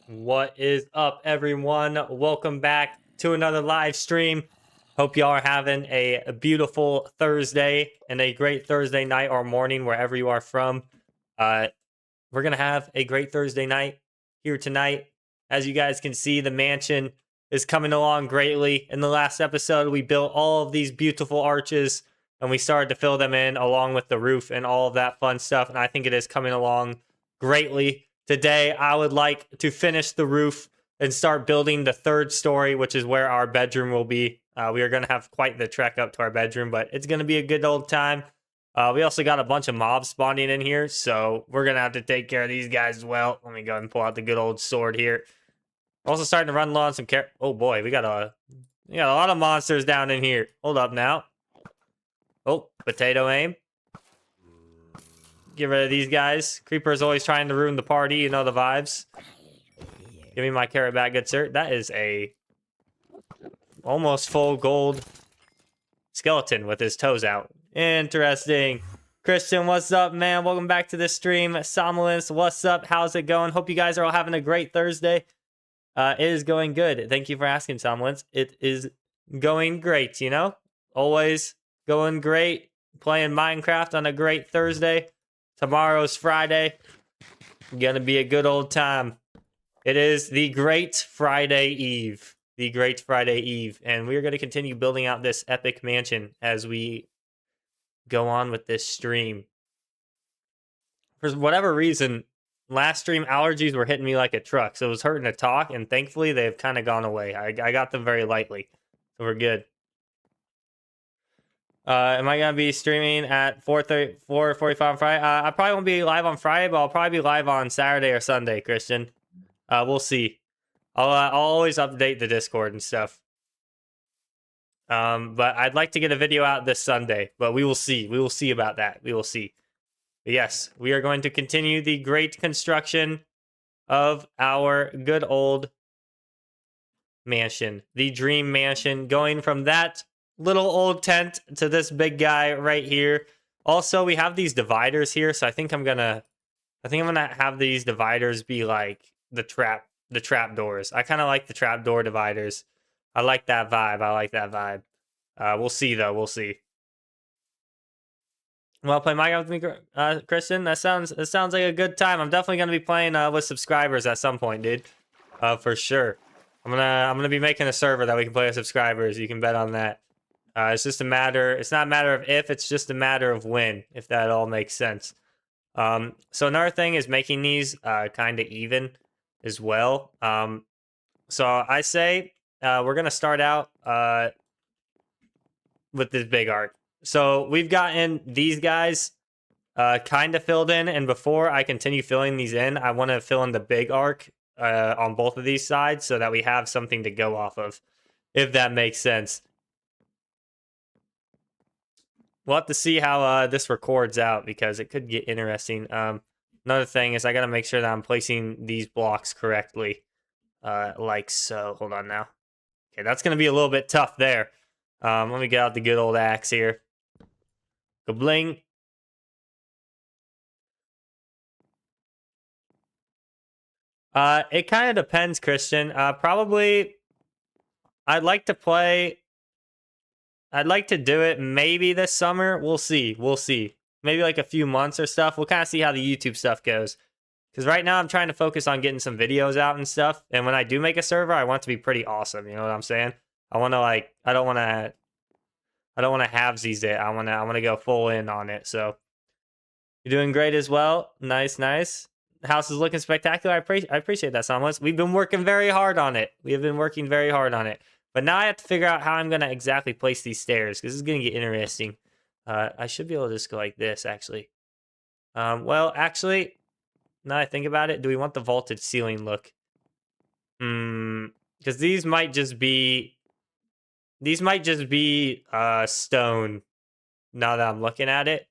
What is up, everyone? Welcome back to another live stream. Hope y'all are having a beautiful Thursday and a great Thursday night or morning wherever you are from. We're going to have a great Thursday night here tonight. As you guys can see, the mansion is coming along greatly. In the last episode, we built all of these beautiful arches and we started to fill them in along with the roof and all of that fun stuff. And I think it is coming along greatly. Today, I would like to finish the roof and start building the third story, which is where our bedroom will be. We are going to have quite the trek up to our bedroom, but it's going to be a good old time. We also got a bunch of mobs spawning in here, so we're going to have to take care of these guys as well. Let me go and pull out the good old sword here. Also starting to run low on some Oh boy, we got a lot of monsters down in here. Hold up now. Oh, potato aim. Get rid of these guys. Creeper's always trying to ruin the party. You know the vibes. Give me my carrot back, good sir. That is a almost full gold skeleton with his toes out. Interesting. Christian, what's up, man? Welcome back to the stream. Somnolence, what's up? How's it going? Hope you guys are all having a great Thursday. It is going good. Thank you for asking, Somnolence. It is going great, you know? Always going great. Playing Minecraft on a great Thursday. Tomorrow's Friday. Gonna be a good old time. It is the Great Friday Eve. The Great Friday Eve. And we're going to continue building out this epic mansion as we go on with this stream. For whatever reason, last stream allergies were hitting me like a truck. So it was hurting to talk. And thankfully, they've kind of gone away. I got them very lightly. So we're good. Am I going to be streaming at 4:45 on Friday? I probably won't be live on Friday, but I'll probably be live on Saturday or Sunday, Christian. We'll see. I'll always update the Discord and stuff. But I'd like to get a video out this Sunday, but we will see. We will see about that. We will see. But yes, we are going to continue the great construction of our good old mansion. The dream mansion, going from that little old tent to this big guy right here. Also, we have these dividers here, so I think I'm gonna have these dividers be like the trap doors. I kind of like the trap door dividers. I like that vibe. We'll see though. We'll see. Well, play Minecraft with me, Christian. That sounds like a good time. I'm definitely gonna be playing with subscribers at some point, dude. For sure. I'm gonna be making a server that we can play with subscribers. You can bet on that. It's just a matter. It's not a matter of if. It's just a matter of when. If that all makes sense. So another thing is making these kind of even as well. So I say we're gonna start out with this big arc. So we've gotten these guys kind of filled in, and before I continue filling these in, I want to fill in the big arc on both of these sides so that we have something to go off of, if that makes sense. We'll have to see how this records out because it could get interesting. Another thing is I got to make sure that I'm placing these blocks correctly, like so. Hold on now. Okay, that's going to be a little bit tough there. Let me get out the good old axe here. Kabling. It kind of depends, Christian. Probably, I'd like to do it maybe this summer. We'll see. We'll see. Maybe like a few months or stuff. We'll kind of see how the YouTube stuff goes. Because right now I'm trying to focus on getting some videos out and stuff. And when I do make a server, I want it to be pretty awesome. You know what I'm saying? I want to I don't want to halvesies it. I want to go full in on it. So you're doing great as well. Nice, nice. The house is looking spectacular. I appreciate that, Somnolence. We've been working very hard on it. We have been working very hard on it. But now I have to figure out how I'm going to exactly place these stairs, because this is going to get interesting. I should be able to just go like this, actually. Well, actually, now I think about it, do we want the vaulted ceiling look? Because these might just be stone now that I'm looking at it.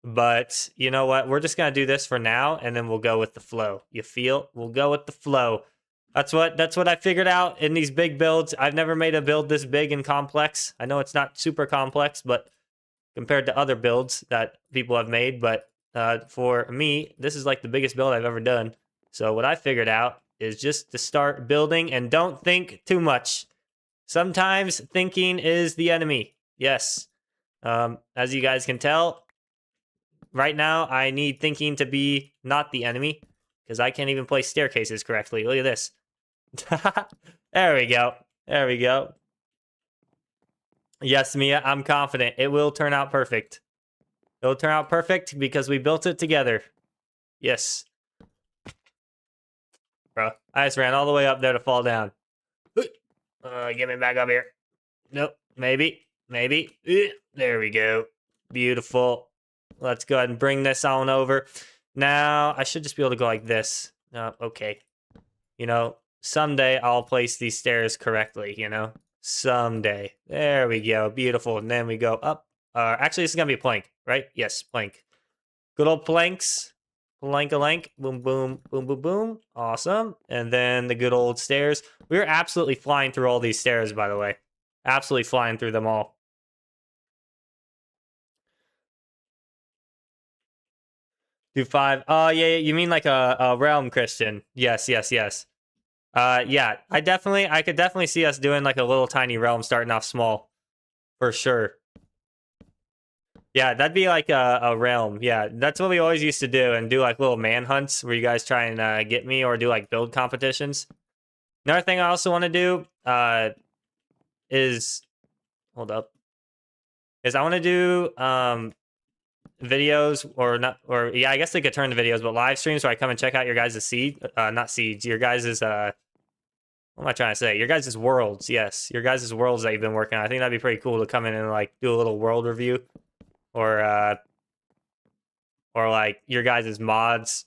But you know what? We're just going to do this for now, and then we'll go with the flow. You feel? We'll go with the flow. That's what I figured out in these big builds. I've never made a build this big and complex. I know it's not super complex, but compared to other builds that people have made, but for me, this is like the biggest build I've ever done. So what I figured out is just to start building and don't think too much. Sometimes thinking is the enemy. Yes. As you guys can tell, right now I need thinking to be not the enemy because I can't even place staircases correctly. Look at this. There we go. There we go. Yes, Mia, I'm confident. It will turn out perfect. It will turn out perfect because we built it together. Yes. Bro, I just ran all the way up there to fall down. Get me back up here. Nope. Maybe. Maybe. There we go. Beautiful. Let's go ahead and bring this on over. Now, I should just be able to go like this. Okay. You know, someday I'll place these stairs correctly, you know? Someday. There we go. Beautiful. And then we go up. Actually, this is going to be a plank, right? Yes, plank. Good old planks. Plank-a-lank. Boom, boom, boom, boom, boom. Awesome. And then the good old stairs. We're absolutely flying through all these stairs, by the way. Absolutely flying through them all. Do 5. Oh, yeah, you mean like a realm, Christian. Yes, yes, yes. Yeah, I could definitely see us doing like a little tiny realm starting off small. For sure. Yeah, that'd be like a realm. Yeah, that's what we always used to do and do like little manhunts where you guys try and get me or do like build competitions. Another thing I also want to do is hold up. Is I want to do videos or not or yeah, I guess they could turn the videos, but live streams where I come and check out your guys' not seeds, your guys' what am I trying to say? Your guys' worlds, yes. Your guys' worlds that you've been working on. I think that'd be pretty cool to come in and like do a little world review. Or like your guys' mods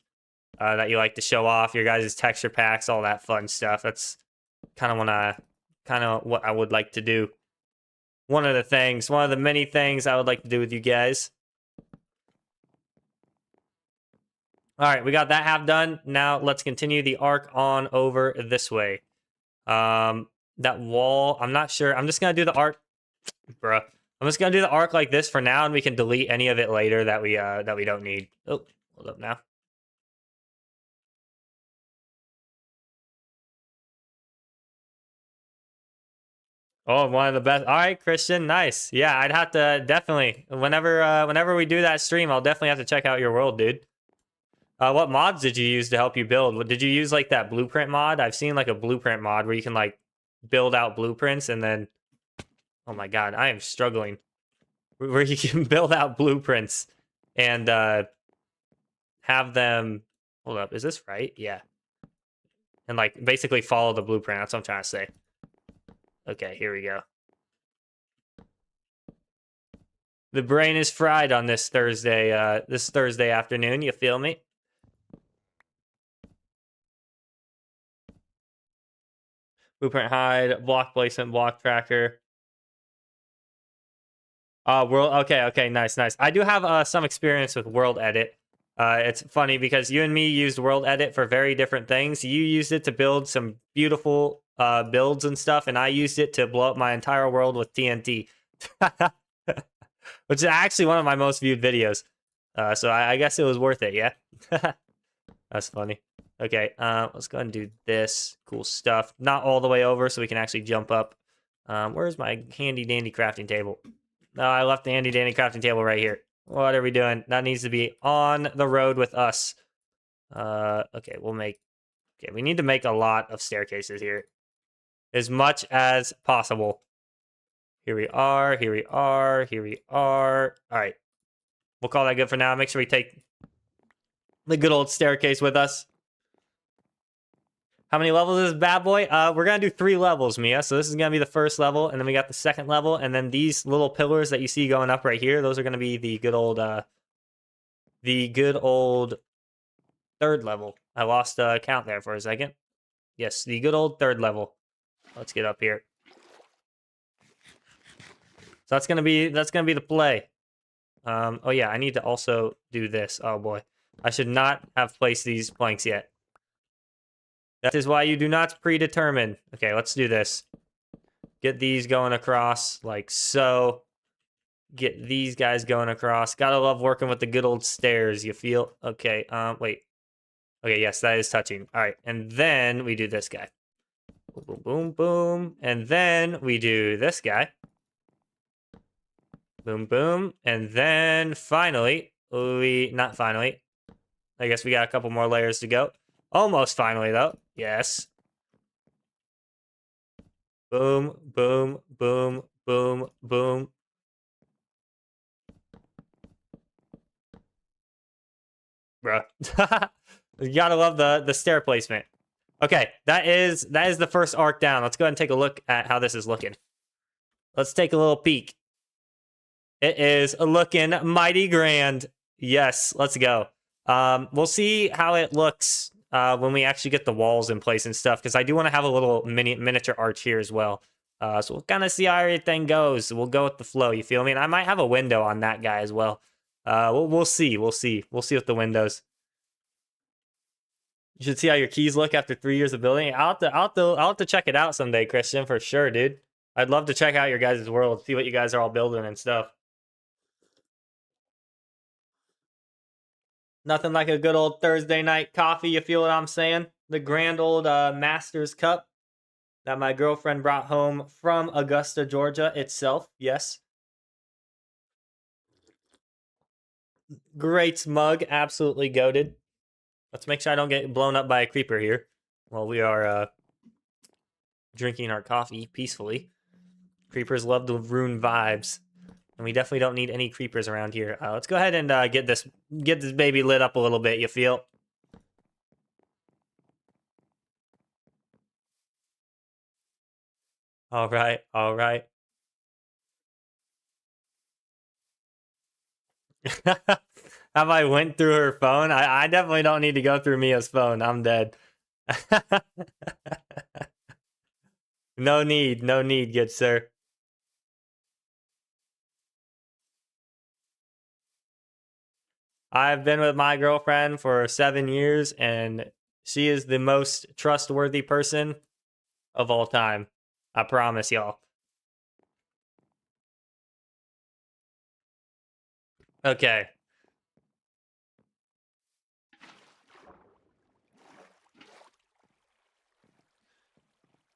that you like to show off, your guys' texture packs, all that fun stuff. That's kind of what I would like to do. One of the many things I would like to do with you guys. All right, we got that half done. Now let's continue the arc on over this way. That wall, I'm not sure. I'm just gonna do the arc, bruh. I'm just gonna do the arc like this for now, and we can delete any of it later that we don't need. Oh, hold up now. Oh, one of the best. All right, Christian, nice. Yeah, I'd have to definitely whenever we do that stream, I'll definitely have to check out your world, dude. What mods did you use to help you build? Did you use like that blueprint mod? I've seen like a blueprint mod where you can like build out blueprints and then. Oh my god, I am struggling. Where you can build out blueprints and have them. Hold up, is this right? Yeah. And like basically follow the blueprint. That's what I'm trying to say. Okay, here we go. The brain is fried on this Thursday afternoon. You feel me? Blueprint hide, block placement, block tracker. World. Okay, nice. I do have some experience with world edit. It's funny because you and me used world edit for very different things. You used it to build some beautiful builds and stuff, and I used it to blow up my entire world with TNT, which is actually one of my most viewed videos. So I guess it was worth it. Yeah, that's funny. Okay, let's go ahead and do this cool stuff. Not all the way over, so we can actually jump up. Where's my handy dandy crafting table? No, I left the handy dandy crafting table right here. What are we doing? That needs to be on the road with us. Okay, we need to make a lot of staircases here. As much as possible. Here we are. All right. We'll call that good for now. Make sure we take the good old staircase with us. How many levels is this bad boy? We're going to do 3 levels, Mia. So this is going to be the first level, and then we got the second level, and then these little pillars that you see going up right here, those are going to be the good old third level. I lost count there for a second. Yes, the good old third level. Let's get up here. So that's going to be the play. Oh yeah, I need to also do this. Oh boy. I should not have placed these planks yet. That is why you do not predetermine. Okay, let's do this. Get these going across like so. Get these guys going across. Gotta love working with the good old stairs, you feel? Okay, wait. Okay, yes, that is touching. All right, and then we do this guy. Boom, boom, boom, boom. And then we do this guy. Boom, boom. And then finally, not finally. I guess we got a couple more layers to go. Almost finally, though. Yes. Boom, boom, boom, boom, boom. Bruh. You gotta love the stair placement. Okay, that is the first arc down. Let's go ahead and take a look at how this is looking. Let's take a little peek. It is looking mighty grand. Yes, let's go. We'll see how it looks when we actually get the walls in place and stuff, because I do want to have a little miniature arch here as well. So we'll kind of see how everything goes. We'll go with the flow, you feel me? And I might have a window on that guy as well. We'll see. We'll see with the windows. You should see how your keys look after 3 years of building. I'll have to check it out someday, Christian, for sure, dude. I'd love to check out your guys' world, see what you guys are all building and stuff. Nothing like a good old Thursday night coffee, you feel what I'm saying? The grand old Master's Cup that my girlfriend brought home from Augusta, Georgia itself. Yes. Great mug, absolutely goated. Let's make sure I don't get blown up by a creeper here while we are drinking our coffee peacefully. Creepers love to ruin vibes. And we definitely don't need any creepers around here. Let's go ahead and get this baby lit up a little bit, you feel? All right, all right. Have I went through her phone? I definitely don't need to go through Mia's phone. I'm dead. No need, good sir. I've been with my girlfriend for 7 years, and she is the most trustworthy person of all time. I promise y'all. Okay.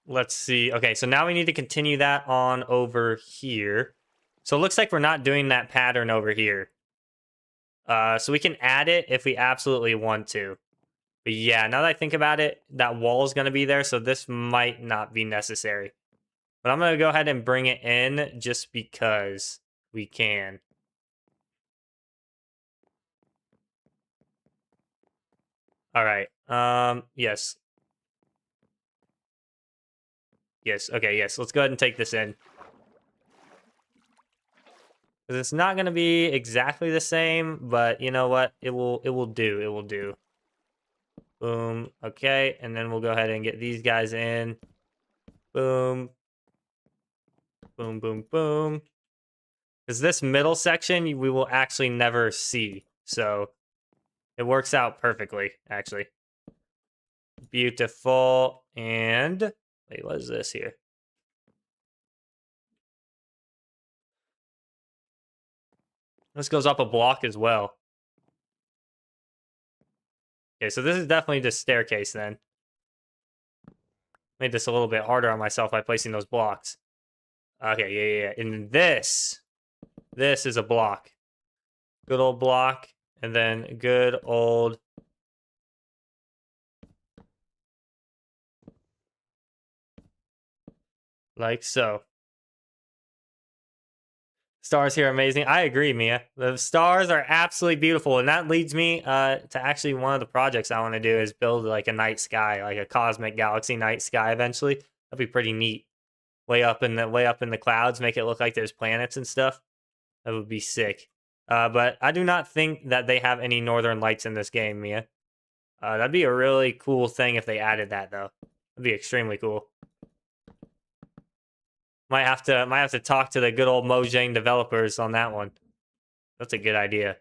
Let's see. Okay, so now we need to continue that on over here. So it looks like we're not doing that pattern over here. So we can add it if we absolutely want to. But yeah, now that I think about it, that wall is going to be there, so this might not be necessary. But I'm going to go ahead and bring it in just because we can. All right. Yes. Yes. Okay, yes. Let's go ahead and take this in. Because it's not going to be exactly the same, but you know what? It will do. It will do. Boom. Okay, and then we'll go ahead and get these guys in. Boom. Boom, boom, boom. Because this middle section, we will actually never see. So it works out perfectly, actually. Beautiful. And wait, what is this here? This goes up a block as well. Okay, so this is definitely just staircase then. Made this a little bit harder on myself by placing those blocks. Okay, yeah. And this is a block. Good old block. And then good old... like so. Stars here are amazing. I agree, Mia. The stars are absolutely beautiful, and that leads me to actually one of the projects I want to do is build like a night sky, like a cosmic galaxy night sky. Eventually, that'd be pretty neat. Way up in the clouds, make it look like there's planets and stuff. That would be sick. But I do not think that they have any northern lights in this game, Mia. That'd be a really cool thing if they added that, though. That'd be extremely cool. Might have to talk to the good old Mojang developers on that one. That's a good idea.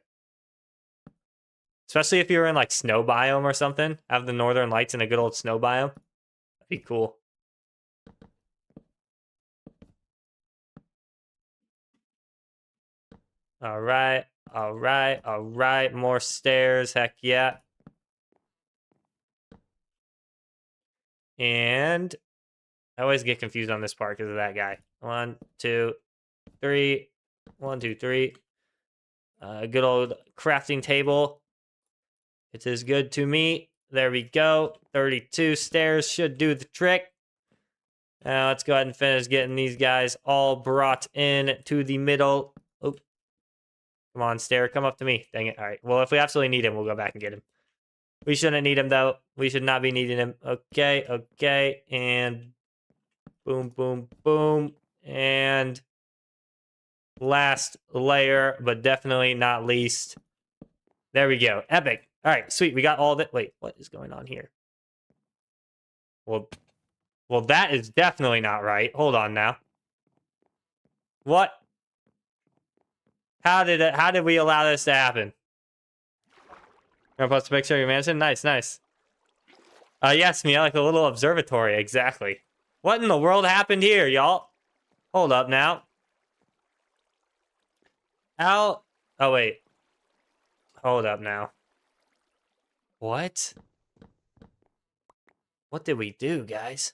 Especially if you're in like snow biome or something. Have the northern lights in a good old snow biome. That'd be cool. All right. More stairs. Heck yeah. And I always get confused on this part because of that guy. 1, 2, 3. 1, 2, 3. Good old crafting table. It is good to me. There we go. 32 stairs should do the trick. Now let's go ahead and finish getting these guys all brought in to the middle. Oh, come on, stair. Come up to me. Dang it. All right. Well, if we absolutely need him, we'll go back and get him. We shouldn't need him, though. We should not be needing him. Okay, okay. And boom, boom, boom. And last layer, but definitely not least. There we go. Epic. All right, sweet. We got all that. Wait, what is going on here? Well, that is definitely not right. Hold on now. What? How did we allow this to happen? Gonna post a picture of your mansion? Nice, nice. Yes, Mia, like a little observatory, exactly. What in the world happened here, y'all? Hold up now. How? Oh, wait. Hold up now. What? What did we do, guys?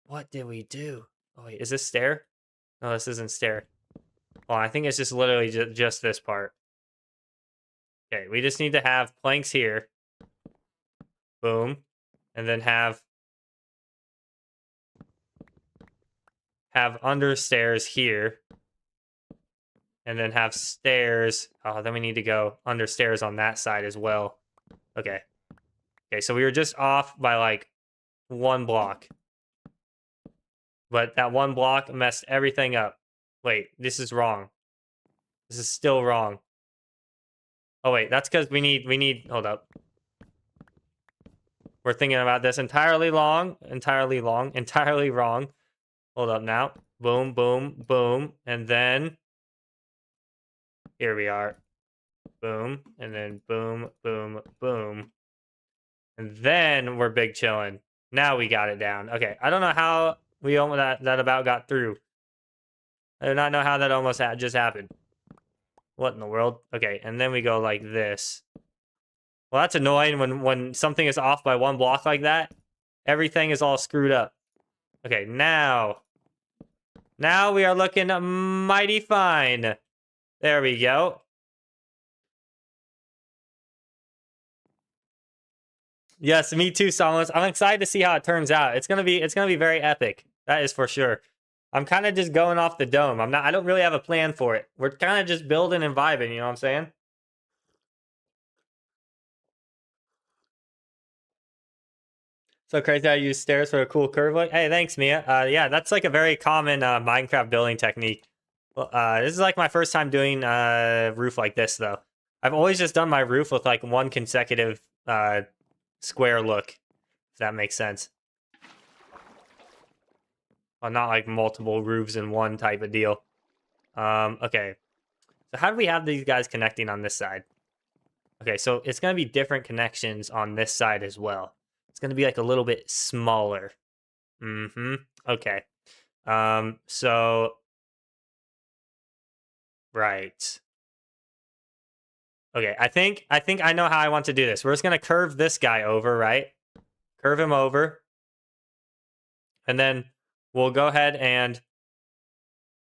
What did we do? Oh, wait, is this stair? No, this isn't stair. Well, I think it's just literally just this part. Okay, we just need to have planks here. Boom. And then have under stairs here. And then have stairs. Oh, then we need to go under stairs on that side as well. Okay. Okay, so we were just off by like 1 block. But that 1 block messed everything up. Wait, this is wrong. This is still wrong. Oh, wait, that's because we need, hold up. We're thinking about this entirely wrong. Hold up now. Boom, boom, boom. And then here we are. Boom. And then boom, boom, boom. And then we're big chillin'. Now we got it down. Okay, I don't know how we almost that about got through. I do not know how that almost just happened. What in the world? Okay, and then we go like this. Well, that's annoying when something is off by 1 block like that. Everything is all screwed up. Okay, now we are looking mighty fine. There we go. Yes, me too, Somos. I'm excited to see how it turns out. It's gonna be very epic. That is for sure. I'm kind of just going off the dome. I don't really have a plan for it. We're kind of just building and vibing, you know what I'm saying? So crazy I use stairs for a cool curve look. Hey, thanks, Mia. Yeah, that's like a very common Minecraft building technique. Well, this is like my first time doing roof like this, though. I've always just done my roof with like 1 consecutive square look, if that makes sense. Well, not like multiple roofs in one type of deal. Okay. So how do we have these guys connecting on this side? Okay, so it's going to be different connections on this side as well. It's going to be like a little bit smaller. Mm-hmm. Okay. So... Right. Okay, I think I know how I want to do this. We're just going to curve this guy over, right? Curve him over. And then we'll go ahead and...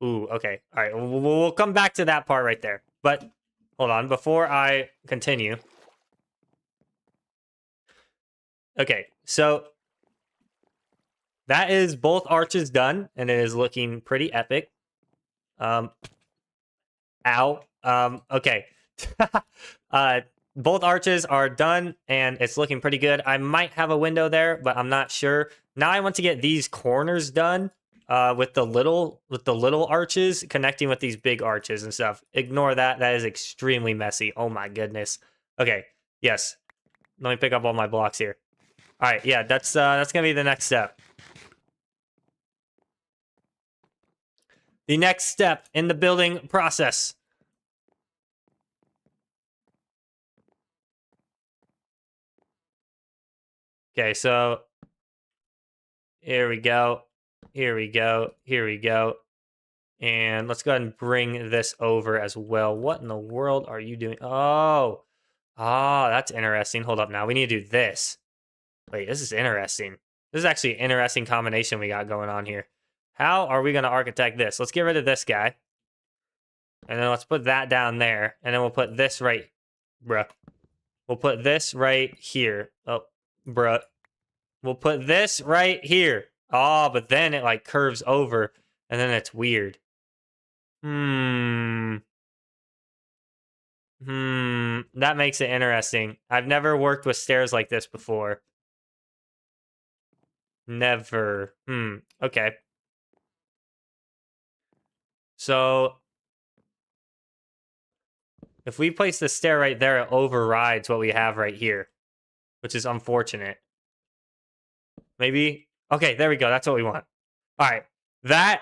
Ooh, okay. All right, we'll come back to that part right there. But hold on, before I continue. Okay, so that is both arches done, and it is looking pretty epic. Ow. Okay. Both arches are done, and it's looking pretty good. I might have a window there, but I'm not sure. Now I want to get these corners done. With the little arches connecting with these big arches and stuff. Ignore that. That is extremely messy. Oh my goodness. Okay. Yes. Let me pick up all my blocks here. All right. Yeah, that's gonna be the next step. The next step in the building process. Okay, so here we go. Here we go. Here we go. And let's go ahead and bring this over as well. What in the world are you doing? Oh, that's interesting. Hold up now. We need to do this. Wait, this is interesting. This is actually an interesting combination we got going on here. How are we going to architect this? Let's get rid of this guy. And then let's put that down there. And then we'll put this right... Bruh. We'll put this right here. Oh, bruh. We'll put this right here. Oh, but then it, like, curves over. And then it's weird. That makes it interesting. I've never worked with stairs like this before. Never. Okay. So, if we place the stair right there, it overrides what we have right here, which is unfortunate. Maybe? Okay, there we go. That's what we want. All right. That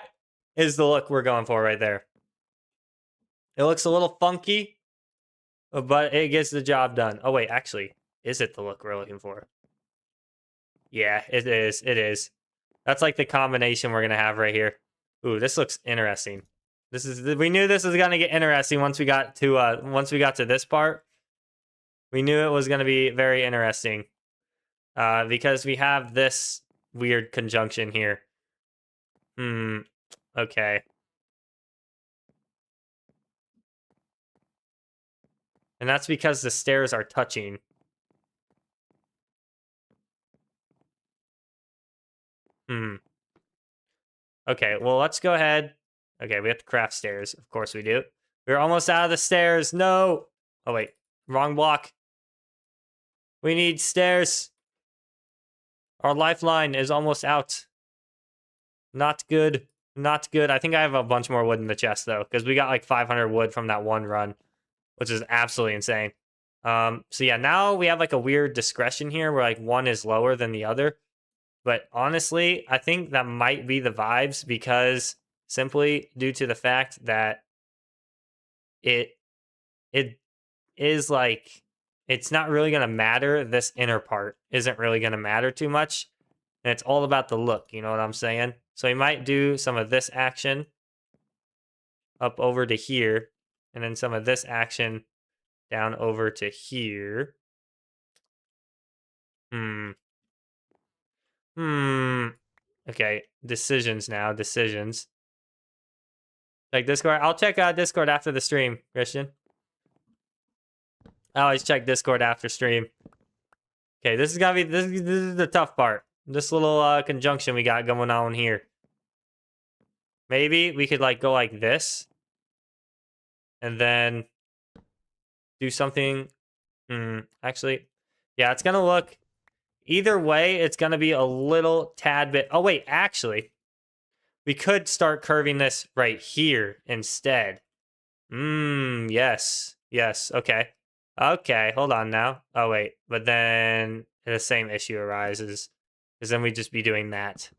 is the look we're going for right there. It looks a little funky, but it gets the job done. Oh, wait, actually, is it the look we're looking for? Yeah, it is. It is. That's like the combination we're going to have right here. Ooh, this looks interesting. We knew this was going to get interesting once we got to this part. We knew it was going to be very interesting. Because we have this weird conjunction here. Okay. And that's because the stairs are touching. Okay, well, let's go ahead. Okay, we have to craft stairs. Of course we do. We're almost out of the stairs. No! Oh, wait. Wrong block. We need stairs. Our lifeline is almost out. Not good. Not good. I think I have a bunch more wood in the chest, though, because we got like 500 wood from that one run, which is absolutely insane. So yeah, now we have like a weird discretion here where like one is lower than the other. But honestly, I think that might be the vibes because simply due to the fact that it is like it's not really going to matter. This inner part isn't really going to matter too much. And it's all about the look, you know what I'm saying? So we might do some of this action up over to here, and then some of this action down over to here. Okay, decisions now. Decisions. Like Discord. I'll check out Discord after the stream, Christian. I always check Discord after stream. Okay, this is gonna be this is the tough part. This little conjunction we got going on here. Maybe we could like go like this, and then do something. Actually, yeah, it's gonna look. Either way, it's gonna be a little tad bit. Oh wait, actually, we could start curving this right here instead. Yes. Yes, okay. Okay, hold on now. Oh, wait. But then the same issue arises. Because then we'd just be doing that.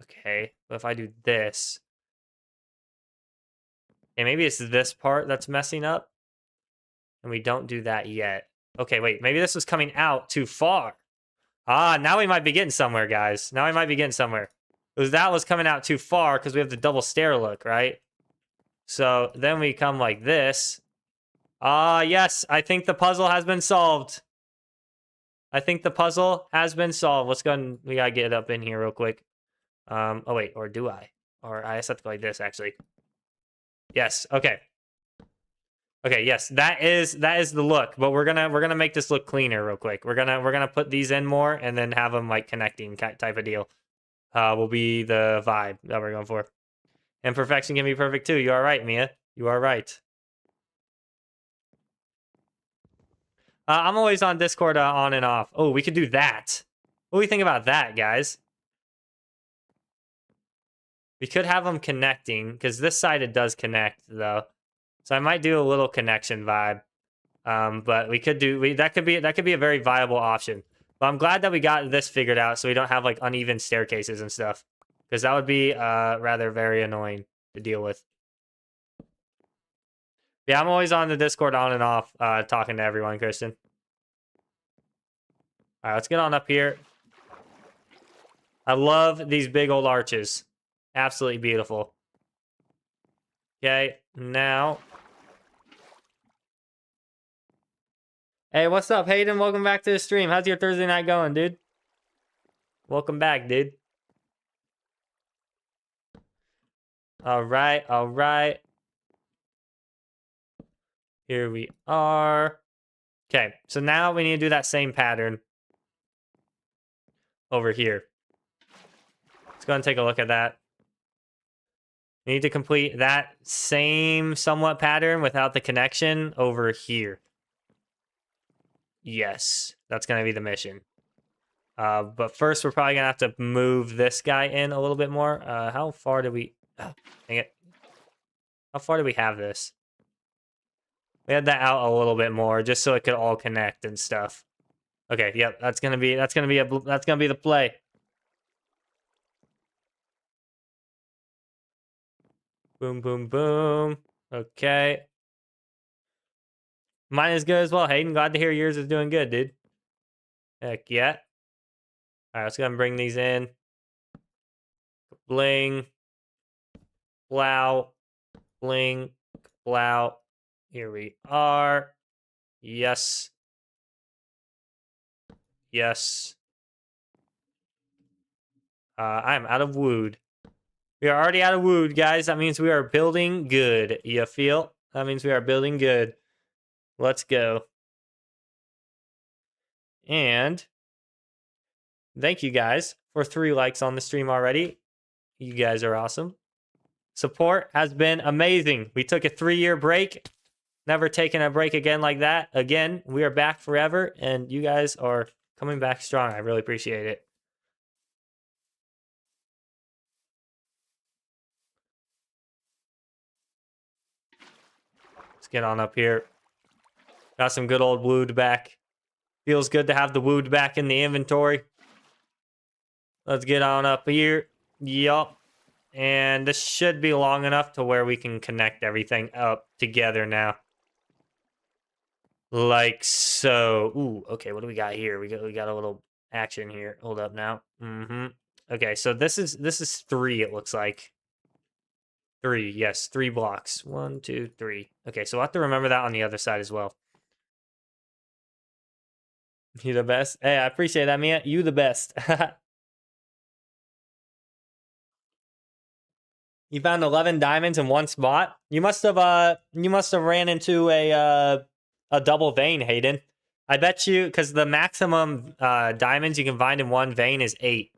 Okay, but if I do this... Okay, maybe it's this part that's messing up. And we don't do that yet. Okay, wait. Maybe this was coming out too far. Ah, now we might be getting somewhere, guys. Now we might be getting somewhere. Because that was coming out too far because we have the double stair look, right? So then we come like this. Yes, I think the puzzle has been solved. I think the puzzle has been solved. Let's go and we gotta get it up in here real quick. Oh wait, or do I? Or I just have to go like this, actually. Yes, okay. Okay, yes, that is the look, but we're gonna make this look cleaner real quick. We're gonna put these in more and then have them like connecting type of deal. Will be the vibe that we're going for. And perfection can be perfect too. You are right, Mia. You are right. I'm always on Discord on and off. Oh, we could do that. What do we think about that, guys? We could have them connecting because this side it does connect though. So I might do a little connection vibe. But we could do that could be a very viable option. But I'm glad that we got this figured out so we don't have like uneven staircases and stuff. Because that would be rather very annoying to deal with. Yeah, I'm always on the Discord on and off talking to everyone, Christian. All right, let's get on up here. I love these big old arches. Absolutely beautiful. Okay, now Hey, what's up, Hayden? Welcome back to the stream. How's your Thursday night going, dude? Welcome back, dude. All right, all right. Here we are. Okay, so now we need to do that same pattern over here. Let's go and take a look at that. We need to complete that same somewhat pattern without the connection over here. Yes, that's going to be the mission. But first, we're probably going to have to move this guy in a little bit more. How far do we... Oh, dang it. How far do we have this? We had that out a little bit more just so it could all connect and stuff. Okay, yep, that's gonna be the play. Boom, boom, boom. Okay. Mine is good as well, Hayden. Glad to hear yours is doing good, dude. Heck yeah. All right, let's go and bring these in. Bling. Blow. Bling. Blow. Here we are. Yes. Yes. I'm out of wood. We are already out of wood, guys. That means we are building good. You feel? That means we are building good. Let's go. And thank you guys for 3 likes on the stream already. You guys are awesome. Support has been amazing. We took a 3-year break. Never taken a break again like that. Again, we are back forever, and you guys are coming back strong. I really appreciate it. Let's get on up here. Got some good old wood back. Feels good to have the wood back in the inventory. Let's get on up here. Yup. And this should be long enough to where we can connect everything up together now. Like so. Ooh, okay, what do we got here? We got a little action here. Hold up now. Okay, so this is 3, it looks like. 3, yes, 3 blocks. 1, 2, 3. Okay, so we'll have to remember that on the other side as well. You the best. Hey, I appreciate that, Mia. You the best. You found 11 diamonds in one spot. You must have ran into a double vein, Hayden. I bet you, because the maximum diamonds you can find in one vein is 8,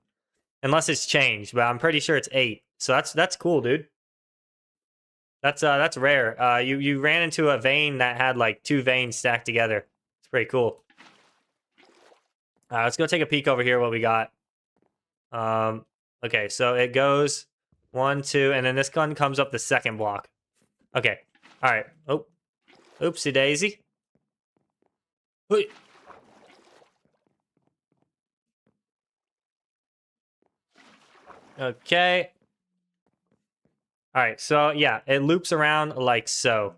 unless it's changed. But I'm pretty sure it's 8. So that's cool, dude. That's rare. You ran into a vein that had like 2 veins stacked together. It's pretty cool. Let's go take a peek over here. What we got? Okay, so it goes 1, 2, and then this gun comes up the second block. Okay. All right. Oh, oopsie daisy. Wait. Okay. All right. So yeah, it loops around like so.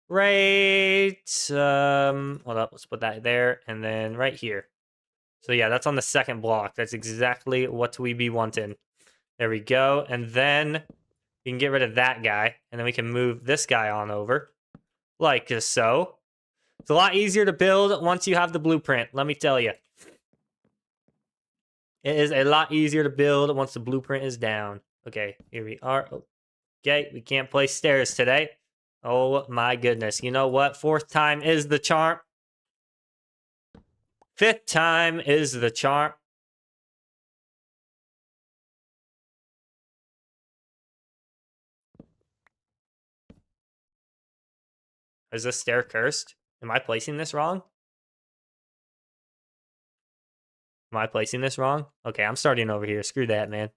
Right. Hold up. Let's put that there, and then right here. So yeah, that's on the second block. That's exactly what we be wanting. There we go. And then we can get rid of that guy, and then we can move this guy on over, like so. It's a lot easier to build once you have the blueprint, let me tell you. It is a lot easier to build once the blueprint is down. Okay, here we are. Okay, we can't place stairs today. Oh my goodness. You know what? 4th time is the charm. 5th time is the charm. Is this stair cursed? Am I placing this wrong? Am I placing this wrong? Okay, I'm starting over here. Screw that, man.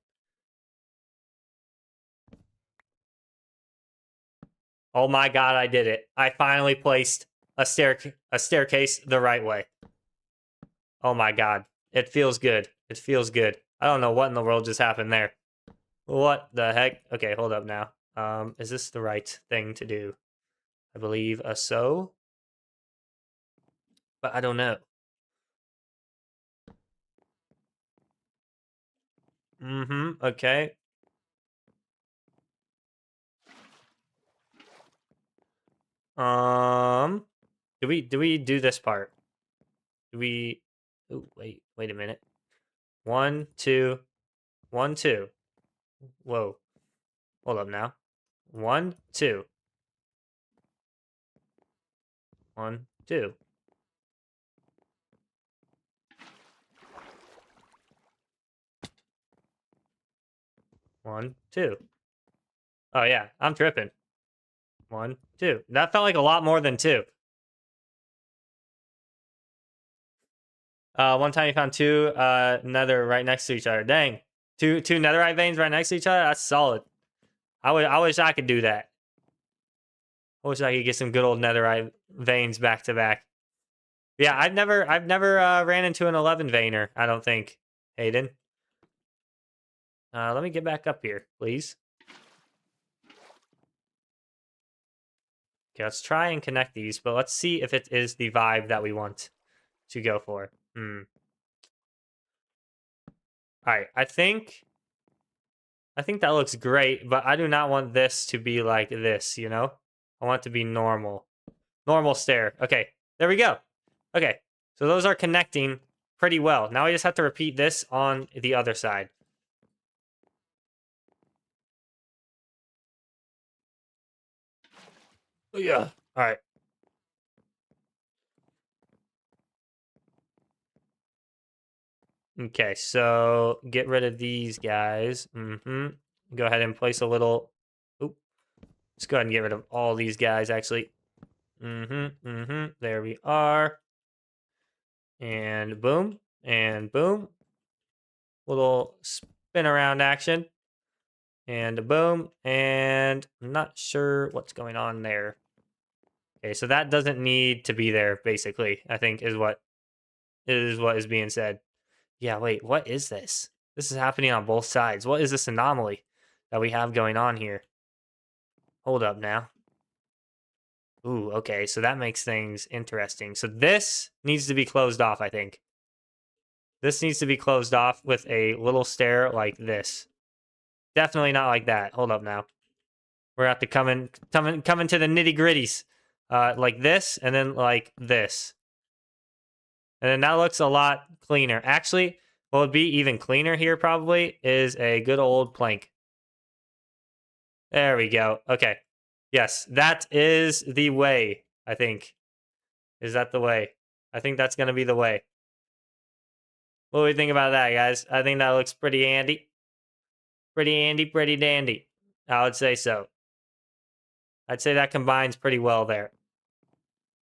Oh my god, I did it. I finally placed a staircase the right way. Oh my god. It feels good. It feels good. I don't know what in the world just happened there. What the heck? Okay, hold up now. Is this the right thing to do? I believe so. But I don't know. Okay. Do we do this part? Do we? Oh, wait a minute. 1, 2, 1, 2. Whoa. Hold up now. 1, 2. 1, 2. 1, 2. Oh yeah, I'm tripping. 1, 2. That felt like a lot more than 2. One time you found 2 nether right next to each other. Dang. Two netherite veins right next to each other? That's solid. I wish I could do that. I wish I could get some good old netherite veins back to back. Yeah, I've never ran into an 11 veiner, I don't think, Hayden. Let me get back up here, please. Okay, let's try and connect these, but let's see if it is the vibe that we want to go for. All right, I think that looks great, but I do not want this to be like this, you know? I want it to be normal. Normal stair. Okay, there we go. Okay, so those are connecting pretty well. Now we just have to repeat this on the other side. Yeah. All right. Okay, so get rid of these guys. Go ahead and place a little... Oop. Let's go ahead and get rid of all these guys, actually. There we are. And boom. And boom. Little spin around action. And boom. And I'm not sure what's going on there. Okay, so that doesn't need to be there, basically, I think is what is being said. Yeah, wait, what is this? This is happening on both sides. What is this anomaly that we have going on here? Hold up now. Ooh, okay, so that makes things interesting. So this needs to be closed off, I think. This needs to be closed off with a little stair like this. Definitely not like that. Hold up now. We're gonna have to come into the nitty gritties. Like this, and then like this. And then that looks a lot cleaner. Actually, what would be even cleaner here probably is a good old plank. There we go. Okay. Yes, that is the way, I think. Is that the way? I think that's going to be the way. What do we think about that, guys? I think that looks pretty handy. Pretty handy, pretty dandy. I would say so. I'd say that combines pretty well there.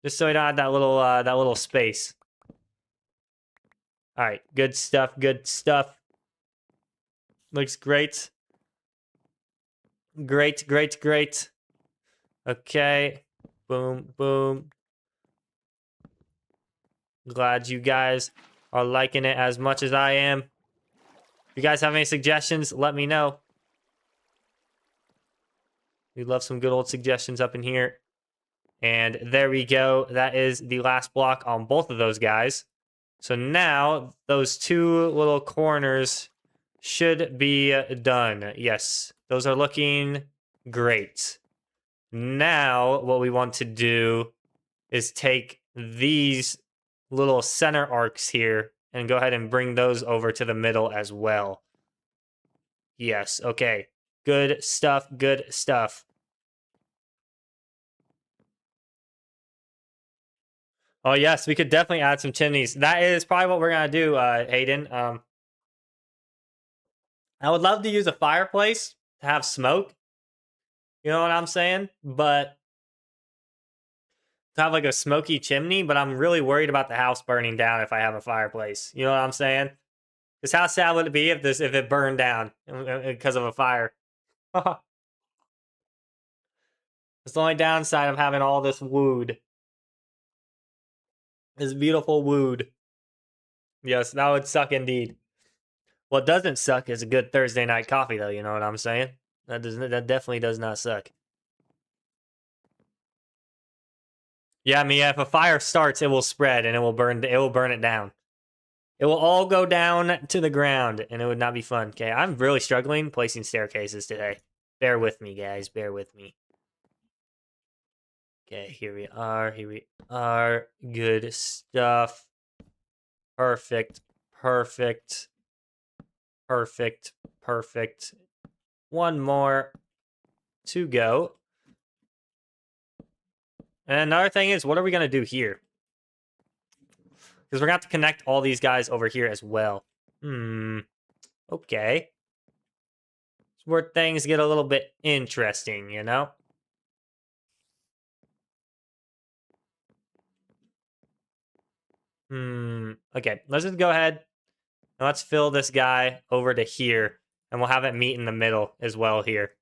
Just so we don't have that little space. All right, good stuff, good stuff. Looks great. Great, great, great. Okay. Boom, boom. Glad you guys are liking it as much as I am. If you guys have any suggestions, let me know. We love some good old suggestions up in here. And there we go. That is the last block on both of those guys. So now those two little corners should be done. Yes, those are looking great. Now what we want to do is take these little center arcs here and go ahead and bring those over to the middle as well. Yes, okay. Good stuff, good stuff. Oh, yes, we could definitely add some chimneys. That is probably what we're going to do, Hayden. I would love to use a fireplace to have smoke. You know what I'm saying? But to have like a smoky chimney, but I'm really worried about the house burning down if I have a fireplace. You know what I'm saying? Because how sad would it be if it burned down because of a fire? It's the only downside of having all this wood. This beautiful wood. Yes, that would suck indeed. What doesn't suck is a good Thursday night coffee, though. You know what I'm saying? That definitely does not suck. Yeah, I mean, if a fire starts, it will spread and it will burn it down. It will all go down to the ground, and it would not be fun. Okay, I'm really struggling placing staircases today. Bear with me, guys. Bear with me. Okay, here we are. Here we are. Good stuff. Perfect. Perfect. Perfect. Perfect. One more to go. And another thing is, what are we going to do here? Because we're going to have to connect all these guys over here as well. Okay. It's where things get a little bit interesting, you know? Okay, let's just go ahead and let's fill this guy over to here, and we'll have it meet in the middle as well here.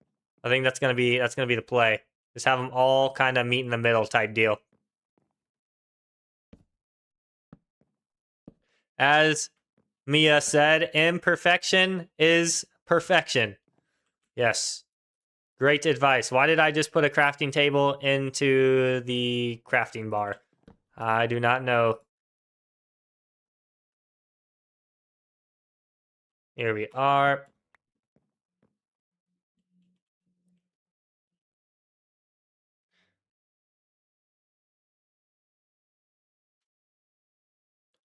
I think that's gonna be the play. Just have them all kind of meet in the middle type deal. As Mia said, imperfection is perfection. Yes. Great advice. Why did I just put a crafting table into the crafting bar? I do not know. Here we are.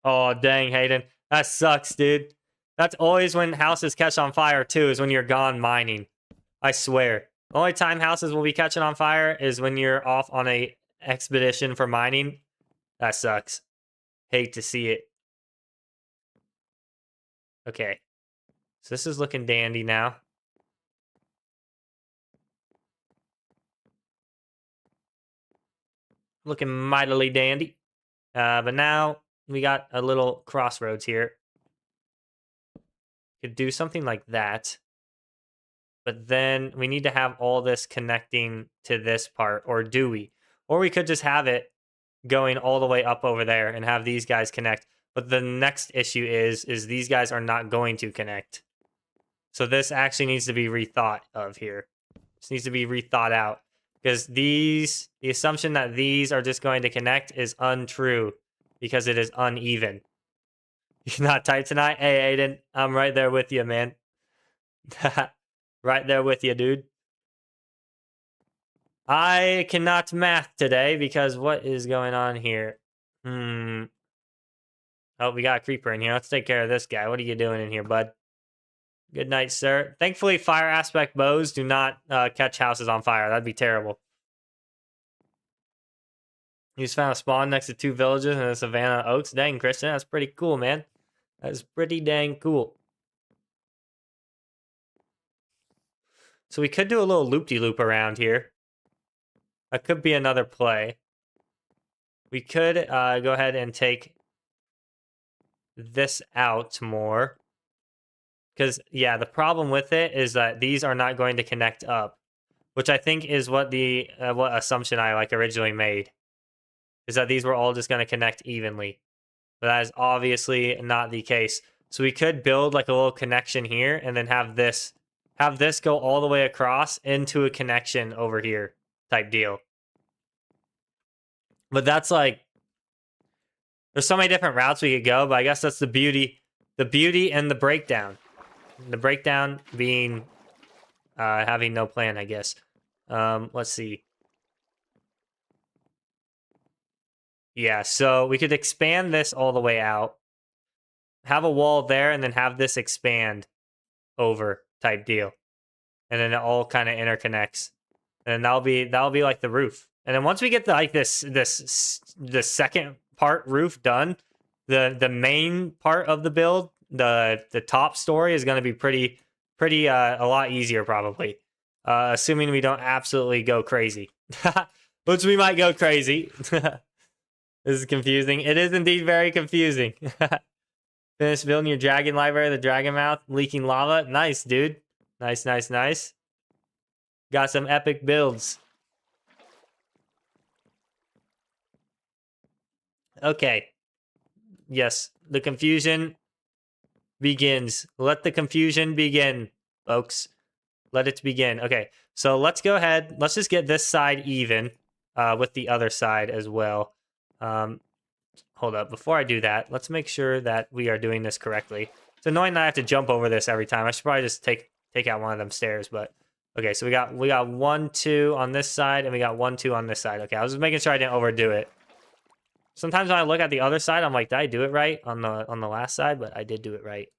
Oh, dang, Hayden. That sucks, dude. That's always when houses catch on fire, too, is when you're gone mining. I swear. The only time houses will be catching on fire is when you're off on a expedition for mining. That sucks. Hate to see it. Okay. So this is looking dandy now. Looking mightily dandy. But now we got a little crossroads here. Could do something like that. But then we need to have all this connecting to this part, or do we? Or we could just have it going all the way up over there and have these guys connect. But the next issue is these guys are not going to connect. So this actually needs to be rethought of here. This needs to be rethought out. Because the assumption that these are just going to connect is untrue because it is uneven. You're not tight tonight? Hey, Aiden, I'm right there with you, man. Right there with you, dude. I cannot math today because what is going on here? Oh, we got a creeper in here. Let's take care of this guy. What are you doing in here, bud? Good night, sir. Thankfully, fire aspect bows do not catch houses on fire. That'd be terrible. You just found a spawn next to 2 villages in the Savannah Oaks. Dang, Christian, that's pretty cool, man. That's pretty dang cool. So we could do a little loop-de-loop around here. That could be another play. We could go ahead and take this out more. Because, yeah, the problem with it is that these are not going to connect up. Which I think is what the what assumption I originally made. Is that these were all just going to connect evenly. But that is obviously not the case. So we could build like a little connection here and then have this go all the way across into a connection over here type deal. But that's like, there's so many different routes we could go, but I guess that's the beauty and the breakdown. The breakdown being having no plan, I guess. Let's see. Yeah, so we could expand this all the way out, have a wall there, and then have this expand over type deal. And then it all kind of interconnects. And that'll be like the roof. And then once we get the second part roof done, the main part of the build, the top story is going to be pretty a lot easier probably. Assuming we don't absolutely go crazy. Which we might go crazy. This is confusing. It is indeed very confusing. Finish building your dragon library, the dragon mouth, leaking lava. Nice, dude. Nice, nice, nice. Got some epic builds. Okay. Yes, the confusion begins. Let the confusion begin, folks. Let it begin. Okay, so let's go ahead. Let's just get this side even with the other side as well. Hold up. Before I do that, let's make sure that we are doing this correctly. It's annoying that I have to jump over this every time. I should probably just take out one of them stairs, but Okay, so we got 1, 2 on this side, and we got 1, 2 on this side. Okay, I was just making sure I didn't overdo it. Sometimes when I look at the other side, I'm like, did I do it right on the last side? But I did do it right.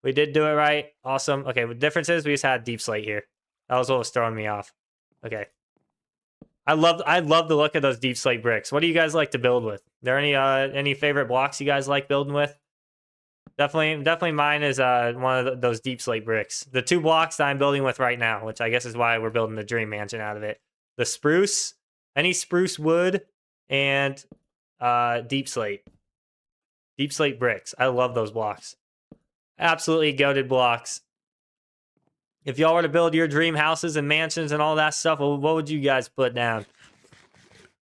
We did do it right. Awesome. Okay, the difference is we just had deep slate here. That was what was throwing me off. Okay. I love the look of those deep slate bricks. What do you guys like to build with? There any favorite blocks you guys like building with? Definitely mine is one of those deep slate bricks. The 2 blocks that I'm building with right now, which I guess is why we're building the dream mansion out of it. The spruce, any spruce wood, and deep slate. Deep slate bricks. I love those blocks. Absolutely goated blocks. If y'all were to build your dream houses and mansions and all that stuff, what would you guys put down?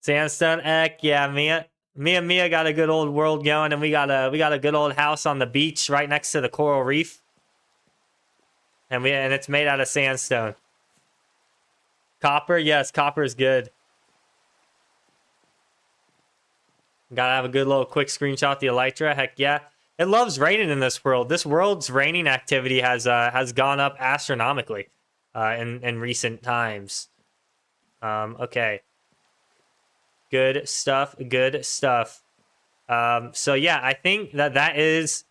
Sandstone? Heck yeah, me and Mia got a good old world going, and we got a good old house on the beach right next to the coral reef. And it's made out of sandstone. Copper? Yes, copper is good. Gotta have a good little quick screenshot of the elytra. Heck yeah. It loves raining in this world. This world's raining activity has gone up astronomically in recent times. Okay. Good stuff. Good stuff. So yeah, I think that's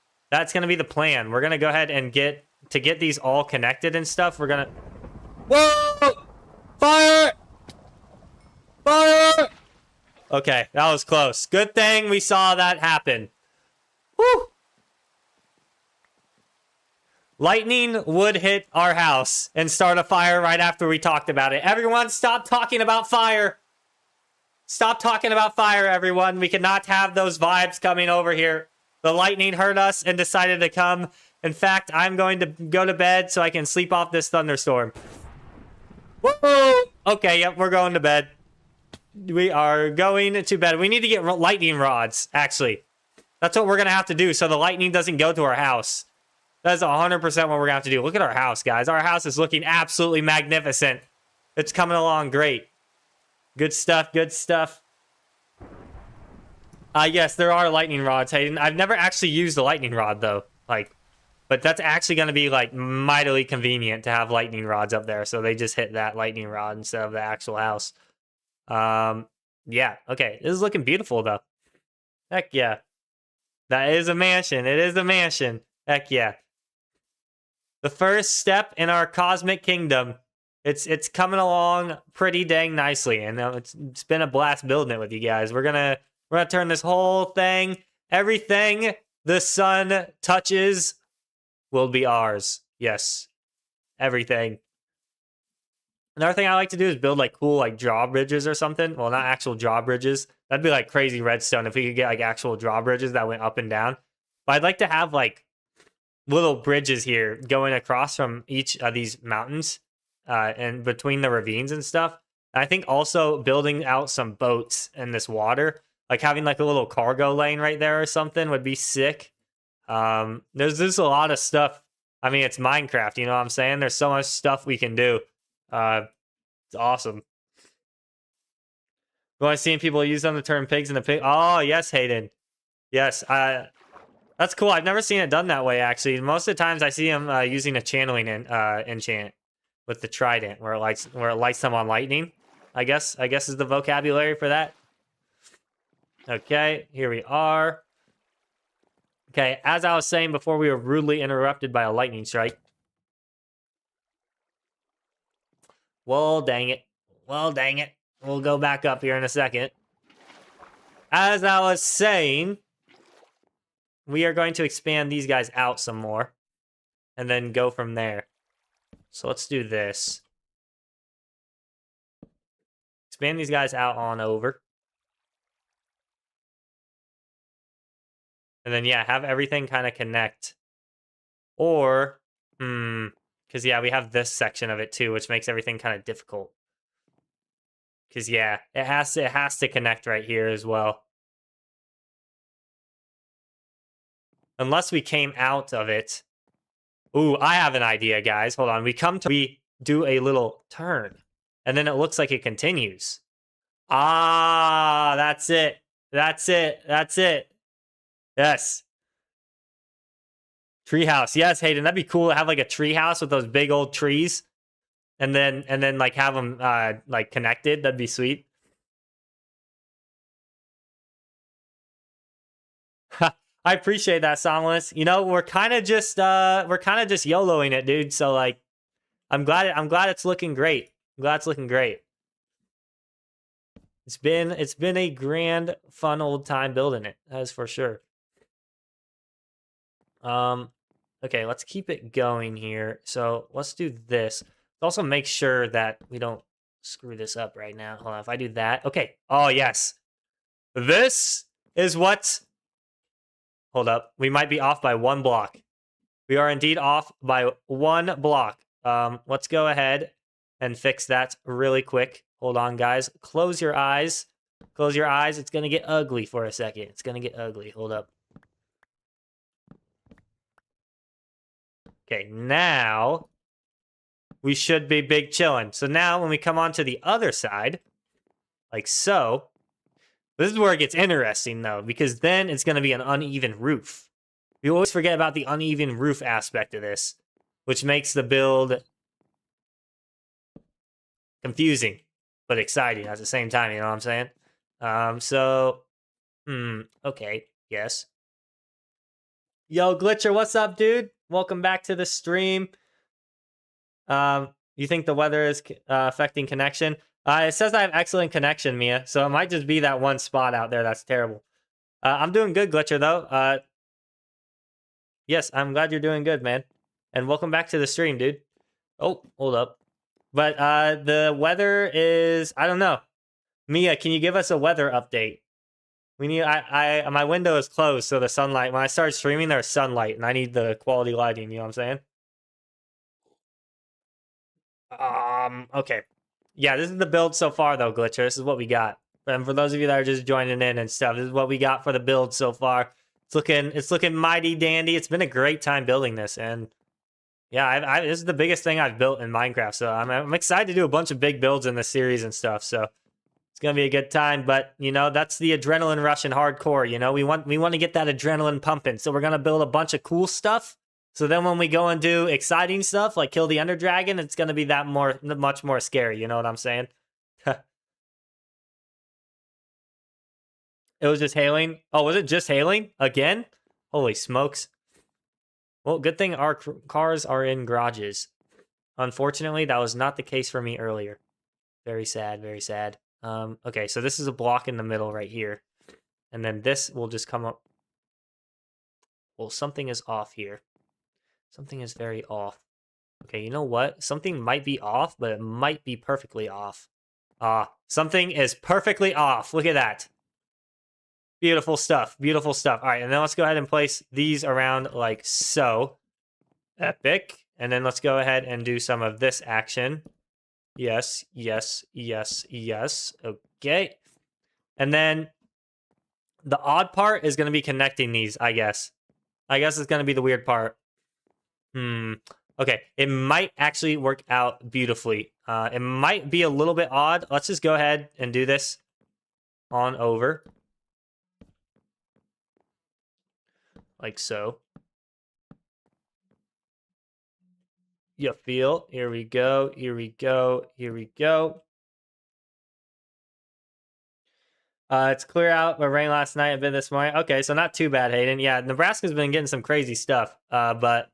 gonna be the plan. We're gonna go ahead and get these all connected and stuff. We're gonna. Whoa! Fire! Fire! Okay, that was close. Good thing we saw that happen. Woo! Lightning would hit our house and start a fire right after we talked about it. Everyone, stop talking about fire. Stop talking about fire, everyone. We cannot have those vibes coming over here. The lightning heard us and decided to come. In fact, I'm going to go to bed so I can sleep off this thunderstorm. Woo! Okay, yep, we're going to bed. We are going to bed. We need to get lightning rods, actually. That's what we're going to have to do so the lightning doesn't go to our house. That's 100% what we're going to have to do. Look at our house, guys. Our house is looking absolutely magnificent. It's coming along great. Good stuff, good stuff. Yes, there are lightning rods, Hayden. I've never actually used a lightning rod, though. But that's actually going to be, mightily convenient to have lightning rods up there. So they just hit that lightning rod instead of the actual house. Yeah, okay. This is looking beautiful, though. Heck yeah. That is a mansion. It is a mansion. Heck yeah. The first step in our cosmic kingdom. It's coming along pretty dang nicely, and it's been a blast building it with you guys. We're gonna turn this whole thing, everything the sun touches, will be ours. Yes, everything. Another thing I like to do is build cool drawbridges or something. Well, not actual drawbridges. That'd be crazy redstone if we could get actual drawbridges that went up and down. But I'd like to have little bridges here going across from each of these mountains. And between the ravines and stuff. And I think also building out some boats in this water, having a little cargo lane right there or something would be sick. There's just a lot of stuff. I mean, it's Minecraft, you know what I'm saying? There's so much stuff we can do. It's awesome. Well, I've seen people use them to turn pigs into pig. Oh, yes, Hayden. Yes, that's cool. I've never seen it done that way, actually. Most of the times I see them using a channeling enchant. With the trident, where it lights them on lightning, I guess is the vocabulary for that. Okay, here we are. Okay, as I was saying before, we were rudely interrupted by a lightning strike. Well, dang it. Well, dang it. We'll go back up here in a second. As I was saying, we are going to expand these guys out some more, and then go from there. So let's do this. Expand these guys out on over. And then, yeah, have everything kind of connect. Or, because, yeah, we have this section of it, too, which makes everything kind of difficult. Because, yeah, it has to connect right here as well. Unless we came out of it. Ooh, I have an idea, guys. Hold on. We do a little turn. And then it looks like it continues. Ah, that's it. That's it. That's it. Yes. Treehouse. Yes, Hayden. That'd be cool to have a treehouse with those big old trees. and then like have them like connected. That'd be sweet. I appreciate that, Somnolus. You know, we're kind of just YOLOing it, dude. So like, I'm glad it's looking great. I'm glad it's looking great. It's been a grand, fun old time building it. That is for sure. Okay, let's keep it going here. So let's do this. Let's also make sure that we don't screw this up right now. Hold on, if I do that, okay. Oh yes, this is what. Hold up, we might be off by 1 block. We are indeed off by 1 block. Let's go ahead and fix that really quick. Hold on, guys. Close your eyes. Close your eyes. It's gonna get ugly for a second. It's gonna get ugly. Hold up. Okay, now we should be big chillin'. So now when we come on to the other side, like so, this is where it gets interesting though, because then it's gonna be an uneven roof. We always forget about the uneven roof aspect of this, which makes the build confusing but exciting at the same time, you know what I'm saying? Okay, yes. Yo, Glitcher, what's up, dude? Welcome back to the stream. You think the weather is affecting connection? It says I have excellent connection, Mia, so it might just be that one spot out there that's terrible. I'm doing good, Glitcher, though. Yes, I'm glad you're doing good, man. And welcome back to the stream, dude. Oh, hold up. But the weather is, I don't know. Mia, can you give us a weather update? We need, my window is closed, so the sunlight, when I start streaming, there's sunlight, and I need the quality lighting, you know what I'm saying? Okay. Yeah, this is the build so far, though, Glitcher. This is what we got. And for those of you that are just joining in and stuff, this is what we got for the build so far. It's looking mighty dandy. It's been a great time building this, and yeah, this is the biggest thing I've built in Minecraft, so I'm excited to do a bunch of big builds in this series and stuff, so it's gonna be a good time. But you know, that's the adrenaline rush in hardcore. You know, we want to get that adrenaline pumping, so we're gonna build a bunch of cool stuff. So then when we go and do exciting stuff like kill the Ender Dragon, it's gonna be much more scary. You know what I'm saying? It was just hailing. Oh, was it just hailing again? Holy smokes! Well, good thing our cars are in garages. Unfortunately, that was not the case for me earlier. Very sad, very sad. Okay, so this is a block in the middle right here. And then this will just come up. Well, something is off here. Something is very off. Okay, you know what? Something might be off, but it might be perfectly off. Something is perfectly off. Look at that. Beautiful stuff. Beautiful stuff. All right, and then let's go ahead and place these around like so. Epic. And then let's go ahead and do some of this action. Yes, yes, yes, yes. Okay. And then the odd part is going to be connecting these, I guess. I guess it's going to be the weird part. Okay. It might actually work out beautifully. It might be a little bit odd. Let's just go ahead and do this on over. Like so. You feel? Here we go. Here we go. Here we go. It's clear out, but rain last night, a bit this morning. Okay, so not too bad, Hayden. Yeah, Nebraska's been getting some crazy stuff. But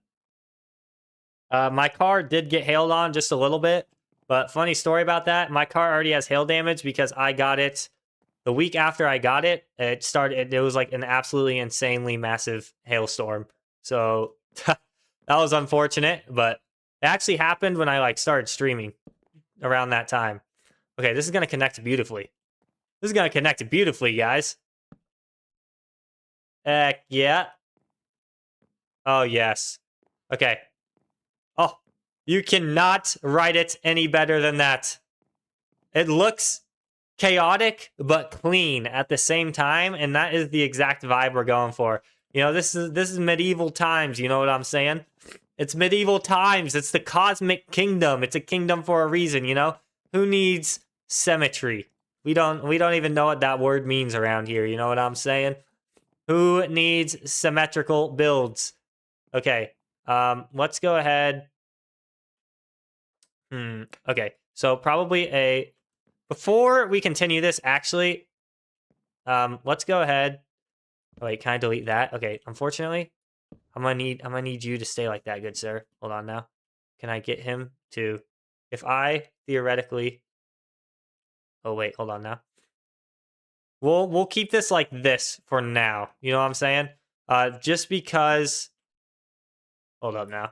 my car did get hailed on just a little bit. But funny story about that, my car already has hail damage because I got it the week after I got it. It was like an absolutely insanely massive hailstorm. So that was unfortunate, but it actually happened when I like started streaming around that time. Okay, this is gonna connect beautifully. This is gonna connect beautifully, guys. Heck yeah. Oh yes. Okay. Oh, you cannot write it any better than that. It looks chaotic but clean at the same time, and that is the exact vibe we're going for. You know, this is medieval times, you know what I'm saying? It's medieval times. It's the cosmic kingdom. It's a kingdom for a reason, you know? Who needs symmetry? We don't even know what that word means around here, you know what I'm saying? Who needs symmetrical builds? Okay. Let's go ahead. Okay, so probably a... Before we continue this, actually, let's go ahead. Oh, wait, can I delete that? Okay, unfortunately, I'm gonna need you to stay like that, good sir. Hold on now. Can I get him to... If I theoretically... Oh, wait, hold on now. We'll keep this like this for now. You know what I'm saying? Just because... Hold up now.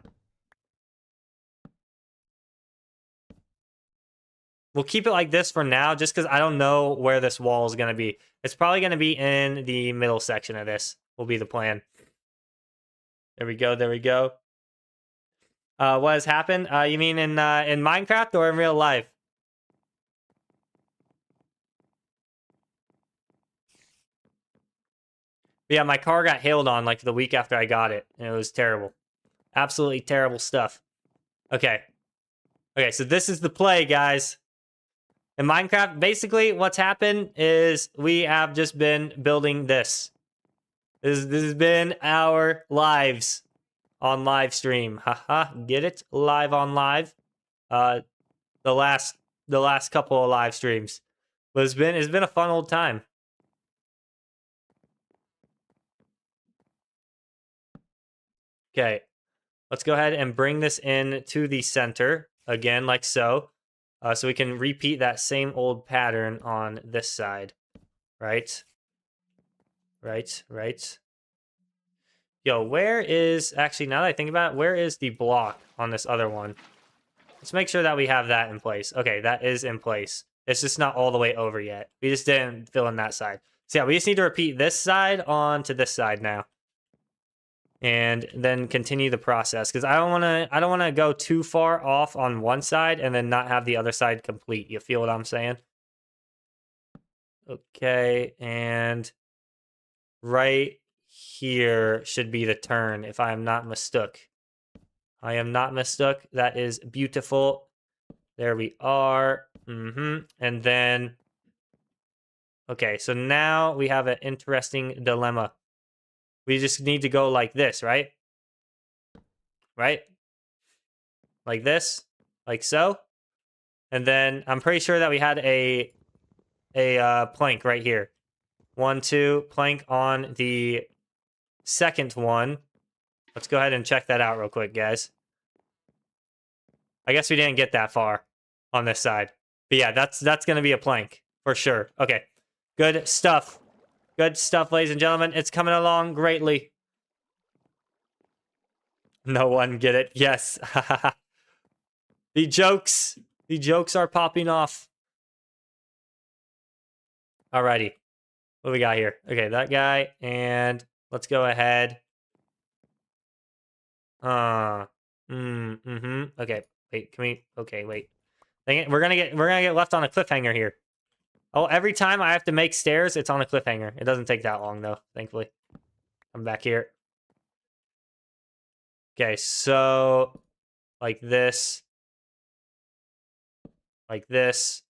We'll keep it like this for now, just because I don't know where this wall is going to be. It's probably going to be in the middle section of this, will be the plan. There we go, there we go. What has happened? You mean in Minecraft or in real life? But yeah, my car got hailed on like the week after I got it, and it was terrible. Absolutely terrible stuff. Okay. Okay, so this is the play, guys. In Minecraft, basically what's happened is we have just been building this. This has been our lives on live stream. Haha, get it? Live on live. The last couple of live streams. But it's been a fun old time. Okay. Let's go ahead and bring this in to the center again, like so. So we can repeat that same old pattern on this side. Right? Right. Yo, where is... Actually, now that I think about it, where is the block on this other one? Let's make sure that we have that in place. Okay, that is in place. It's just not all the way over yet. We just didn't fill in that side. So yeah, we just need to repeat this side onto this side now. And then continue the process, because I don't want to go too far off on one side and then not have the other side complete. You feel what I'm saying? Okay, and right here should be the turn, if I am not mistook. I am not mistook. That is beautiful. There we are. And then... Okay, so now we have an interesting dilemma. We just need to go like this, right? Right? Like this? Like so? And then I'm pretty sure that we had a plank right here. 1, 2, plank on the second one. Let's go ahead and check that out real quick, guys. I guess we didn't get that far on this side. But yeah, that's going to be a plank for sure. Okay. Good stuff. Good stuff, ladies and gentlemen. It's coming along greatly. No one get it. Yes. The jokes are popping off. Alrighty. What do we got here? Okay, that guy, and let's go ahead. Okay, wait, can we... Okay, wait. Dang it, we're gonna get left on a cliffhanger here. Oh, every time I have to make stairs, it's on a cliffhanger. It doesn't take that long though, thankfully. I'm back here. Okay, so like this. Like this.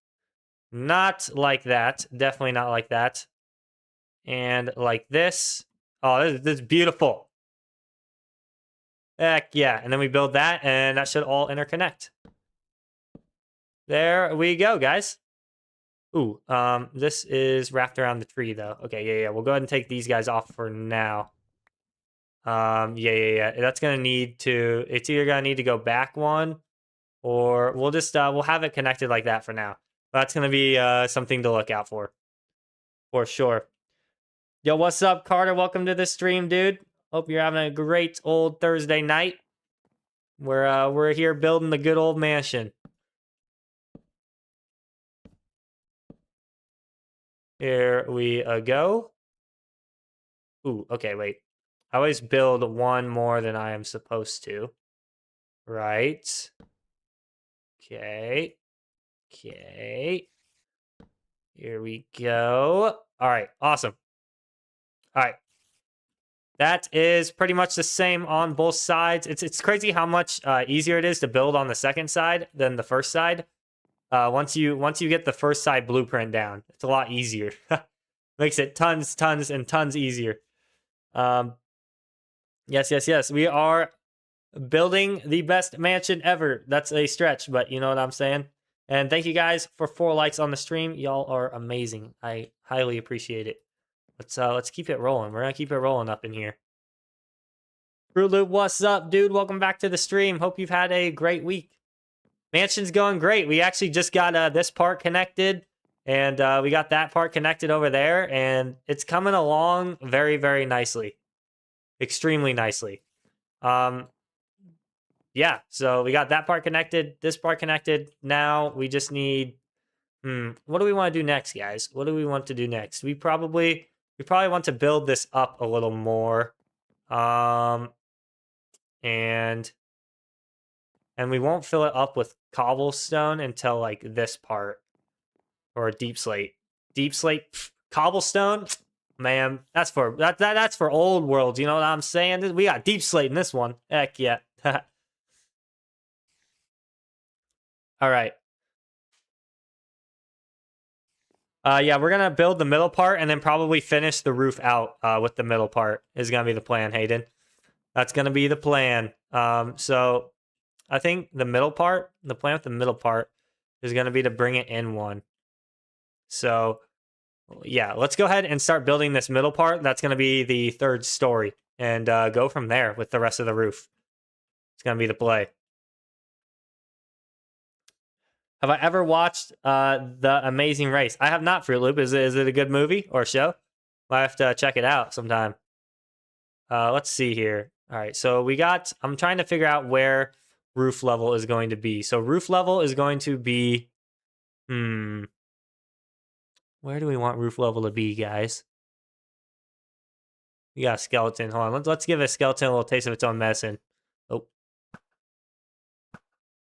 Not like that. Definitely not like that. And like this. Oh, this is beautiful. Heck yeah. And then we build that, and that should all interconnect. There we go, guys. Ooh, this is wrapped around the tree, though. Okay, yeah. We'll go ahead and take these guys off for now. Yeah. That's gonna need to... It's either gonna need to go back one, or we'll just, we'll have it connected like that for now. That's gonna be, something to look out for sure. Yo, what's up, Carter? Welcome to the stream, dude. Hope you're having a great old Thursday night. We're here building the good old mansion. Here we go. Ooh, okay, wait. I always build one more than I am supposed to. Right. Okay. Here we go. All right, awesome. All right. That is pretty much the same on both sides. It's crazy how much easier it is to build on the second side than the first side. Once you get the first side blueprint down, it's a lot easier. Makes it tons and tons easier. Yes. We are Building the best mansion ever. That's a stretch, but you know what I'm saying. And thank you guys for 4 likes on the stream. Y'all are amazing. I highly appreciate it. Let's keep it rolling. We're gonna keep it rolling up in here. Fruit Loop, what's up, dude? Welcome back to the stream. Hope you've had a great week. Mansion's going great. We actually just got this part connected, and we got that part connected over there, and it's coming along very, very nicely. Extremely nicely. Yeah, so we got that part connected, this part connected. Now we just need, what do we want to do next, guys? What do we want to do next? We probably want to build this up a little more. And we won't fill it up with cobblestone until like this part, or deep slate. Deep slate, cobblestone, man, that's for that's for old world. You know what I'm saying? We got deep slate in this one. Heck yeah. All right. Yeah, we're gonna build the middle part and then probably finish the roof out with the middle part is gonna be the plan, Hayden. That's gonna be the plan. So I think the plan with the middle part is gonna be to bring it in one. So yeah, let's go ahead and start building this middle part. That's gonna be the 3rd story, and go from there with the rest of the roof. It's gonna be the play. Have I ever watched The Amazing Race? I have not, Fruit Loop. Is it a good movie or show? Might have to check it out sometime. Let's see here. All right, so I'm trying to figure out where roof level is going to be. So roof level is going to be, where do we want roof level to be, guys? We got a skeleton. Hold on, let's give a skeleton a little taste of its own medicine. Oh.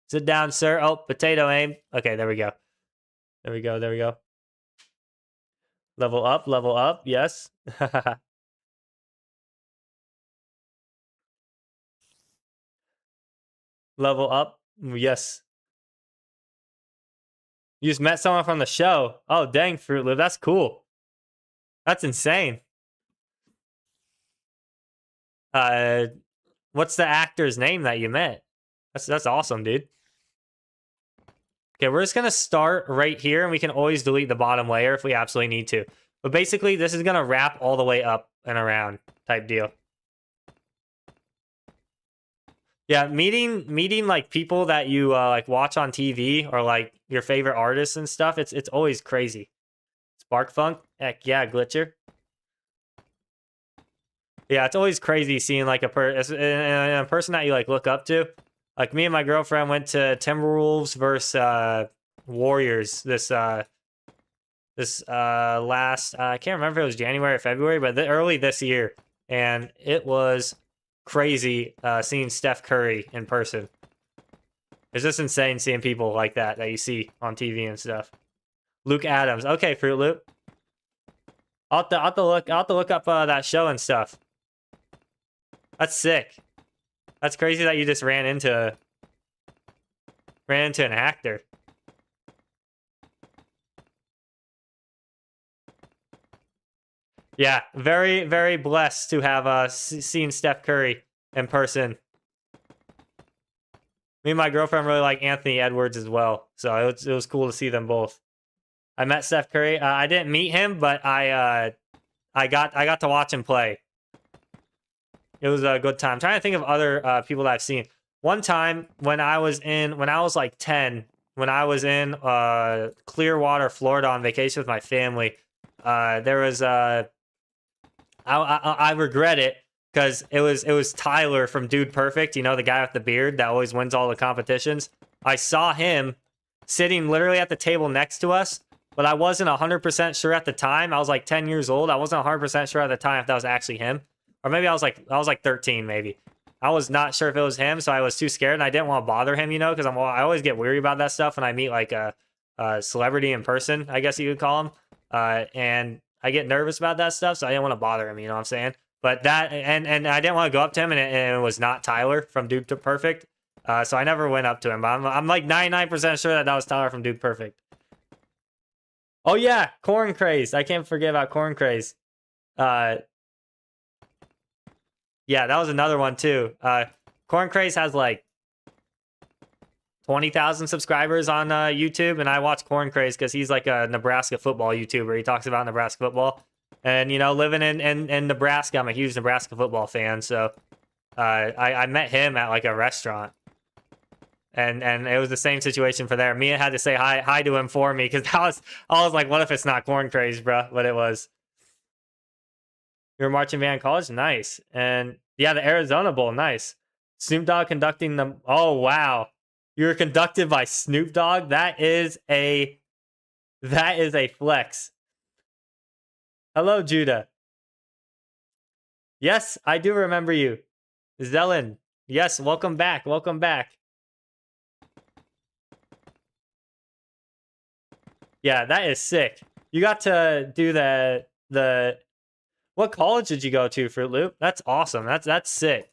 Sit down, sir. Oh, potato aim. Okay, there we go. There we go. There we go. Level up, level up. Yes. Level up. Yes. You just met someone from the show. Oh, dang, Fruit Loop. That's cool. That's insane. What's the actor's name that you met? That's awesome, dude. Okay, we're just gonna start right here, and we can always delete the bottom layer if we absolutely need to. But basically, this is gonna wrap all the way up and around type deal. Yeah, meeting like people that you like watch on TV or like your favorite artists and stuff. It's always crazy. Sparkfunk, heck yeah, Glitcher. Yeah, it's always crazy seeing like a person that you like look up to. Like me and my girlfriend went to Timberwolves versus Warriors this last I can't remember if it was January or February, but early this year, and it was crazy seeing Steph Curry in person. It's just insane seeing people like that you see on TV and stuff. Luke Adams, okay, Fruit Loop. I'll have to look up that show and stuff. That's sick. That's crazy that you just ran into an actor. Yeah, very, very blessed to have seen Steph Curry in person. Me and my girlfriend really like Anthony Edwards as well, so it was cool to see them both. I met Steph Curry. I didn't meet him, but I got to watch him play. It was a good time. I'm trying to think of other people that I've seen. One time when I was like 10, when I was in Clearwater, Florida on vacation with my family, there was I regret it because it was Tyler from Dude Perfect, you know, the guy with the beard that always wins all the competitions. I saw him sitting literally at the table next to us, but I wasn't 100% sure at the time. I was like 10 years old. I wasn't 100% sure at the time if that was actually him. Or maybe I was like 13 maybe. I was not sure if it was him, so I was too scared and I didn't want to bother him, you know, because I always get weary about that stuff when I meet like a celebrity in person, I guess you could call him. And I get nervous about that stuff, so I didn't want to bother him, you know what I'm saying? But that, and I didn't want to go up to him, and it was not Tyler from Dude Perfect. So I never went up to him. But I'm like 99% sure that was Tyler from Dude Perfect. Oh yeah, Corn Craze. I can't forget about Corn Craze. Yeah, that was another one too. Corn Craze has like 20,000 subscribers on YouTube, and I watch Corn Craze because he's like a Nebraska football YouTuber. He talks about Nebraska football, and you know, living in Nebraska, I'm a huge Nebraska football fan. So I met him at like a restaurant, and it was the same situation for there. Mia had to say hi to him for me because I was like, what if it's not Corn Craze, bro? But it was. You're a marching band in college, nice, and yeah, the Arizona Bowl, nice. Snoop Dogg conducting them. Oh wow. You were conducted by Snoop Dogg. That is a flex. Hello, Judah. Yes, I do remember you. Zelen. Yes, welcome back. Welcome back. Yeah, that is sick. You got to do the what college did you go to, Fruit Loop? That's awesome. That's sick.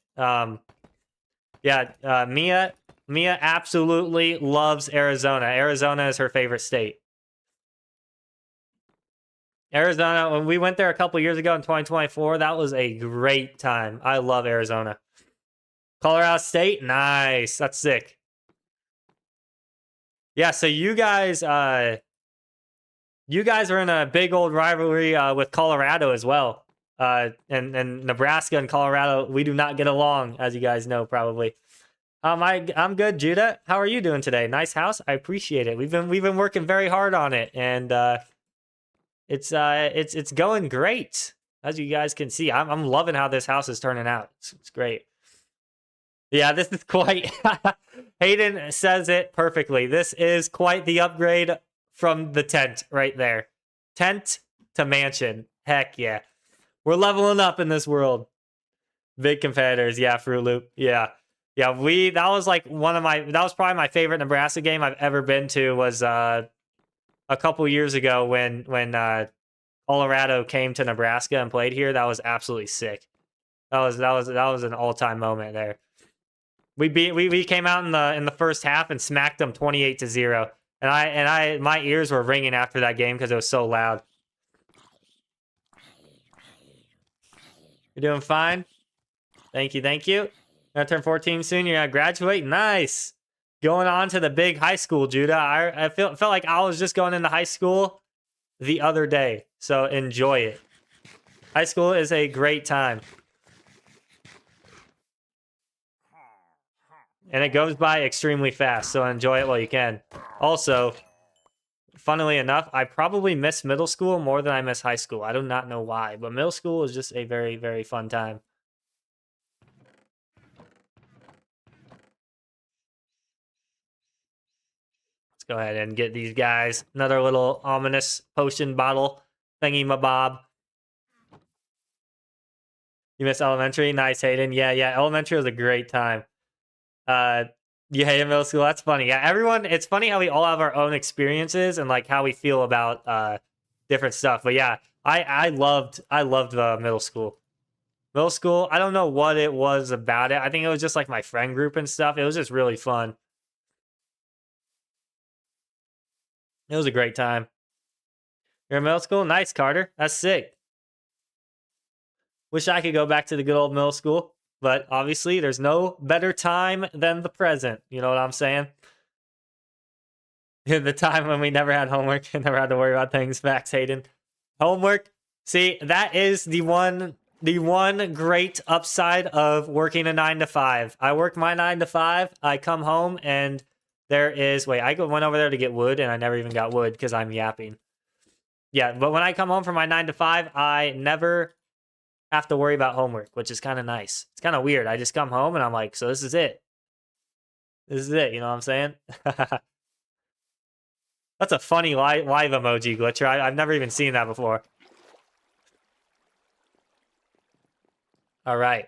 Yeah, Mia absolutely loves Arizona. Arizona is her favorite state. Arizona, when we went there a couple years ago in 2024, that was a great time. I love Arizona. Colorado State, nice. That's sick. Yeah, so you guys are in a big old rivalry with Colorado as well. And Nebraska and Colorado, we do not get along, as you guys know, probably. I'm good, Judah. How are you doing today? Nice house. I appreciate it. We've been working very hard on it, and it's going great, as you guys can see. I'm loving how this house is turning out. It's great. Yeah, this is quite. Hayden says it perfectly. This is quite the upgrade from the tent right there. Tent to mansion. Heck yeah, we're leveling up in this world. Big competitors, yeah. Fruit Loop, yeah. Yeah, that was like that was probably my favorite Nebraska game I've ever been to, was a couple years ago when Colorado came to Nebraska and played here. That was absolutely sick. That was an all-time moment there. We came out in the first half and smacked them 28-0. And my ears were ringing after that game because it was so loud. You're doing fine? Thank you, thank you. Gonna turn 14 soon. You're gonna graduate. Nice. Going on to the big high school, Judah. I felt like I was just going into high school the other day. So enjoy it. High school is a great time. And it goes by extremely fast, so enjoy it while you can. Also, funnily enough, I probably miss middle school more than I miss high school. I do not know why, but middle school is just a very, very fun time. Go ahead and get these guys another little ominous potion bottle thingy mabob. You missed elementary? Nice, Hayden. Yeah, elementary was a great time. You hated middle school? That's funny. Yeah, everyone, it's funny how we all have our own experiences and like how we feel about different stuff. But yeah, I loved middle school. Middle school, I don't know what it was about it. I think it was just like my friend group and stuff. It was just really fun. It was a great time. You're in middle school? Nice, Carter. That's sick. Wish I could go back to the good old middle school, but obviously there's no better time than the present. You know what I'm saying? The time when we never had homework and never had to worry about things. Facts, Hayden. Homework. See, that is the one great upside of working a 9 to 5. I work my 9 to 5. I come home and there is, wait, I went over there to get wood and I never even got wood because I'm yapping. Yeah, but when I come home from my 9 to 5, I never have to worry about homework, which is kind of nice. It's kind of weird. I just come home and I'm like, so this is it. This is it, you know what I'm saying? That's a funny live emoji, Glitcher. I've never even seen that before. All right.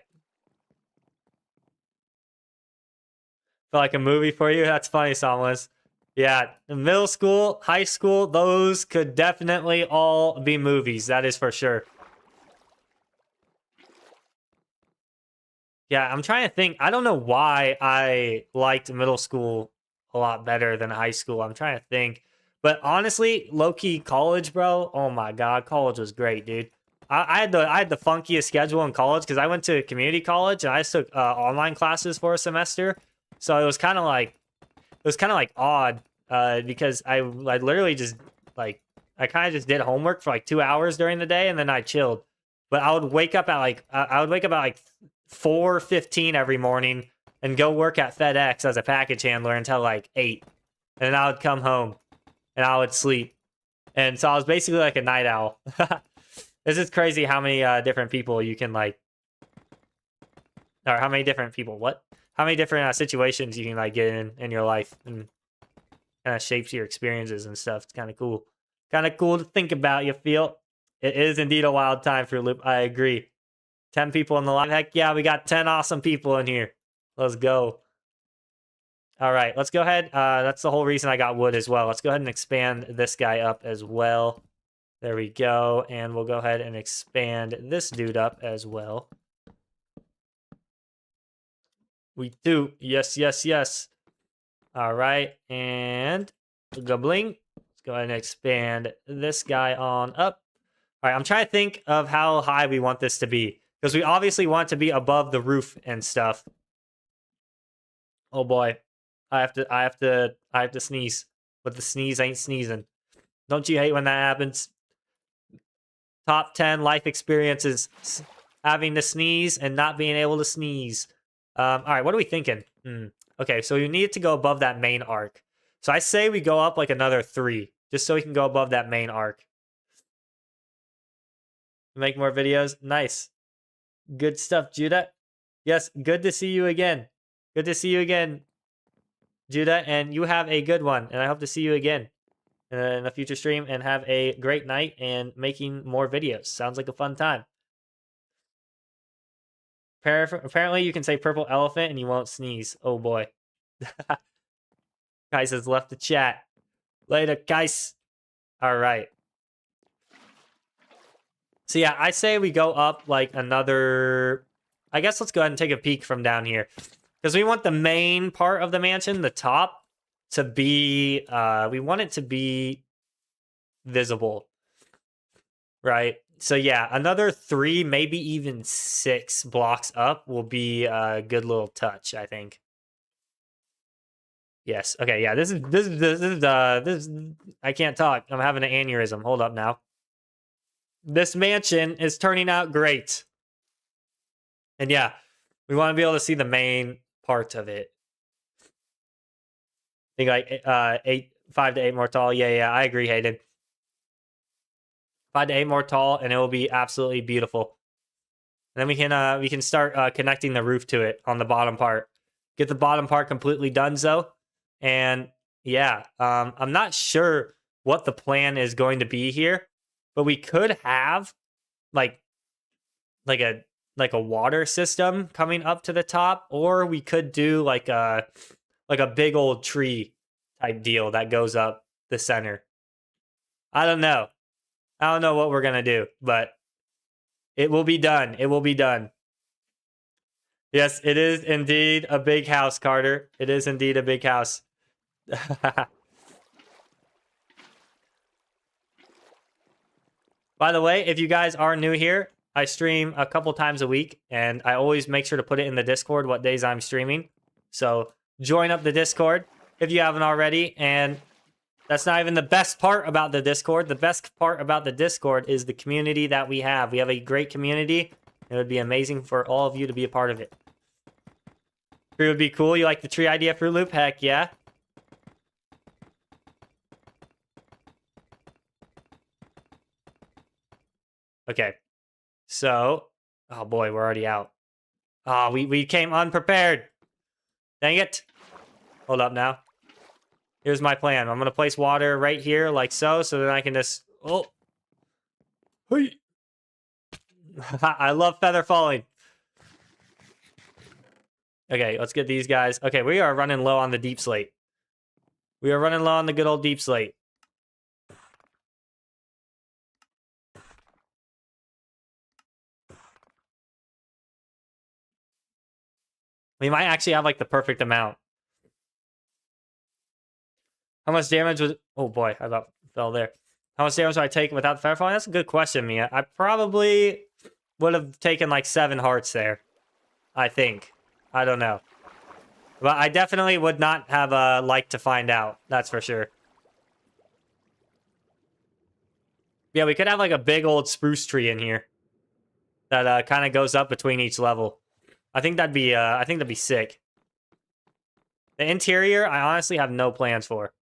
Feel like a movie for you? That's funny, Somless. Yeah, middle school, high school, those could definitely all be movies. That is for sure. Yeah, I'm trying to think. I don't know why I liked middle school a lot better than high school. I'm trying to think. But honestly, low-key college, bro. Oh my God, college was great, dude. I had the funkiest schedule in college because I went to community college and I took online classes for a semester. So it was kind of like odd because I literally just like I kind of just did homework for like 2 hours during the day and then I chilled. But I would wake up at like 4:15 every morning and go work at FedEx as a package handler until like 8, and then I would come home and I would sleep. And so I was basically like a night owl. This is crazy how many different people you can like, or how many different people, how many different situations you can like get in your life, and kind of shapes your experiences and stuff. It's kind of cool. Kind of cool to think about, you feel? It is indeed a wild time for Loop. I agree. 10 people in the live. Heck yeah, we got 10 awesome people in here. Let's go. All right, let's go ahead. That's the whole reason I got wood as well. Let's go ahead and expand this guy up as well. There we go. And we'll go ahead and expand this dude up as well. We do. Yes, yes, yes. All right. And gobbling. Let's go ahead and expand this guy on up. All right. I'm trying to think of how high we want this to be, because we obviously want it to be above the roof and stuff. Oh boy. I have to sneeze, but the sneeze ain't sneezing. Don't you hate when that happens? Top 10 life experiences: having to sneeze and not being able to sneeze. All right, what are we thinking? Okay, so we need to go above that main arc. So I say we go up like another 3, just so we can go above that main arc. Make more videos. Nice. Good stuff, Judah. Yes, good to see you again. Good to see you again, Judah, and you have a good one. And I hope to see you again in a future stream, and have a great night and making more videos. Sounds like a fun time. Apparently, you can say purple elephant and you won't sneeze. Oh boy. Kais has left the chat. Later, Kais. All right. So yeah, I say we go up like another... I guess let's go ahead and take a peek from down here, because we want the main part of the mansion, the top, to be... we want it to be visible. Right? So yeah, another 3, maybe even 6 blocks up will be a good little touch, I think. Yes. Okay. Yeah. This is. I can't talk. I'm having an aneurysm. Hold up now. This mansion is turning out great, and yeah, we want to be able to see the main part of it. I think like 5 to 8 more tall. Yeah. I agree, Hayden. 5 to 8 more tall, and it will be absolutely beautiful. And then we can start connecting the roof to it on the bottom part. Get the bottom part completely done, though. And yeah, I'm not sure what the plan is going to be here, but we could have like a water system coming up to the top, or we could do like a big old tree type deal that goes up the center. I don't know what we're gonna do, but it will be done. It will be done. Yes, it is indeed a big house, Carter. It is indeed a big house. By the way, if you guys are new here, I stream a couple times a week, and I always make sure to put it in the Discord what days I'm streaming. So join up the Discord if you haven't already. And that's not even the best part about the Discord. The best part about the Discord is the community that we have. We have a great community. It would be amazing for all of you to be a part of it. Tree would be cool. You like the tree idea, Fruit Loop? Heck yeah. Okay. So, oh boy, we're already out. Oh, we came unprepared. Dang it. Hold up now. Here's my plan. I'm going to place water right here like so then I can just... Oh. Hey. I love feather falling. Okay, let's get these guys. Okay, we are running low on the deep slate. We are running low on the good old deep slate. We might actually have like the perfect amount. How much damage was... Oh boy, I about fell there. How much damage would I take without the feather falling? That's a good question, Mia. I probably would have taken like 7 hearts there. I think. I don't know. But I definitely would not have liked to find out. That's for sure. Yeah, we could have like a big old spruce tree in here that kind of goes up between each level. I think that'd be sick. The interior, I honestly have no plans for.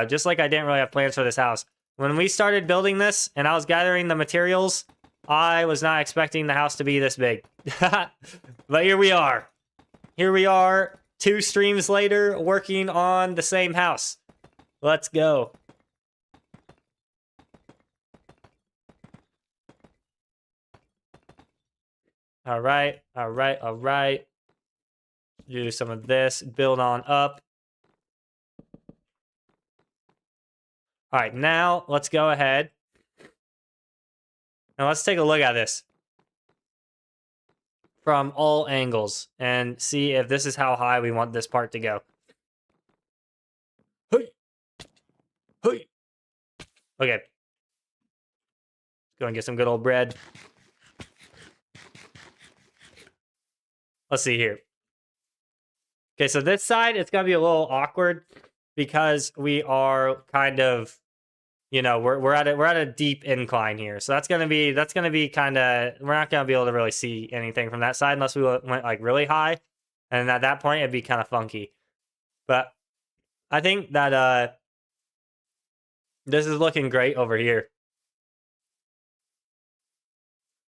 Just like I didn't really have plans for this house. When we started building this and I was gathering the materials, I was not expecting the house to be this big. But here we are. Here we are, 2 streams later, working on the same house. Let's go. All right, all right, all right. Do some of this, build on up. All right, now let's go ahead. Now let's take a look at this from all angles and see if this is how high we want this part to go. Hey. Hey. Okay. Let's go and get some good old bread. Let's see here. Okay, so this side, it's going to be a little awkward because we are kind of, you know, we're at a deep incline here. So that's going to be kind of, we're not going to be able to really see anything from that side unless we went like really high. And at that point, it'd be kind of funky. But I think that this is looking great over here.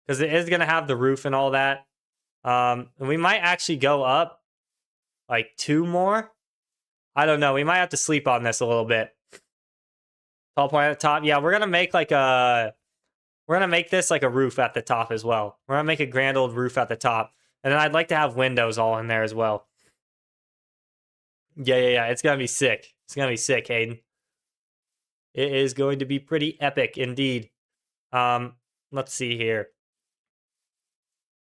Because it is going to have the roof and all that. And we might actually go up like 2 more. I don't know. We might have to sleep on this a little bit. Tall point at the top. Yeah, we're going to make like a... We're going to make this like a roof at the top as well. We're going to make a grand old roof at the top. And then I'd like to have windows all in there as well. Yeah. It's going to be sick. It's going to be sick, Hayden. It is going to be pretty epic indeed. Let's see here.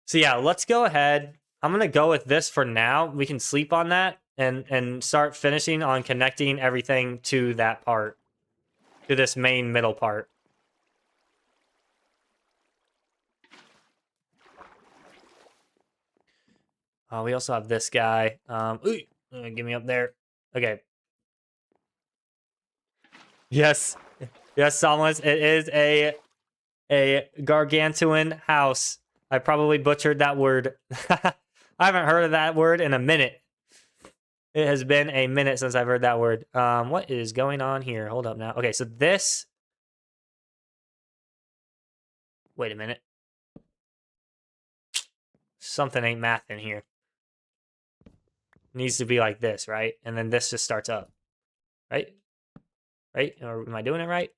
So yeah, let's go ahead. I'm going to go with this for now. We can sleep on that and start finishing on connecting everything to that part. To this main middle part. We also have this guy. Get me up there. Okay. Yes. Yes, Somnolence. It is a gargantuan house. I probably butchered that word. I haven't heard of that word in a minute. It has been a minute since I've heard that word. What is going on here? Hold up now. Okay, so this... Wait a minute. Something ain't math in here. It needs to be like this, right? And then this just starts up. Right? Right? Or am I doing it right?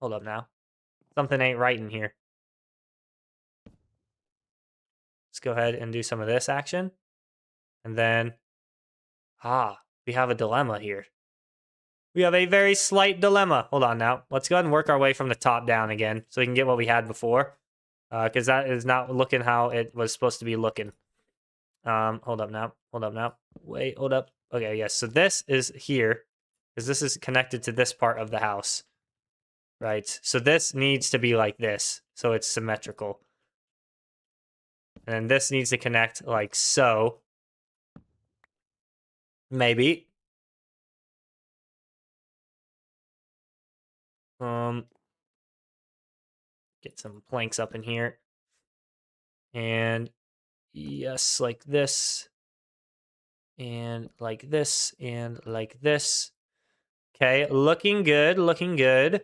Hold up now. Something ain't right in here. Let's go ahead and do some of this action. And then... we have a dilemma here. We have a very slight dilemma. Hold on now. Let's go ahead and work our way from the top down again so we can get what we had before. Because that is not looking how it was supposed to be looking. Hold up now. Hold up now. Wait, hold up. Okay, yes. So this is here. Because this is connected to this part of the house. Right? So this needs to be like this. So it's symmetrical. And then this needs to connect like so. Maybe. Get some planks up in here. And yes, like this. And like this. And like this. Okay, looking good, looking good.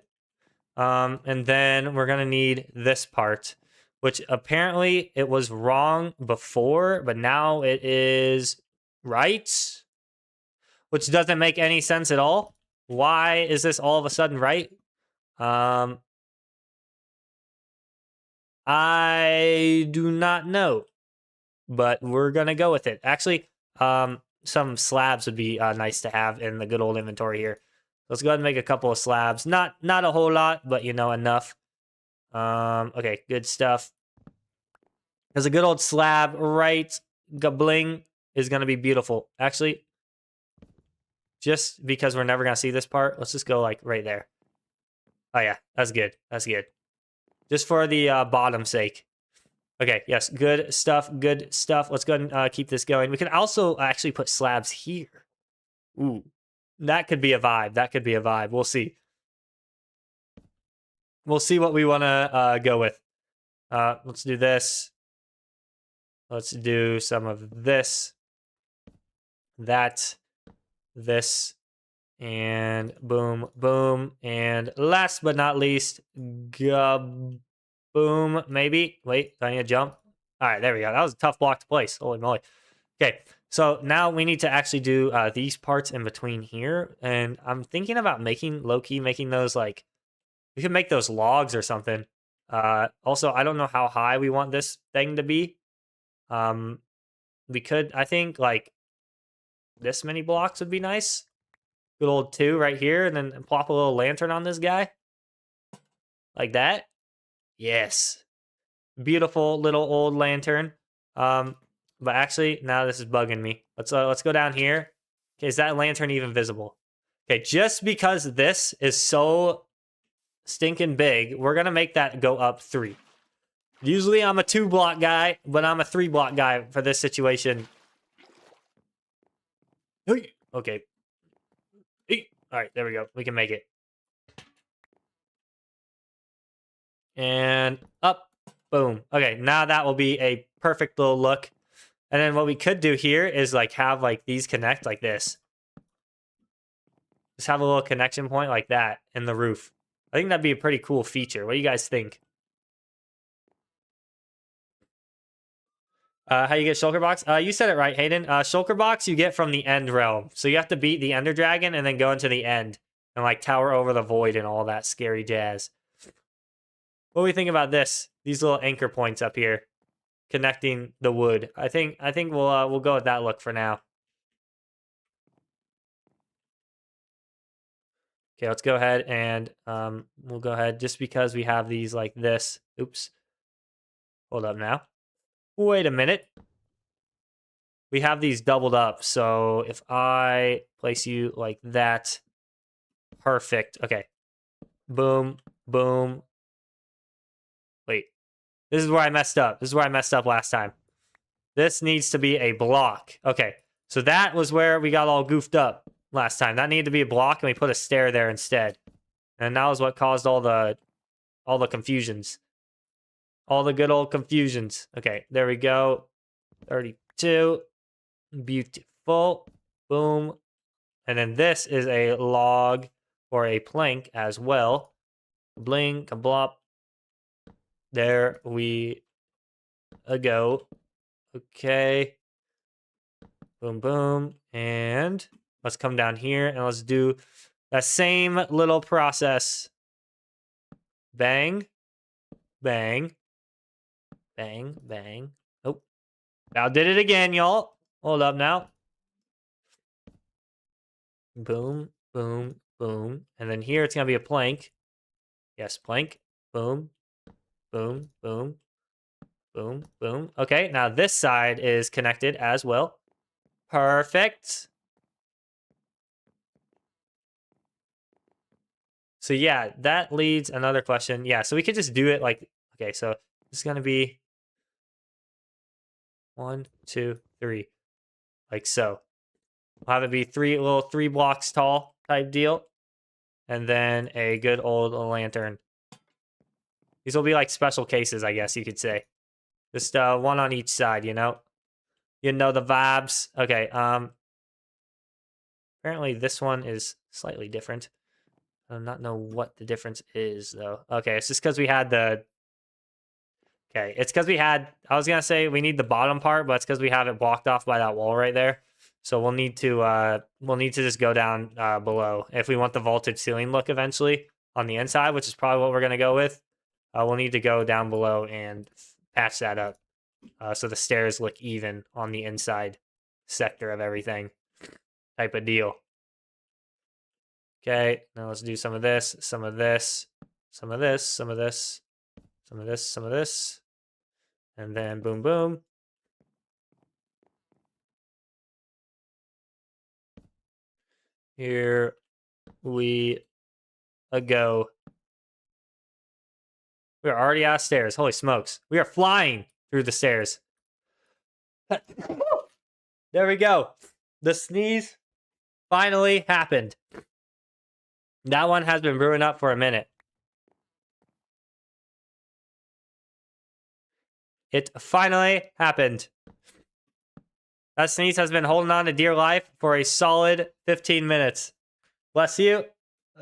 And then we're gonna need this part, which apparently it was wrong before, but now it is right. Which doesn't make any sense at all. Why is this all of a sudden right? I do not know, but we're gonna go with it. Actually, some slabs would be nice to have in the good old inventory here. Let's go ahead and make a couple of slabs. Not a whole lot, but you know, enough. Okay, good stuff. There's a good old slab, right? Bling is gonna be beautiful. Actually, just because we're never gonna see this part, let's just go like right there. Oh yeah, that's good. That's good. Just for the bottom sake. Okay, yes, good stuff, good stuff. Let's go ahead and keep this going. We can also actually put slabs here. Ooh, that could be a vibe. That could be a vibe. We'll see. We'll see what we want to go with. Let's do this. Let's do some of this, that, this, and boom, boom. And last but not least, boom, maybe. Wait, do I need to jump? All right, there we go. That was a tough block to place. Holy moly. Okay, so now we need to actually do these parts in between here. And I'm thinking about making, low-key, making those like, we could make those logs or something. Also, I don't know how high we want this thing to be. We could, I think, like, this many blocks would be nice. Good old 2 right here, and then plop a little lantern on this guy. Like that. Yes. Beautiful little old lantern. But actually, now this is bugging me. Let's go down here. Okay, is that lantern even visible? Okay, just because this is so stinking big, we're gonna make that go up 3. Usually I'm a 2-block guy, but I'm a 3-block guy for this situation. Okay. All right, there we go. We can make it. And up. Boom. Okay, now that will be a perfect little look. And then what we could do here is like have like these connect like this. Just have a little connection point like that in the roof. I think that'd be a pretty cool feature. What do you guys think? How you get Shulker Box? You said it right, Hayden. Shulker Box you get from the End Realm. So you have to beat the Ender Dragon and then go into the end. And like tower over the void and all that scary jazz. What do we think about this? These little anchor points up here. Connecting the wood. I think we'll go with that look for now. Okay, let's go ahead and we'll go ahead just because we have these like this. Oops. Hold up now. Wait a minute. We have these doubled up. So if I place you like that, perfect. Okay. Boom, boom. Wait. This is where I messed up. This is where I messed up last time. This needs to be a block. Okay. So that was where we got all goofed up last time. That needed to be a block, and we put a stair there instead. And that was what caused all the confusions. All the good old confusions. Okay, there we go. 32. Beautiful. Boom. And then this is a log or a plank as well. Blink, a blop. There we go. Okay. Boom, boom. And let's come down here and let's do that same little process. Bang. Bang. Bang. Bang. Oh. Now did it again, y'all. Hold up now. Boom. Boom. Boom. And then here it's going to be a plank. Yes, plank. Boom. Boom. Boom. Boom. Boom. Okay, now this side is connected as well. Perfect. So yeah, that leads another question. Yeah, so we could just do it like, okay, so this is going to be 1, 2, 3, like so. We'll have it be 3 blocks tall type deal. And then a good old lantern. These will be like special cases, I guess you could say. Just one on each side, you know? You know the vibes. Okay, apparently this one is slightly different. I do not know what the difference is, though. Okay, it's just because we had the... Okay, it's because we had... I was going to say we need the bottom part, but it's because we have it blocked off by that wall right there. So we'll need to just go down below. If we want the vaulted ceiling look eventually on the inside, which is probably what we're going to go with, we'll need to go down below and patch that up. So the stairs look even on the inside sector of everything type of deal. Okay, now let's do some of this, some of this, some of this, some of this, some of this, some of this, and then boom, boom. Here we go. We're already out of stairs. Holy smokes. We are flying through the stairs. There we go. The sneeze finally happened. That one has been brewing up for a minute. It finally happened. That sneeze has been holding on to dear life for a solid 15 minutes. Bless you.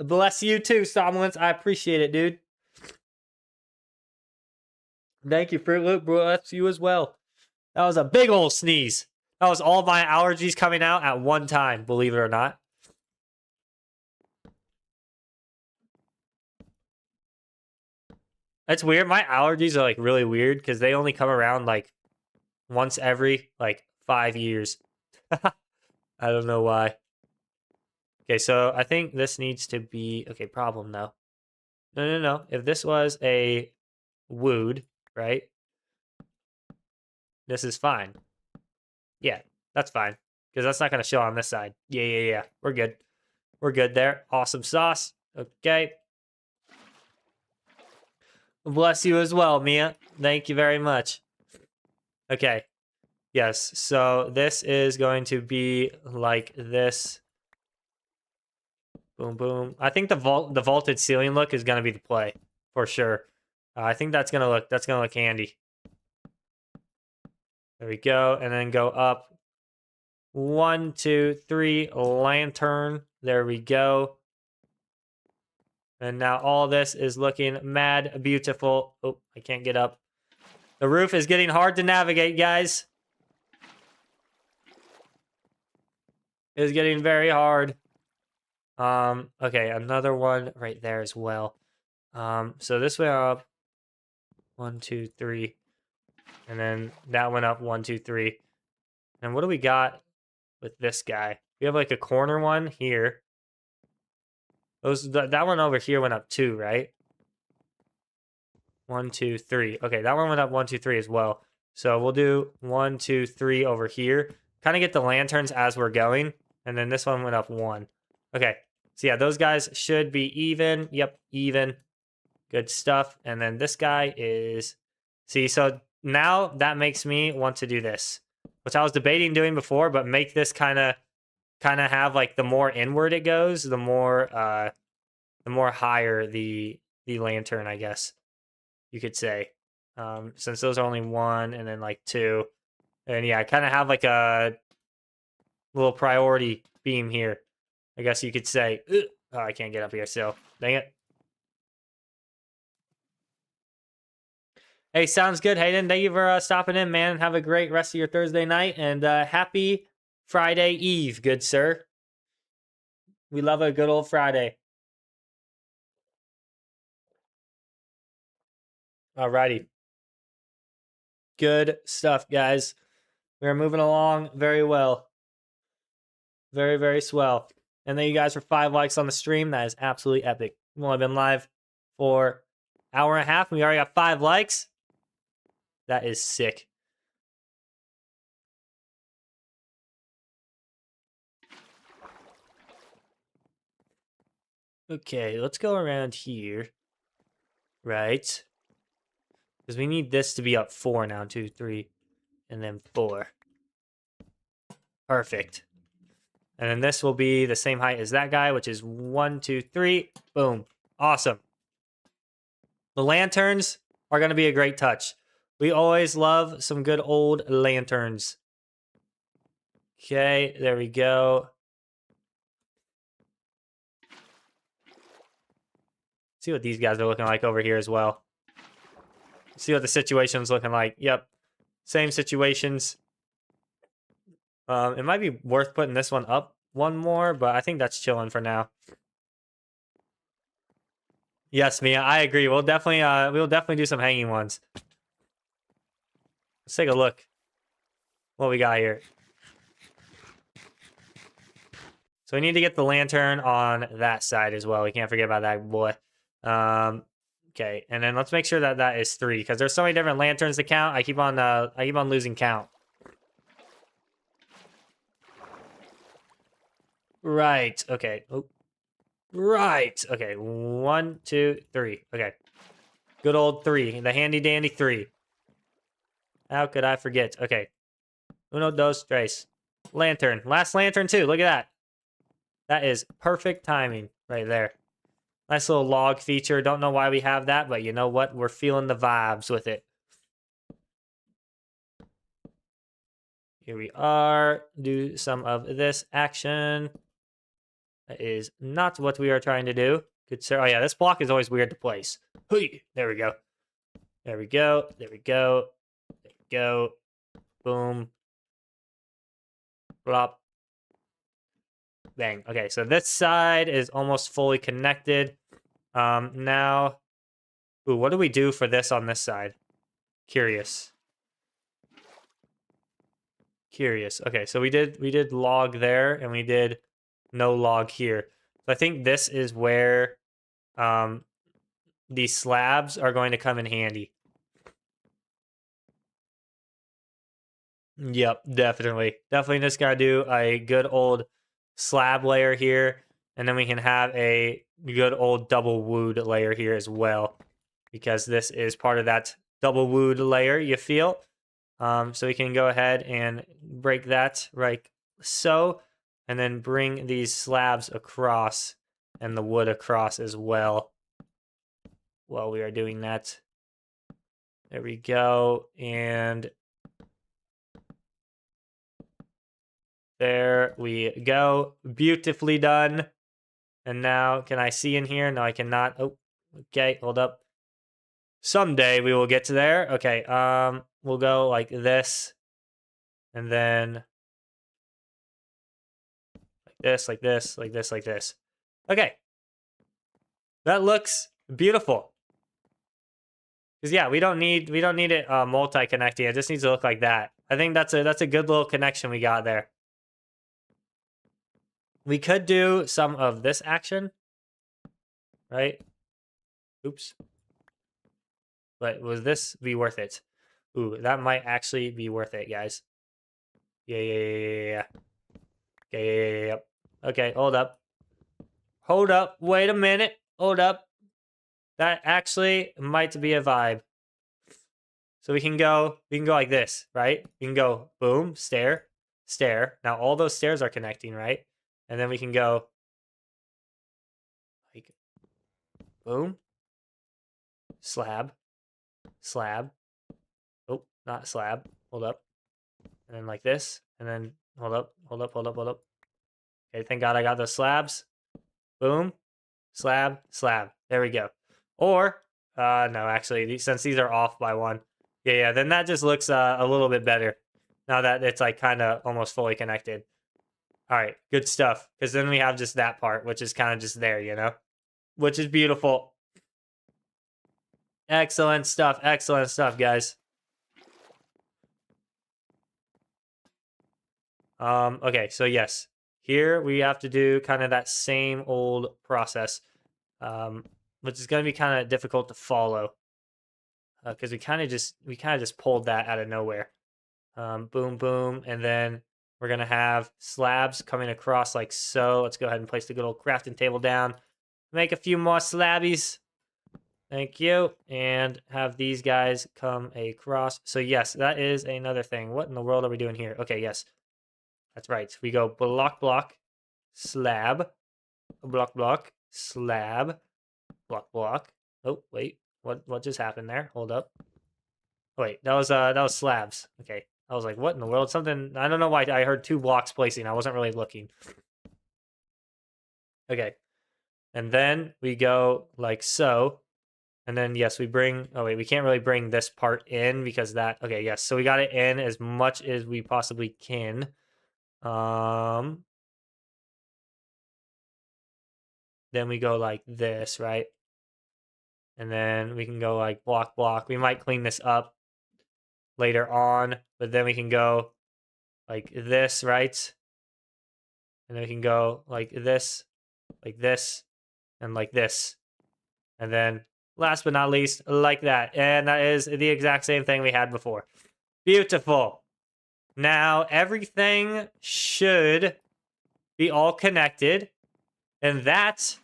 Bless you too, Somnolence. I appreciate it, dude. Thank you, Fruit Loop. Bless you as well. That was a big old sneeze. That was all my allergies coming out at one time, believe it or not. That's weird. My allergies are like really weird because they only come around like once every like 5 years. I don't know why. Okay, so I think this needs to be... Okay, problem though. No. If this was a wood, right? This is fine. Yeah, that's fine. Because that's not going to show on this side. Yeah. We're good. We're good there. Awesome sauce. Okay. Bless you as well, Mia. Thank you very much. Okay. Yes, so this is going to be like this. Boom, boom. I think the vaulted ceiling look is going to be the play for sure. I think that's going to look handy. There we go. And then go up. 1, 2, 3, lantern. There we go. And now all this is looking mad beautiful. Oh, I can't get up. The roof is getting hard to navigate, guys. It is getting very hard. Okay, another one right there as well. So this went up 1, 2, 3. And then that went up 1, 2, 3. And what do we got with this guy? We have like a corner one here. That one over here went up 2, right? 1, 2, 3. Okay, that one went up 1, 2, 3 as well. So we'll do 1, 2, 3 over here. Kind of get the lanterns as we're going. And then this one went up 1. Okay. So yeah, those guys should be even. Yep, even. Good stuff. And then this guy is... See, so now that makes me want to do this. Which I was debating doing before, but make this kind of have like the more inward it goes, the more higher the lantern, I guess you could say. Since those are only 1 and then like 2. And yeah, I kind of have like a little priority beam here, I guess you could say. Ugh. Oh, I can't get up here still. Dang it. Hey, sounds good, Hayden. Thank you for stopping in, man. Have a great rest of your Thursday night. And happy Friday Eve, good sir. We love a good old Friday. Alrighty. Good stuff, guys. We're moving along very well. Very, very swell. And thank you guys for 5 likes on the stream. That is absolutely epic. We've only been live for an hour and a half, and we already got 5 likes. That is sick. Okay, let's go around here. Right. Because we need this to be up 4 now. 2, 3, and then 4. Perfect. And then this will be the same height as that guy, which is 1, 2, 3. Boom. Awesome. The lanterns are going to be a great touch. We always love some good old lanterns. Okay, there we go. See what these guys are looking like over here as well. See what the situation's looking like. Yep. Same situations. It might be worth putting this one up one more, but I think that's chilling for now. Yes, Mia, I agree. We'll definitely do some hanging ones. Let's take a look. What we got here. So we need to get the lantern on that side as well. We can't forget about that boy. Okay, and then let's make sure that that is 3 because there's so many different lanterns to count. I keep on losing count. Right. Okay. Oh, right. Okay. 1, 2, 3. Okay. Good old 3. The handy dandy 3. How could I forget? Okay. Uno, dos, tres. Lantern. Last lantern too. Look at that. That is perfect timing right there. Nice little log feature. Don't know why we have that, but you know what? We're feeling the vibes with it. Here we are. Do some of this action. That is not what we are trying to do. Good sir. Oh yeah, this block is always weird to place. Hey, there we go. There we go. There we go. There we go. Boom. Blop. Bang. Okay, so this side is almost fully connected. Now, ooh, what do we do for this on this side? Curious. Curious. Okay, so we did log there, and we did no log here. So I think this is where these slabs are going to come in handy. Yep, definitely. Definitely just gotta do a good old slab layer here, and then we can have a good old double wood layer here as well, because this is part of that double wood layer, you feel? So we can go ahead and break that right so, and then bring these slabs across and the wood across as well while we are doing that. There we go, and there we go. Beautifully done. And now, can I see in here? No, I cannot. Oh, okay, hold up. Someday we will get to there. Okay, we'll go like this. And then like this, like this, like this, like this. Okay. That looks beautiful. Because yeah, we don't need it multi-connecting. It just needs to look like that. I think that's a good little connection we got there. We could do some of this action, right? Oops. But would this be worth it? Ooh, that might actually be worth it, guys. Yeah. Okay, yeah. Okay, hold up. Hold up. Wait a minute. Hold up. That actually might be a vibe. So we can go like this, right? We can go boom, stair, stair. Now all those stairs are connecting, right? And then we can go like boom, slab, slab. Oh, not slab. Hold up. And then like this. And then hold up. Okay, thank God I got those slabs. Boom, slab, slab. There we go. Or, no, actually, since these are off by 1. Yeah, then that just looks a little bit better. Now that it's like kind of almost fully connected. All right, good stuff. Because then we have just that part, which is kind of just there, you know? Which is beautiful. Excellent stuff, guys. Okay, so yes. Here we have to do kind of that same old process. Which is going to be kind of difficult to follow. Because we kind of just pulled that out of nowhere. Boom, boom, and then we're gonna have slabs coming across like so. Let's go ahead and place the good old crafting table down. Make a few more slabbies. Thank you, and have these guys come across. So yes, that is another thing. What in the world are we doing here? Okay, yes, that's right. We go block, block, slab, block, block, slab, block, block. Oh wait, what just happened there? Hold up. Wait, that was slabs. Okay. I was like, what in the world? Something, I don't know why I heard 2 blocks placing. I wasn't really looking. Okay. And then we go like so. And then, yes, we bring, oh wait, we can't really bring this part in because that, okay, yes. So we got it in as much as we possibly can. Then we go like this, right? And then we can go like block, block. We might clean this up later on, but then we can go like this, right? And then we can go like this, and like this. And then last but not least, like that. And that is the exact same thing we had before. Beautiful. Now everything should be all connected. And that...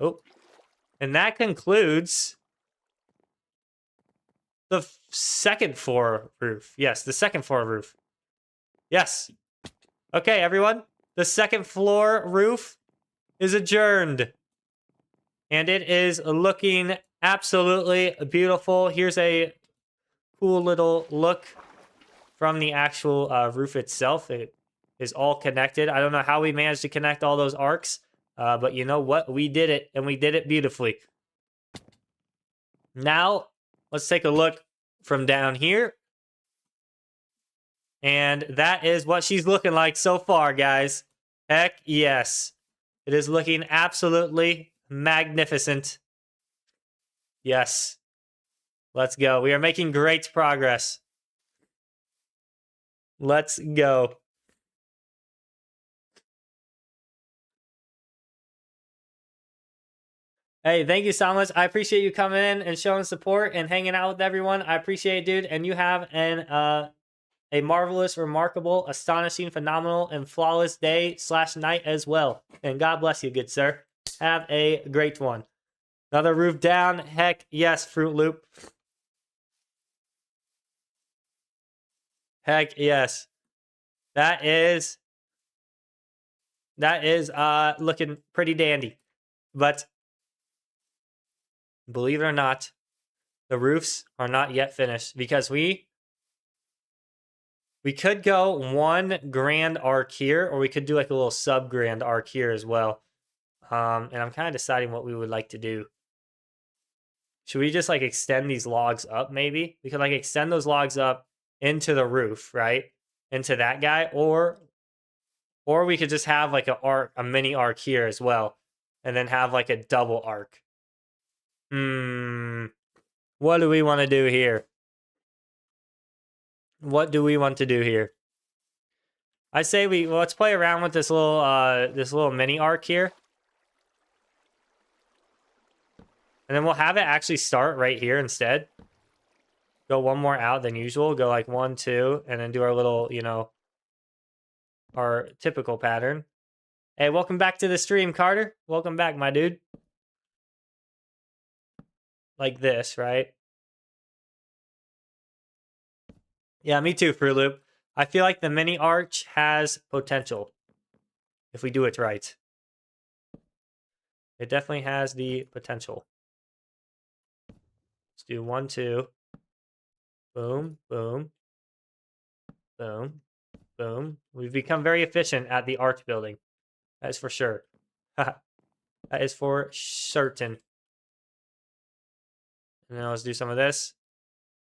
Oh. And that concludes the second floor roof. Yes, the second floor roof. Yes. Okay, everyone. The second floor roof is adjourned. And it is looking absolutely beautiful. Here's a cool little look from the actual roof itself. It is all connected. I don't know how we managed to connect all those arcs, but you know what? We did it, and we did it beautifully. Now, let's take a look from down here. And that is what she's looking like so far, guys. Heck yes. It is looking absolutely magnificent. Yes. Let's go. We are making great progress. Let's go. Hey, thank you, Samus. I appreciate you coming in and showing support and hanging out with everyone. I appreciate it, dude. And you have a marvelous, remarkable, astonishing, phenomenal, and flawless day/night as well. And God bless you, good sir. Have a great one. Another roof down. Heck yes, Fruit Loop. Heck yes. That is looking pretty dandy. But believe it or not, the roofs are not yet finished because we could go one grand arc here, or we could do like a little sub grand arc here as well. And I'm kind of deciding what we would like to do. Should we just like extend these logs up? Maybe we could like extend those logs up into the roof, right? Into that guy, or we could just have like a mini arc here as well, and then have like a double arc. What do we want to do here? What do we want to do here? I say let's play around with this little mini arc here. And then we'll have it actually start right here instead. Go one more out than usual. Go like 1, 2, and then do our little, our typical pattern. Hey, welcome back to the stream, Carter. Welcome back, my dude. Like this, right? Yeah, me too, Fruit Loop. I feel like the mini arch has potential if we do it right. It definitely has the potential. Let's do 1, 2. Boom, boom, boom, boom. We've become very efficient at the arch building. That is for sure. That is for certain. And then let's do some of this.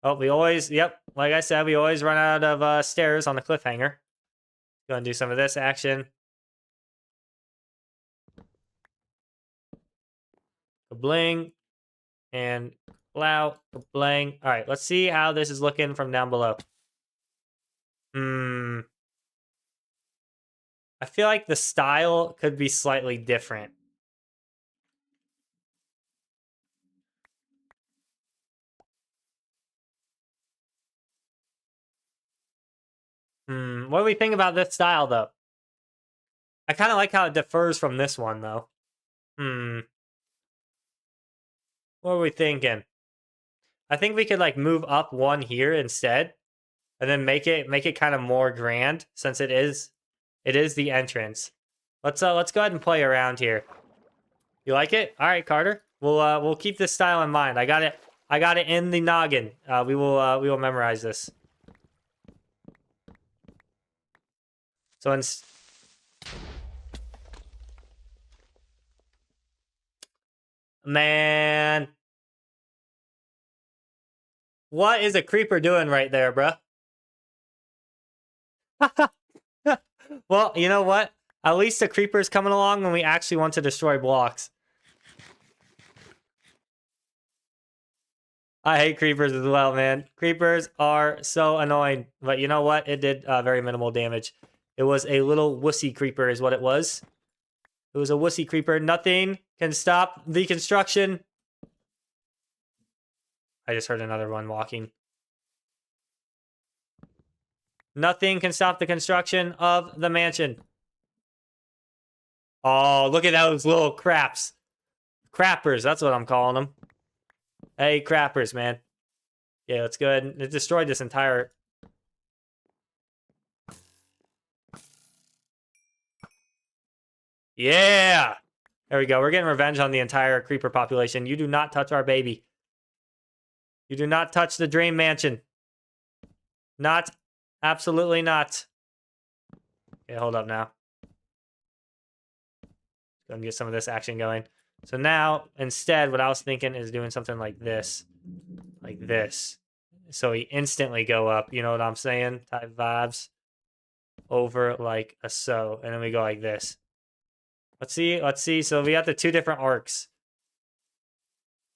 Oh, we always, yep, like I said, we always run out of stairs on the cliffhanger. Go and do some of this action. Bling. And loud, bling. All right, let's see how this is looking from down below. I feel like the style could be slightly different. What do we think about this style, though? I kind of like how it differs from this one, though. What are we thinking? I think we could like move up one here instead, and then make it kind of more grand since it is the entrance. Let's go ahead and play around here. You like it? All right, Carter. We'll keep this style in mind. I got it in the noggin. We will memorize this. So man, what is a creeper doing right there, bruh? Well, you know what? At least the creeper's coming along when we actually want to destroy blocks. I hate creepers as well, man. Creepers are so annoying. But you know what? It did very minimal damage. It was a little wussy creeper is what it was. It was a wussy creeper. Nothing can stop the construction. I just heard another one walking. Nothing can stop the construction of the mansion. Oh, look at those little craps. Crappers, that's what I'm calling them. Hey, crappers, man. Yeah, let's go ahead and it destroyed this entire... Yeah! There we go. We're getting revenge on the entire creeper population. You do not touch our baby. You do not touch the dream mansion. Not. Absolutely not. Okay, hold up now. Go and get some of this action going. So now, instead, what I was thinking is doing something like this. Like this. So we instantly go up. You know what I'm saying? Type vibes. Over like a so. And then we go like this. Let's see. Let's see. So we got the two different arcs.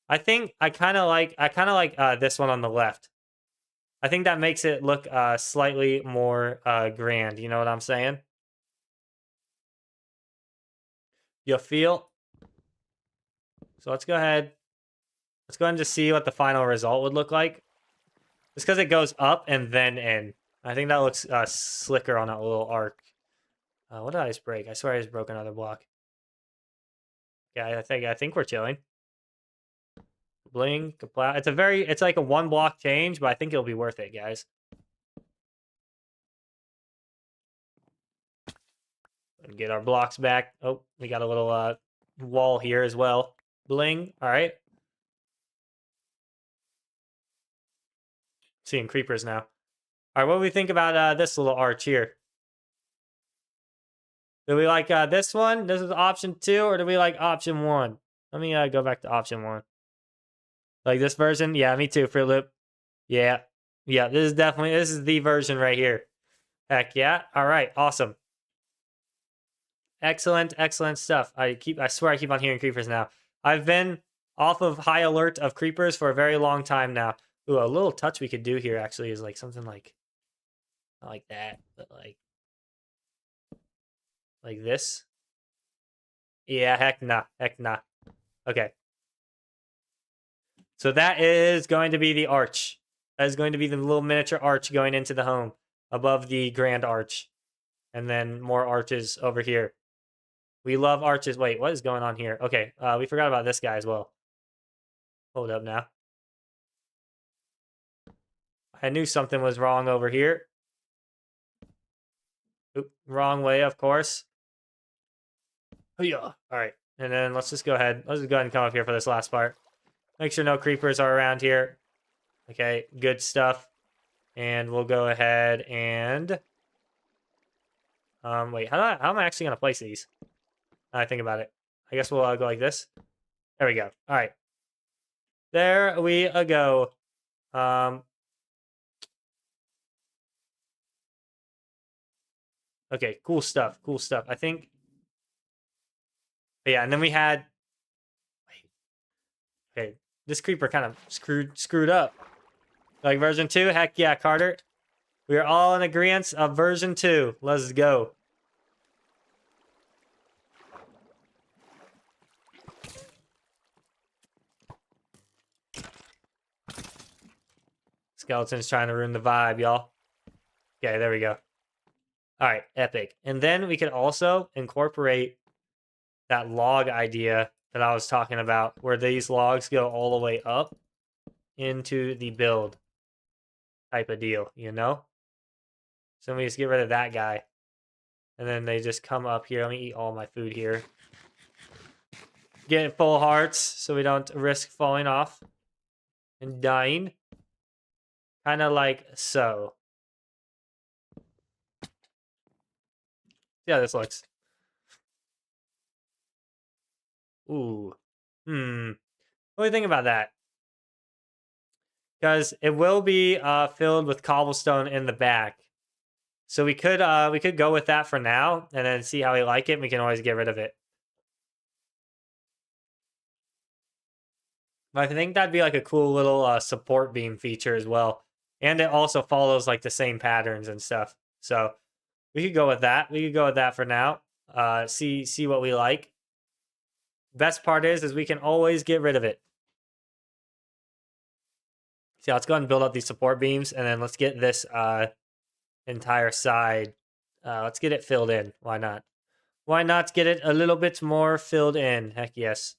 I think I kind of like this one on the left. I think that makes it look slightly more grand. You know what I'm saying? You feel? So let's go ahead. Let's go ahead and just see what the final result would look like. Just because it goes up and then in. I think that looks slicker on that little arc. What did I just break? I swear I just broke another block. Yeah, I think we're chilling. Bling, kapla. It's like a one block change, but I think it'll be worth it, guys. And get our blocks back. Oh, we got a little wall here as well. Bling. All right. Seeing creepers now. All right, what do we think about this little arch here? Do we like this one? This is option 2, or do we like option 1? Let me go back to option 1. Like this version? Yeah, me too, Fruit Loop. Yeah. Yeah, this is the version right here. Heck yeah. All right, awesome. Excellent, excellent stuff. I swear I keep on hearing creepers now. I've been off of high alert of creepers for a very long time now. Ooh, a little touch we could do here actually is like something like, not like that, but like this. Yeah, heck nah, heck nah. Okay. So that is going to be the arch. That is going to be the little miniature arch going into the home above the grand arch. And then more arches over here. We love arches. Wait, what is going on here? Okay, we forgot about this guy as well. Hold up now. I knew something was wrong over here. Oop, wrong way, of course. Oh yeah. All right, and then let's just go ahead. Let's just go ahead and come up here for this last part. Make sure no creepers are around here. Okay, good stuff. And we'll go ahead and wait. How am I actually gonna place these? I think about it. I guess we'll go like this. There we go. All right. There we go. Okay, cool stuff. Cool stuff. I think. Yeah, and then we had. Wait. Okay, this creeper kind of screwed up. Like version 2? Heck yeah, Carter. We are all in agreement of version 2. Let's go. Skeleton's trying to ruin the vibe, y'all. Okay, there we go. All right, epic. And then we could also incorporate that log idea that I was talking about, where these logs go all the way up into the build type of deal, you know? So we just get rid of that guy. And then they just come up here. Let me eat all my food here. Get full hearts so we don't risk falling off and dying. Kind of like so. See how this looks. Ooh. What do you think about that? Because it will be filled with cobblestone in the back. So we could go with that for now and then see how we like it. We can always get rid of it. But I think that'd be like a cool little support beam feature as well. And it also follows like the same patterns and stuff. So we could go with that. We could go with that for now. See what we like. Best part is we can always get rid of it. So let's go ahead and build up these support beams, and then let's get this entire side. Let's get it filled in. Why not? Why not get it a little bit more filled in? Heck yes.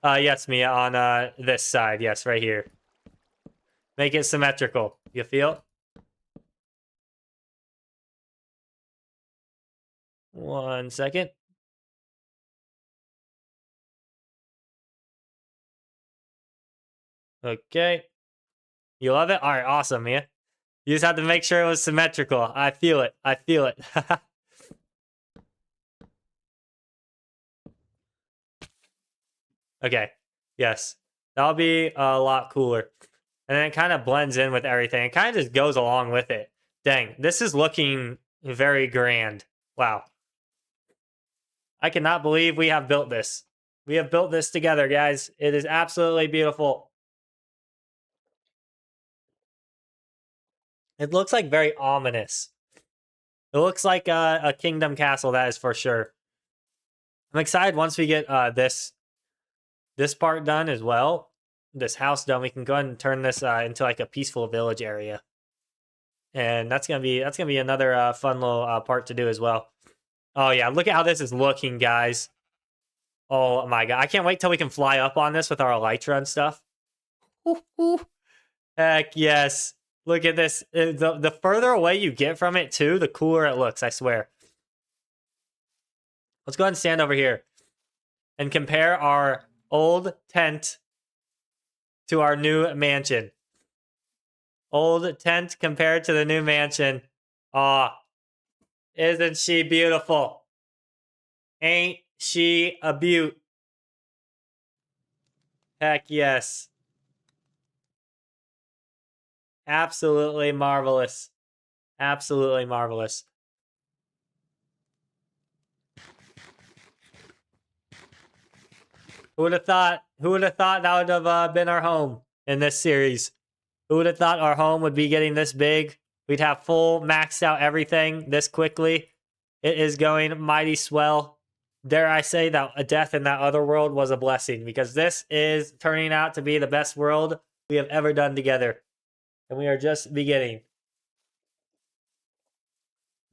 Yes, Mia, on this side. Yes, right here. Make it symmetrical. You feel? One second. Okay. You love it? All right, awesome, Mia. You just have to make sure it was symmetrical. I feel it. I feel it. Okay. Yes. That'll be a lot cooler. And then it kind of blends in with everything. It kind of just goes along with it. Dang, this is looking very grand. Wow. I cannot believe we have built this. We have built this together, guys. It is absolutely beautiful. It looks like very ominous. It looks like a kingdom castle, that is for sure. I'm excited once we get this part done as well. This house done, we can go ahead and turn this into like a peaceful village area. And that's gonna be another fun little part to do as well. Oh yeah, look at how this is looking, guys. Oh my god, I can't wait till we can fly up on this with our elytra and stuff. Ooh. Heck yes. Look at this. The further away you get from it too, the cooler it looks, I swear. Let's go ahead and stand over here and compare our old tent to our new mansion. Old tent compared to the new mansion. Aw, isn't she beautiful? Ain't she a beaut? Heck yes. Absolutely marvelous. Absolutely marvelous. Who would have thought? Who would have thought that would have been our home in this series? Who would have thought our home would be getting this big? We'd have full maxed out everything this quickly. It is going mighty swell. Dare I say that a death in that other world was a blessing, because this is turning out to be the best world we have ever done together. And we are just beginning.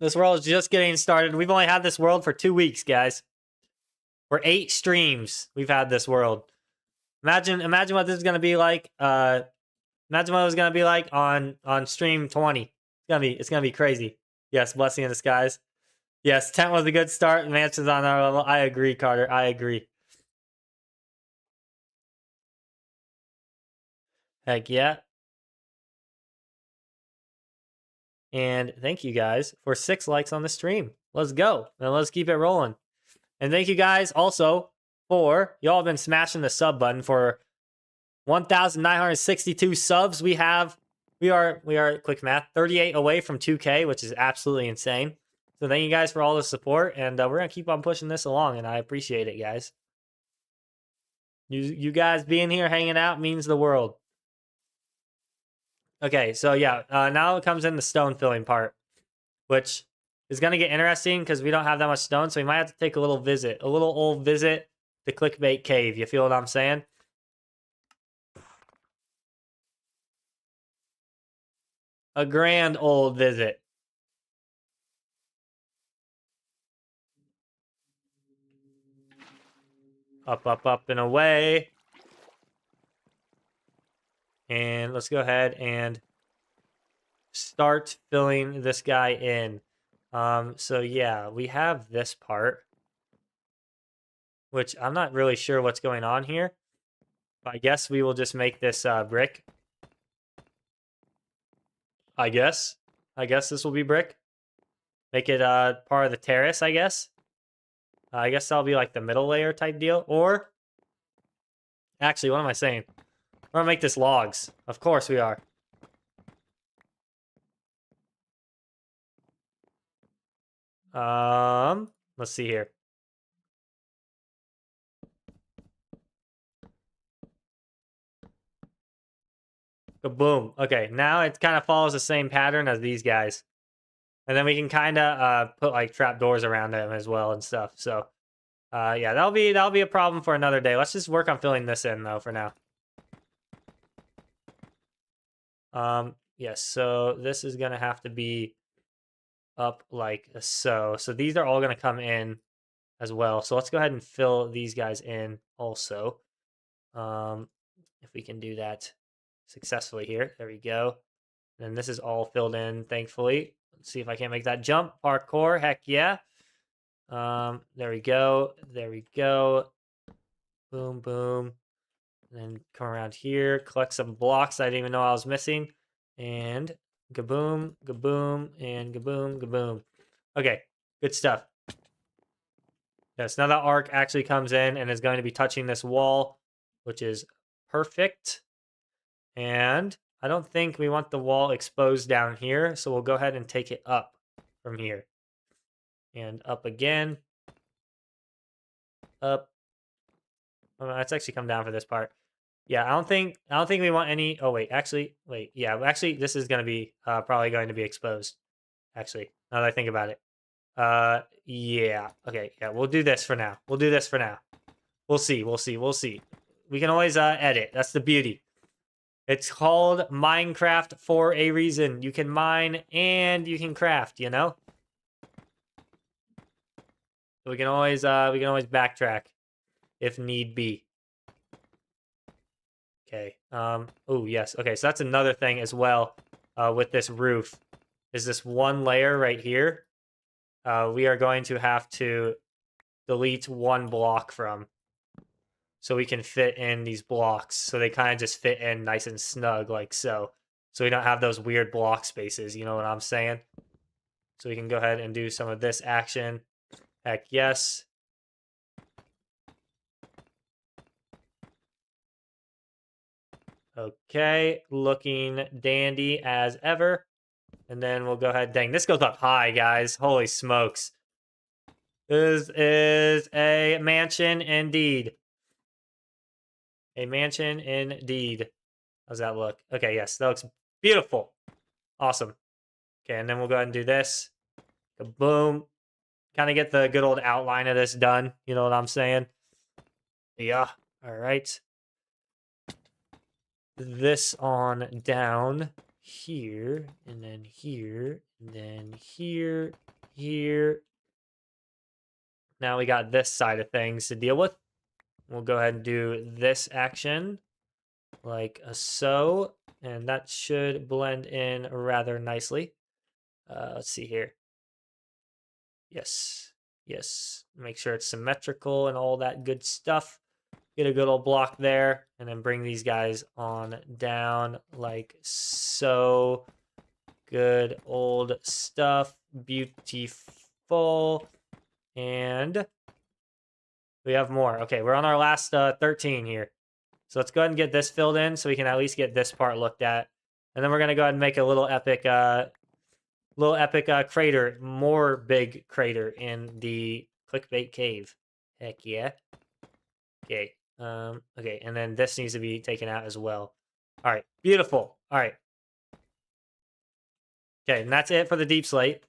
This world is just getting started. We've only had this world for 2 weeks, guys. For 8 streams, we've had this world. Imagine what this is gonna be like. Imagine what it was gonna be like on stream 20. It's gonna be crazy. Yes, blessing in disguise. Yes, tent was a good start. Mansion's on our level. I agree, Carter. I agree. Heck yeah. And thank you guys for 6 likes on the stream. Let's go. And let's keep it rolling. And thank you guys also for y'all have been smashing the sub button for 1,962 subs. We are quick math 38 away from 2K, which is absolutely insane. So thank you guys for all the support, and we're gonna keep on pushing this along, and I appreciate it, guys. You guys being here, hanging out means the world. Okay, so yeah, now it comes in the stone filling part, which is gonna get interesting because we don't have that much stone, so we might have to take a little old visit to Clickbait Cave. You feel what I'm saying? A grand old visit. Up, and away. And let's go ahead and start filling this guy in. So yeah, we have this part, which I'm not really sure what's going on here. But I guess we will just make this brick. I guess this will be brick. Make it part of the terrace, I guess. I guess that'll be like the middle layer type deal. Or, actually, what am I saying? We're gonna make this logs. Of course we are. Let's see here. Boom. Okay, now it kind of follows the same pattern as these guys. And then we can kind of put like trapdoors around them as well and stuff. So, yeah, that'll be a problem for another day. Let's just work on filling this in though for now. Yes, so this is gonna have to be up like so. So these are all gonna come in as well. So let's go ahead and fill these guys in also. If we can do that successfully here. There we go. And this is all filled in, thankfully. Let's see if I can't make that jump. Parkour, heck yeah. There we go. There we go. Boom, boom. And then come around here, collect some blocks I didn't even know I was missing. And gaboom, gaboom, and gaboom, gaboom. Okay, good stuff. Yes, now that arc actually comes in and is going to be touching this wall, which is perfect. And I don't think we want the wall exposed down here, so we'll go ahead and take it up from here. And up again. Up. Oh, let's actually come down for this part. Yeah, I don't think we want any. Oh wait, wait. Yeah, actually, this is gonna be probably going to be exposed. Actually, now that I think about it. Yeah. Okay. Yeah, we'll do this for now. We'll do this for now. We'll see. We'll see. We'll see. We can always edit. That's the beauty. It's called Minecraft for a reason. You can mine and you can craft. You know. So we can always backtrack if need be. Okay. Oh yes. Okay. So that's another thing as well. With this roof, is this one layer right here. We are going to have to delete one block from, so we can fit in these blocks. So they kind of just fit in nice and snug like so. So we don't have those weird block spaces. You know what I'm saying? So we can go ahead and do some of this action. Heck yes. Okay, looking dandy as ever. And then we'll go ahead. Dang, this goes up high, guys. Holy smokes. This is a mansion indeed. A mansion indeed. How's that look? Okay, yes, that looks beautiful. Awesome. Okay, and then we'll go ahead and do this. Boom. Kind of get the good old outline of this done. You know what I'm saying? Yeah. All right. This on down here, and then here, and then here, here. Now we got this side of things to deal with. We'll go ahead and do this action like so, and that should blend in rather nicely. Let's see here. Yes, yes. Make sure it's symmetrical and all that good stuff. Get a good old block there, and then bring these guys on down like so. Good old stuff. Beautiful. And we have more. Okay, we're on our last 13 here. So let's go ahead and get this filled in so we can at least get this part looked at. And then we're going to go ahead and make a little epic crater, more big crater in the clickbait cave. Heck yeah. Okay. Okay, and then this needs to be taken out as well. All right, beautiful. All right. Okay, and that's it for the deep slate.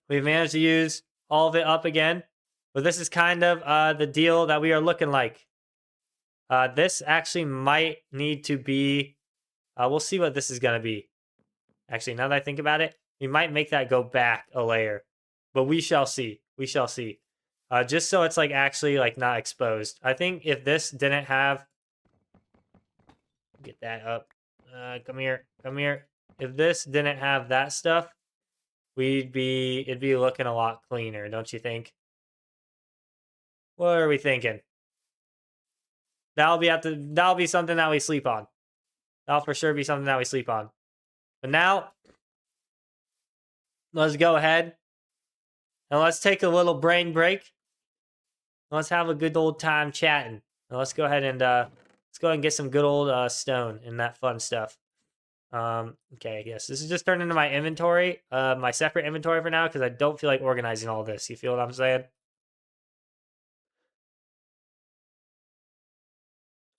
We've managed to use all of it up again. But this is kind of the deal that we are looking like. This actually might need to be... we'll see what this is going to be. Actually, now that I think about it, we might make that go back a layer. But we shall see. We shall see. Just so it's like actually like not exposed. I think if this didn't have... Get that up. Come here. Come here. If this didn't have that stuff, it'd be looking a lot cleaner, don't you think? What are we thinking? That'll be something that we sleep on. That'll for sure be something that we sleep on. But now, let's go ahead and let's take a little brain break. Let's have a good old time chatting. Now let's go ahead and get some good old stone and that fun stuff. Okay, yes, this is just turned into my inventory, my separate inventory for now because I don't feel like organizing all this. You feel what I'm saying?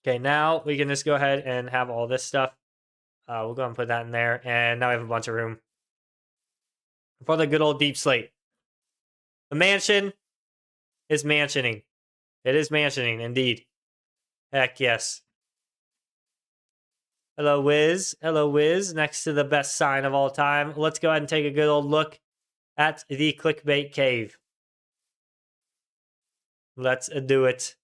Okay, now we can just go ahead and have all this stuff. We'll go and put that in there, and now we have a bunch of room for the good old deep slate. The mansion is mansioning. It is mansioning, indeed. Heck yes. Hello, Wiz. Hello, Wiz. Next to the best sign of all time. Let's go ahead and take a good old look at the clickbait cave. Let's do it.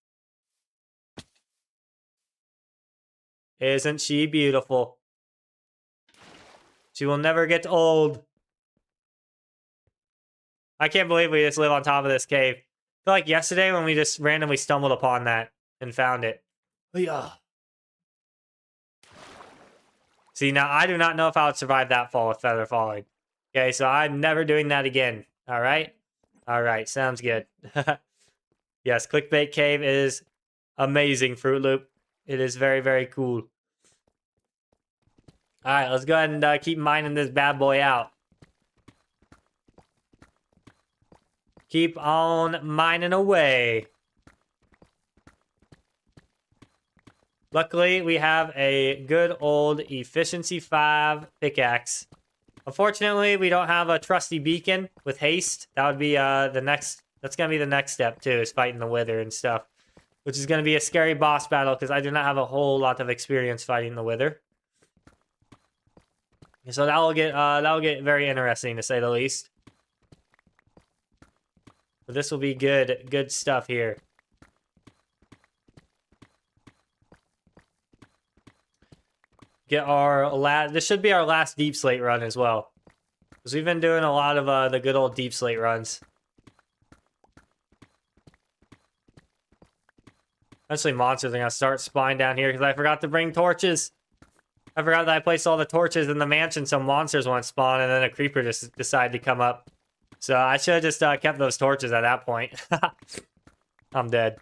Isn't she beautiful? She will never get old. I can't believe we just live on top of this cave. I feel like yesterday when we just randomly stumbled upon that and found it. Yeah. See, now I do not know if I would survive that fall with feather falling. Okay, so I'm never doing that again. All right? All right, sounds good. Yes, clickbait cave is amazing, Fruit Loop. It is very, very cool. All right, let's go ahead and keep mining this bad boy out. Keep on mining away. Luckily, we have a good old Efficiency 5 pickaxe. Unfortunately, we don't have a trusty beacon with haste. That would be the next... That's going to be the next step, too, is fighting the Wither and stuff. Which is going to be a scary boss battle, because I do not have a whole lot of experience fighting the Wither. So that'll get very interesting, to say the least. But this will be good stuff here. Get our last... This should be our last Deep Slate run as well. Because we've been doing a lot of the good old Deep Slate runs. Eventually monsters are going to start spawning down here because I forgot to bring torches. I forgot that I placed all the torches in the mansion so monsters won't spawn, and then a creeper just decided to come up. So I should have just kept those torches at that point. I'm dead.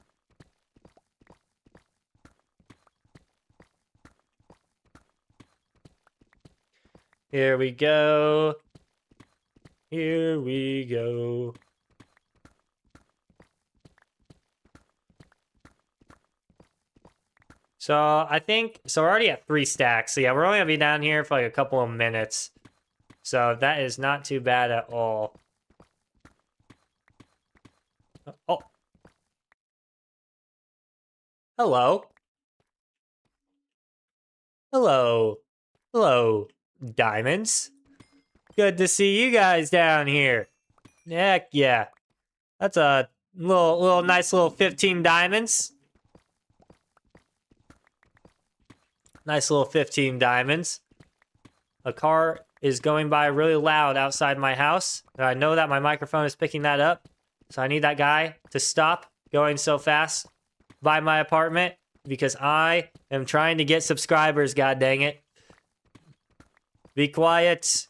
Here we go. Here we go. So I think, so we're already at 3 stacks. So yeah, we're only gonna be down here for like a couple of minutes. So that is not too bad at all. Oh. Hello. Hello. Hello, diamonds. Good to see you guys down here. Heck yeah. That's a little nice little 15 diamonds. Nice little 15 diamonds. A car is going by really loud outside my house. And I know that my microphone is picking that up. So I need that guy to stop going so fast by my apartment because I am trying to get subscribers, god dang it. Be quiet.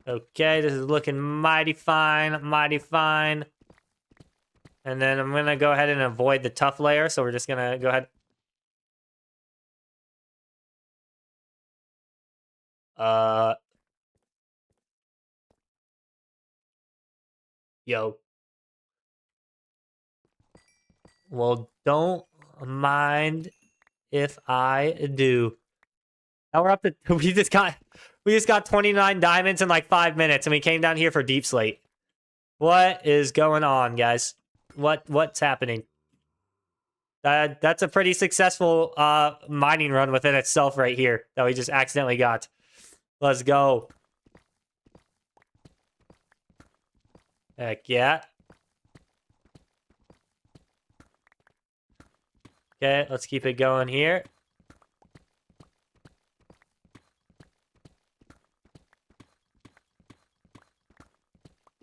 Okay, this is looking mighty fine, mighty fine. And then I'm going to go ahead and avoid the tough layer. So we're just going to go ahead. Yo. Well, don't mind if I do. Now we're up to... We just got 29 diamonds in like 5 minutes. And we came down here for Deep Slate. What is going on, guys? What's happening? That's a pretty successful mining run within itself right here that we just accidentally got. Let's go. Heck yeah. Okay, let's keep it going here.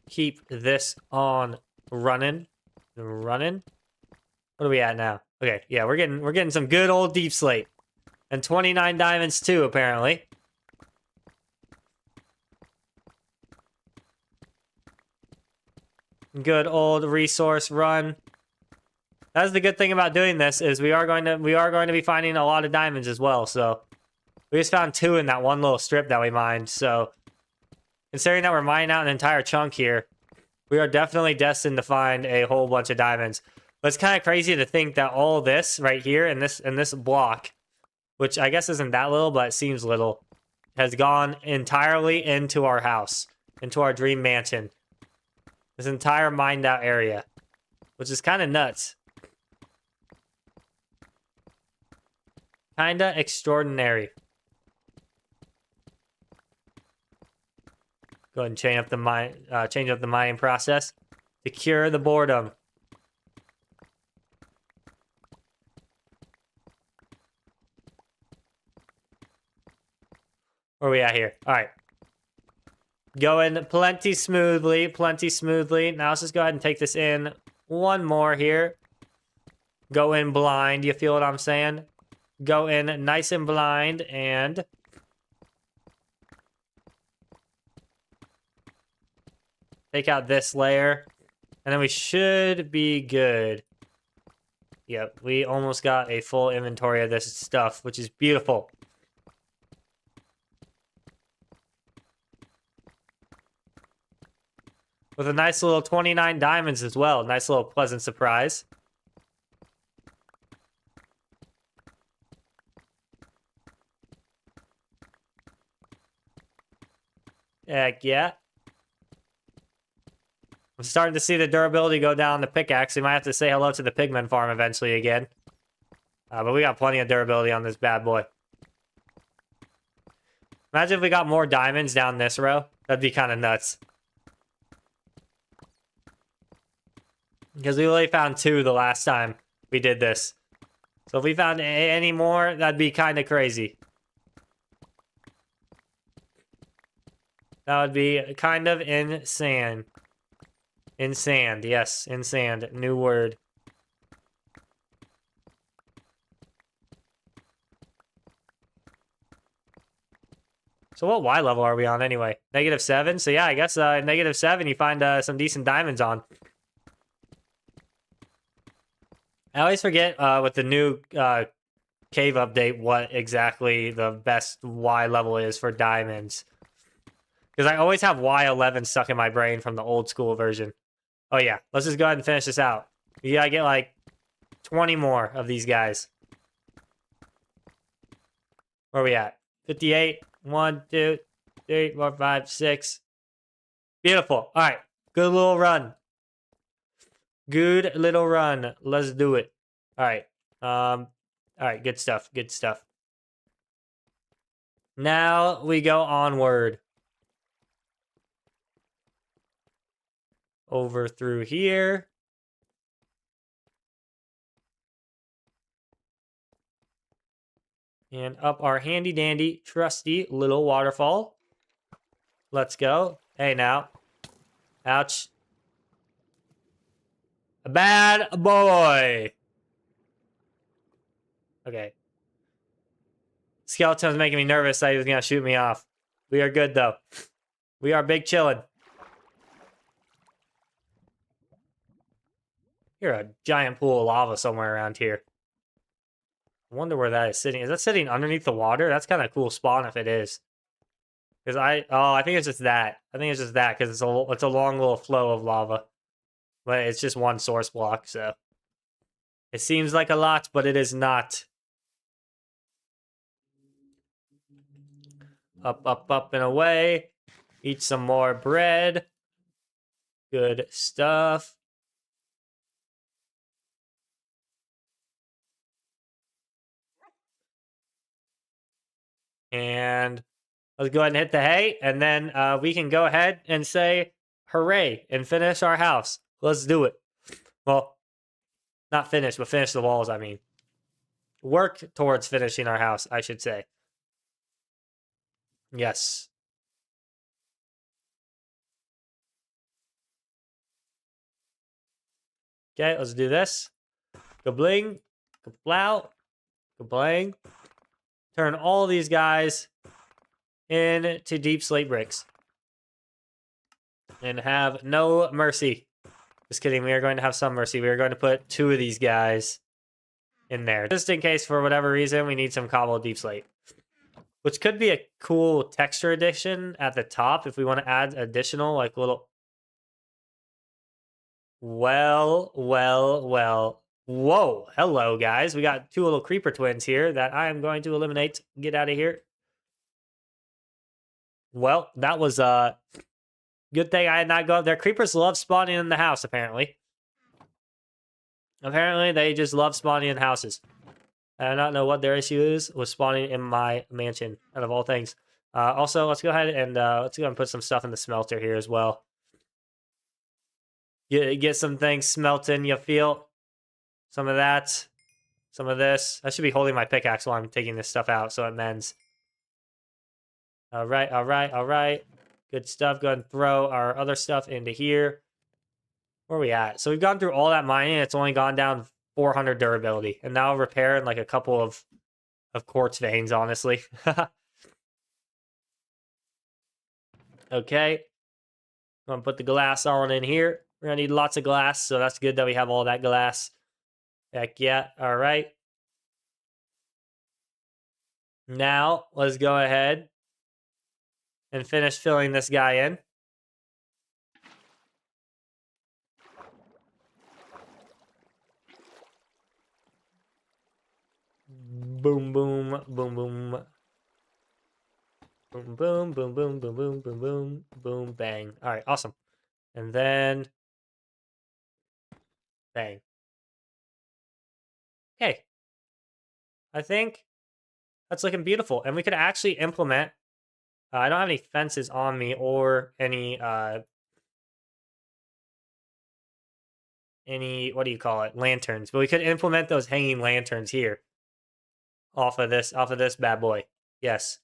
Keep this on running. Running. What are we at now? Okay, yeah, we're getting some good old Deep Slate. And 29 diamonds too, apparently. Good old resource run. That's the good thing about doing this is we are going to be finding a lot of diamonds as well. So we just found 2 in that one little strip that we mined. So considering that we're mining out an entire chunk here, we are definitely destined to find a whole bunch of diamonds. But it's kind of crazy to think that all this right here in this block, which I guess isn't that little, but it seems little, has gone entirely into our house, into our dream mansion. This entire mined out area. which is kind of nuts. Kinda extraordinary. Go ahead and change up the mining process to cure the boredom. Where are we at here? All right. Going plenty smoothly, plenty smoothly. Now let's just go ahead and take this in one more here. Go in blind, you feel what I'm saying? Go in nice and blind and... take out this layer. And then we should be good. Yep, we almost got a full inventory of this stuff, which is beautiful. With a nice little 29 diamonds as well. Nice little pleasant surprise. Heck yeah. I'm starting to see the durability go down the pickaxe. We might have to say hello to the pigman farm eventually again. But we got plenty of durability on this bad boy. Imagine if we got more diamonds down this row. That'd be kind of nuts. Because we only found 2 the last time we did this. So if we found any more, that'd be kind of crazy. That would be kind of insane. Insane, yes, insane. New word. So what Y level are we on anyway? -7? So yeah, I guess -7 you find some decent diamonds on. I always forget with the new cave update what exactly the best Y level is for diamonds. Because I always have Y11 stuck in my brain from the old school version. Oh yeah, let's just go ahead and finish this out. You gotta get like 20 more of these guys. Where are we at? 58. 1, 2, 3, 4, 5, 6. Beautiful. All right, good little run. Good little run. Let's do it. All right. All right, good stuff. Good stuff. Now we go onward. Over through here. And up our handy dandy, trusty little waterfall. Let's go. Hey now. Ouch. A bad boy. Okay. Skeleton's making me nervous that he was going to shoot me off. We are good though. We are big chillin'. Here, a giant pool of lava somewhere around here. I wonder where that is sitting. Is that sitting underneath the water? That's kind of a cool spawn if it is. Because I think it's just that. I think it's just that because it's a long little flow of lava. But it's just one source block, so. It seems like a lot, but it is not. Up, up, up, and away. Eat some more bread. Good stuff. And let's go ahead and hit the hay, and then we can go ahead and say hooray and finish our house. Let's do it. Well, not finish, but finish the walls, I mean. Work towards finishing our house, I should say. Yes. Okay, let's do this. Kabling, kablow, kablang. Turn all these guys into deep slate bricks. And have no mercy. Just kidding, we are going to have some mercy. We are going to put 2 of these guys in there. Just in case, for whatever reason, we need some cobble deep slate. Which could be a cool texture addition at the top if we want to add additional, like, little... Well. Whoa, hello, guys. We got 2 little creeper twins here that I am going to eliminate. Get out of here. Well, that was a good thing I had not gone up there. Creepers love spawning in the house, apparently. Apparently, they just love spawning in houses. I do not know what their issue is with spawning in my mansion, out of all things. Also, let's go ahead and let's go and put some stuff in the smelter here as well. Get some things smelting. You feel some of that, some of this. I should be holding my pickaxe while I'm taking this stuff out, so it mends. All right, all right, all right. Good stuff. Go ahead and throw our other stuff into here. Where are we at? So we've gone through all that mining. It's only gone down 400 durability, and now repair and like a couple of quartz veins, honestly. Okay. I'm gonna put the glass on in here. We're gonna need lots of glass, so that's good that we have all that glass. Heck yeah. All right. Now, let's go ahead and finish filling this guy in. Boom, boom, boom, boom. Boom, boom, boom, boom, boom, boom, boom, boom, boom, bang. All right, awesome. And then, bang. Okay. I think that's looking beautiful. And we could actually implement, I don't have any fences on me or any, what do you call it? Lanterns. But we could implement those hanging lanterns here off of this bad boy. Yes.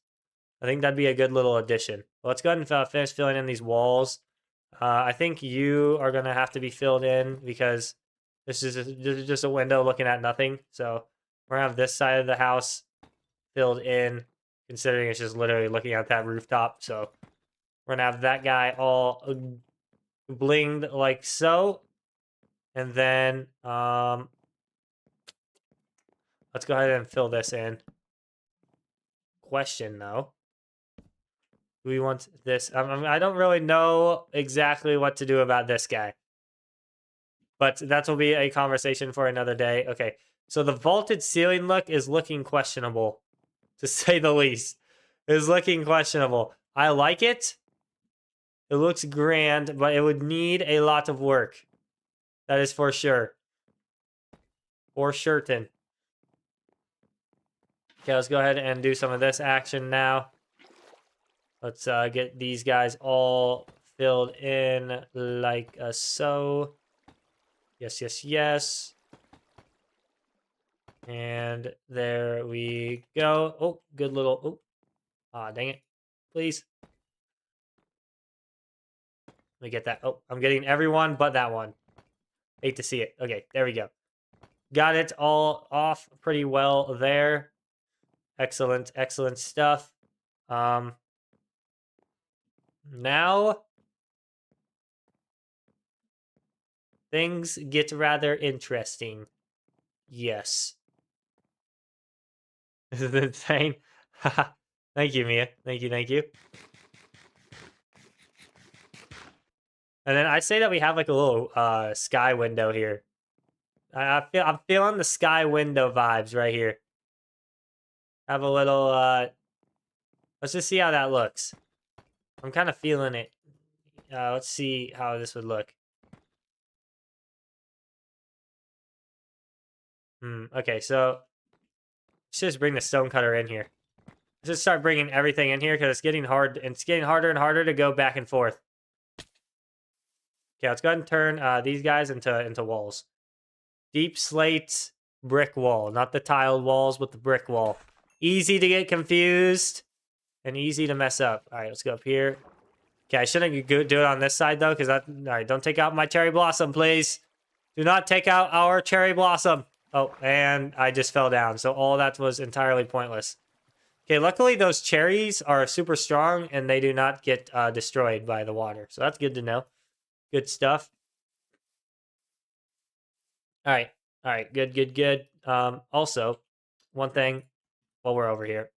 I think that'd be a good little addition. Well, let's go ahead and finish filling in these walls. I think you are going to have to be filled in because this is just a window looking at nothing. So we're going to have this side of the house filled in, considering it's just literally looking at that rooftop. So we're going to have that guy all blinged like so. And then let's go ahead and fill this in. Question, though. Do we want this? I don't really know exactly what to do about this guy. But that will be a conversation for another day. Okay, so the vaulted ceiling look is looking questionable, to say the least. It's looking questionable. I like it. It looks grand, but it would need a lot of work. That is for sure. For certain. Okay, let's go ahead and do some of this action now. Let's get these guys all filled in like so. Yes, yes, yes. And there we go. Oh, good little... Oh, dang it. Please. Let me get that. Oh, I'm getting everyone but that one. Hate to see it. Okay, there we go. Got it all off pretty well there. Excellent, excellent stuff. Now things get rather interesting. Yes. This is insane. Thank you, Mia. Thank you, thank you. And then I say that we have like a little sky window here. I'm feeling the sky window vibes right here. Have a little let's just see how that looks. I'm kind of feeling it. Let's see how this would look. Okay, so let's just bring the stonecutter in here. Let's just start bringing everything in here because it's getting hard. And it's getting harder and harder to go back and forth. Okay, let's go ahead and turn these guys into walls. Deep slate brick wall, not the tiled walls, but the brick wall. Easy to get confused and easy to mess up. All right, let's go up here. Okay, I shouldn't do it on this side though, because that. All right, don't take out my cherry blossom, please. Do not take out our cherry blossom. Oh, and I just fell down, so all that was entirely pointless. Okay, luckily those cherries are super strong and they do not get destroyed by the water, so that's good to know. Good stuff. All right, good, good, good. Also, one thing while we're over here.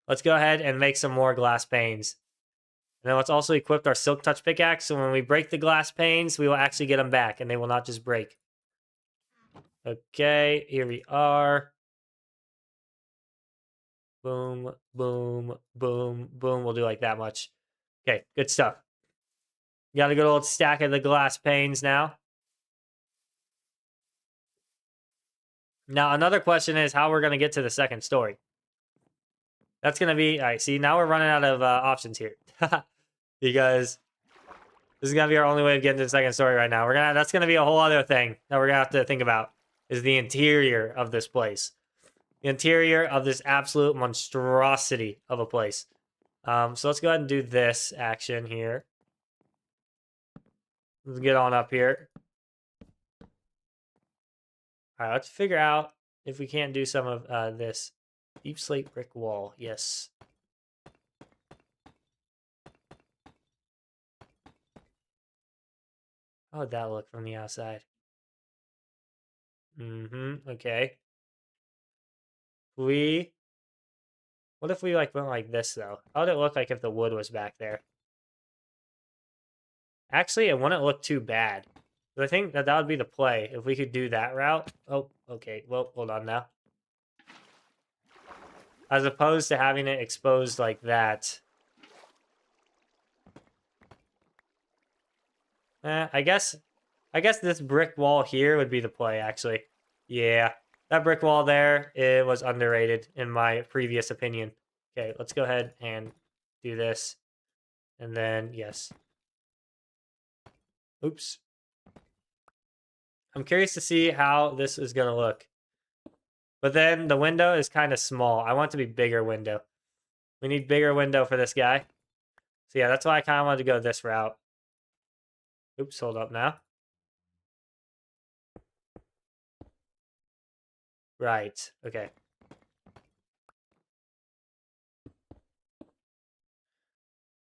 Let's go ahead and make some more glass panes. And then let's also equip our silk touch pickaxe, so when we break the glass panes, we will actually get them back, and they will not just break. Okay, here we are. Boom, boom, boom, boom. We'll do like that much. Okay, good stuff. Got a good old stack of the glass panes now. Now, another question is how we're going to get to the second story. That's going to be... All right, see, now we're running out of options here. Because this is going to be our only way of getting to the second story right now. That's going to be a whole other thing that we're going to have to think about, is the interior of this place. The interior of this absolute monstrosity of a place. So let's go ahead and do this action here. Let's get on up here. All right, let's figure out if we can't do some of this. Deep slate brick wall, yes. How would that look from the outside? Okay. What if we like went like this though? How would it look like if the wood was back there? Actually, it wouldn't look too bad. But I think that would be the play if we could do that route. Oh, okay. Well, hold on now. As opposed to having it exposed like that. I guess this brick wall here would be the play, actually. Yeah, that brick wall there, it was underrated in my previous opinion. Okay, let's go ahead and do this. And then, yes. Oops. I'm curious to see how this is going to look. But then the window is kind of small. I want it to be bigger window. We need bigger window for this guy. So yeah, that's why I kind of wanted to go this route. Oops, hold up now. Right, okay.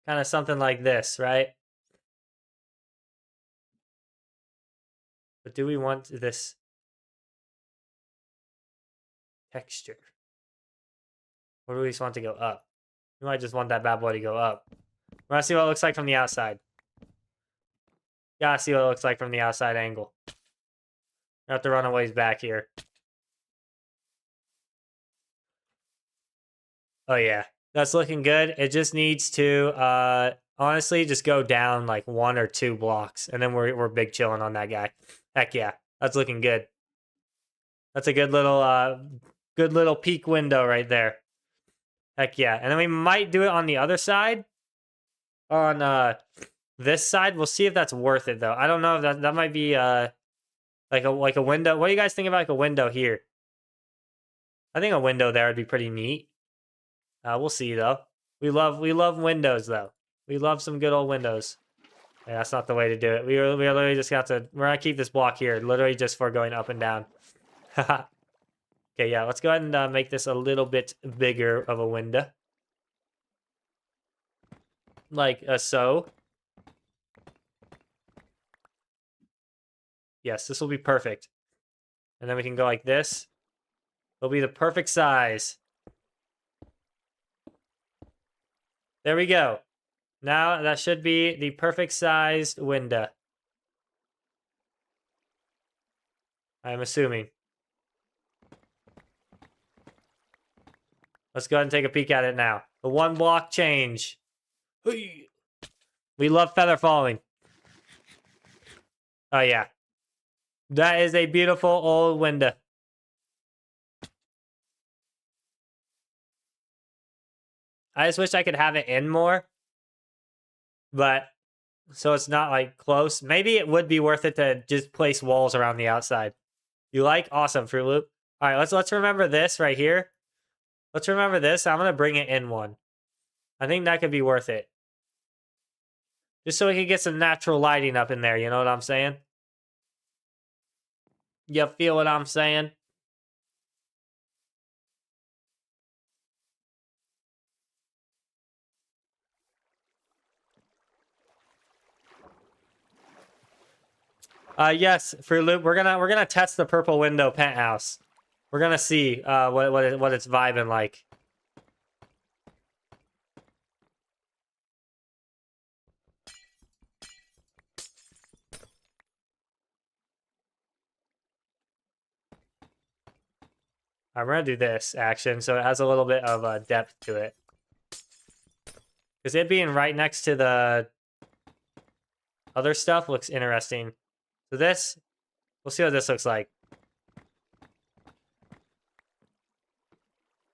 Kind of something like this, right? But do we want this texture? Or do we just want to go up? We might just want that bad boy to go up. We want to see what it looks like from the outside. Gotta see what it looks like from the outside angle. We have to run a ways back here. Oh yeah, that's looking good. It just needs to, honestly, just go down like 1 or 2 blocks, and then we're big chilling on that guy. Heck yeah, that's looking good. That's a good little peek window right there. Heck yeah, and then we might do it on the other side. On this side, we'll see if that's worth it though. I don't know if that might be like a window. What do you guys think about like a window here? I think a window there would be pretty neat. We'll see though. We love windows though. We love some good old windows. Yeah, that's not the way to do it. We're literally just we're gonna keep this block here, literally just for going up and down. Okay, yeah, let's go ahead and make this a little bit bigger of a window. Like so. Yes, this will be perfect. And then we can go like this. It'll be the perfect size. There we go. Now that should be the perfect sized window. I'm assuming. Let's go ahead and take a peek at it now. The 1 block change. We love feather falling. Oh yeah. That is a beautiful old window. I just wish I could have it in more. But, so it's not like close. Maybe it would be worth it to just place walls around the outside. You like? Awesome, Fruit Loop. All right, let's remember this right here. Let's remember this. I'm going to bring it in 1. I think that could be worth it. Just so we can get some natural lighting up in there. You know what I'm saying? You feel what I'm saying? Yes, Fruit Loop. We're gonna test the purple window penthouse. We're gonna see what it's vibing like. I'm gonna do this action, so it has a little bit of depth to it. Because it being right next to the other stuff looks interesting. So this, we'll see what this looks like.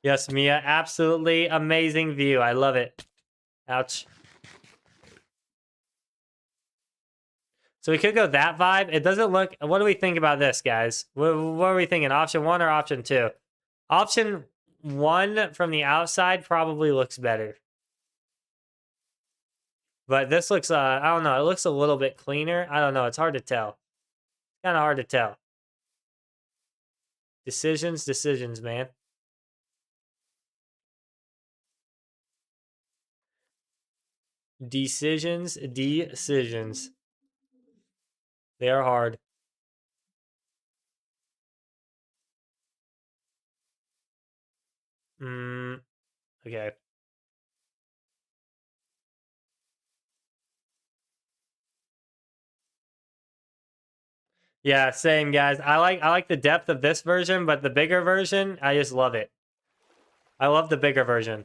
Yes, Mia, absolutely amazing view. I love it. Ouch. So we could go that vibe. It doesn't look... What do we think about this, guys? What are we thinking? Option 1 or option 2? Option 1 from the outside probably looks better. But this looks, I don't know. It looks a little bit cleaner. I don't know. It's hard to tell. Kind of hard to tell. Decisions, man. Decisions. They are hard. Okay. Yeah, same guys. I like the depth of this version, but the bigger version, I just love it. I love the bigger version.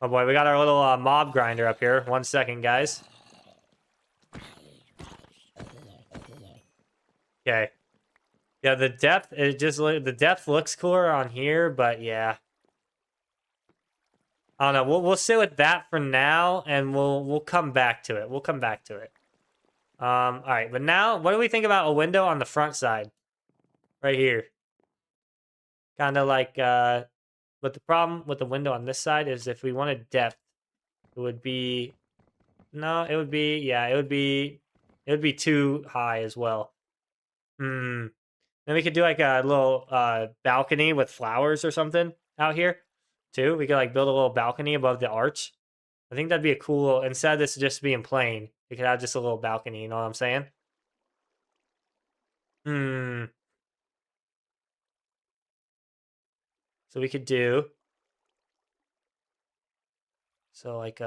Oh boy, we got our little mob grinder up here. 1 second, guys. Okay. Yeah, the depth the depth looks cooler on here, but yeah. I don't know. We'll sit with that for now, and we'll come back to it. We'll come back to it. All right, but now, what do we think about a window on the front side, right here? Kind of like, but the problem with the window on this side is if we wanted depth, it would be, no, it would be, yeah, it would be too high as well. Then we could do like a little balcony with flowers or something out here, too. We could like build a little balcony above the arch. I think that'd be a cool, instead of this just being plain, we could have just a little balcony, you know what I'm saying? So we could do, so like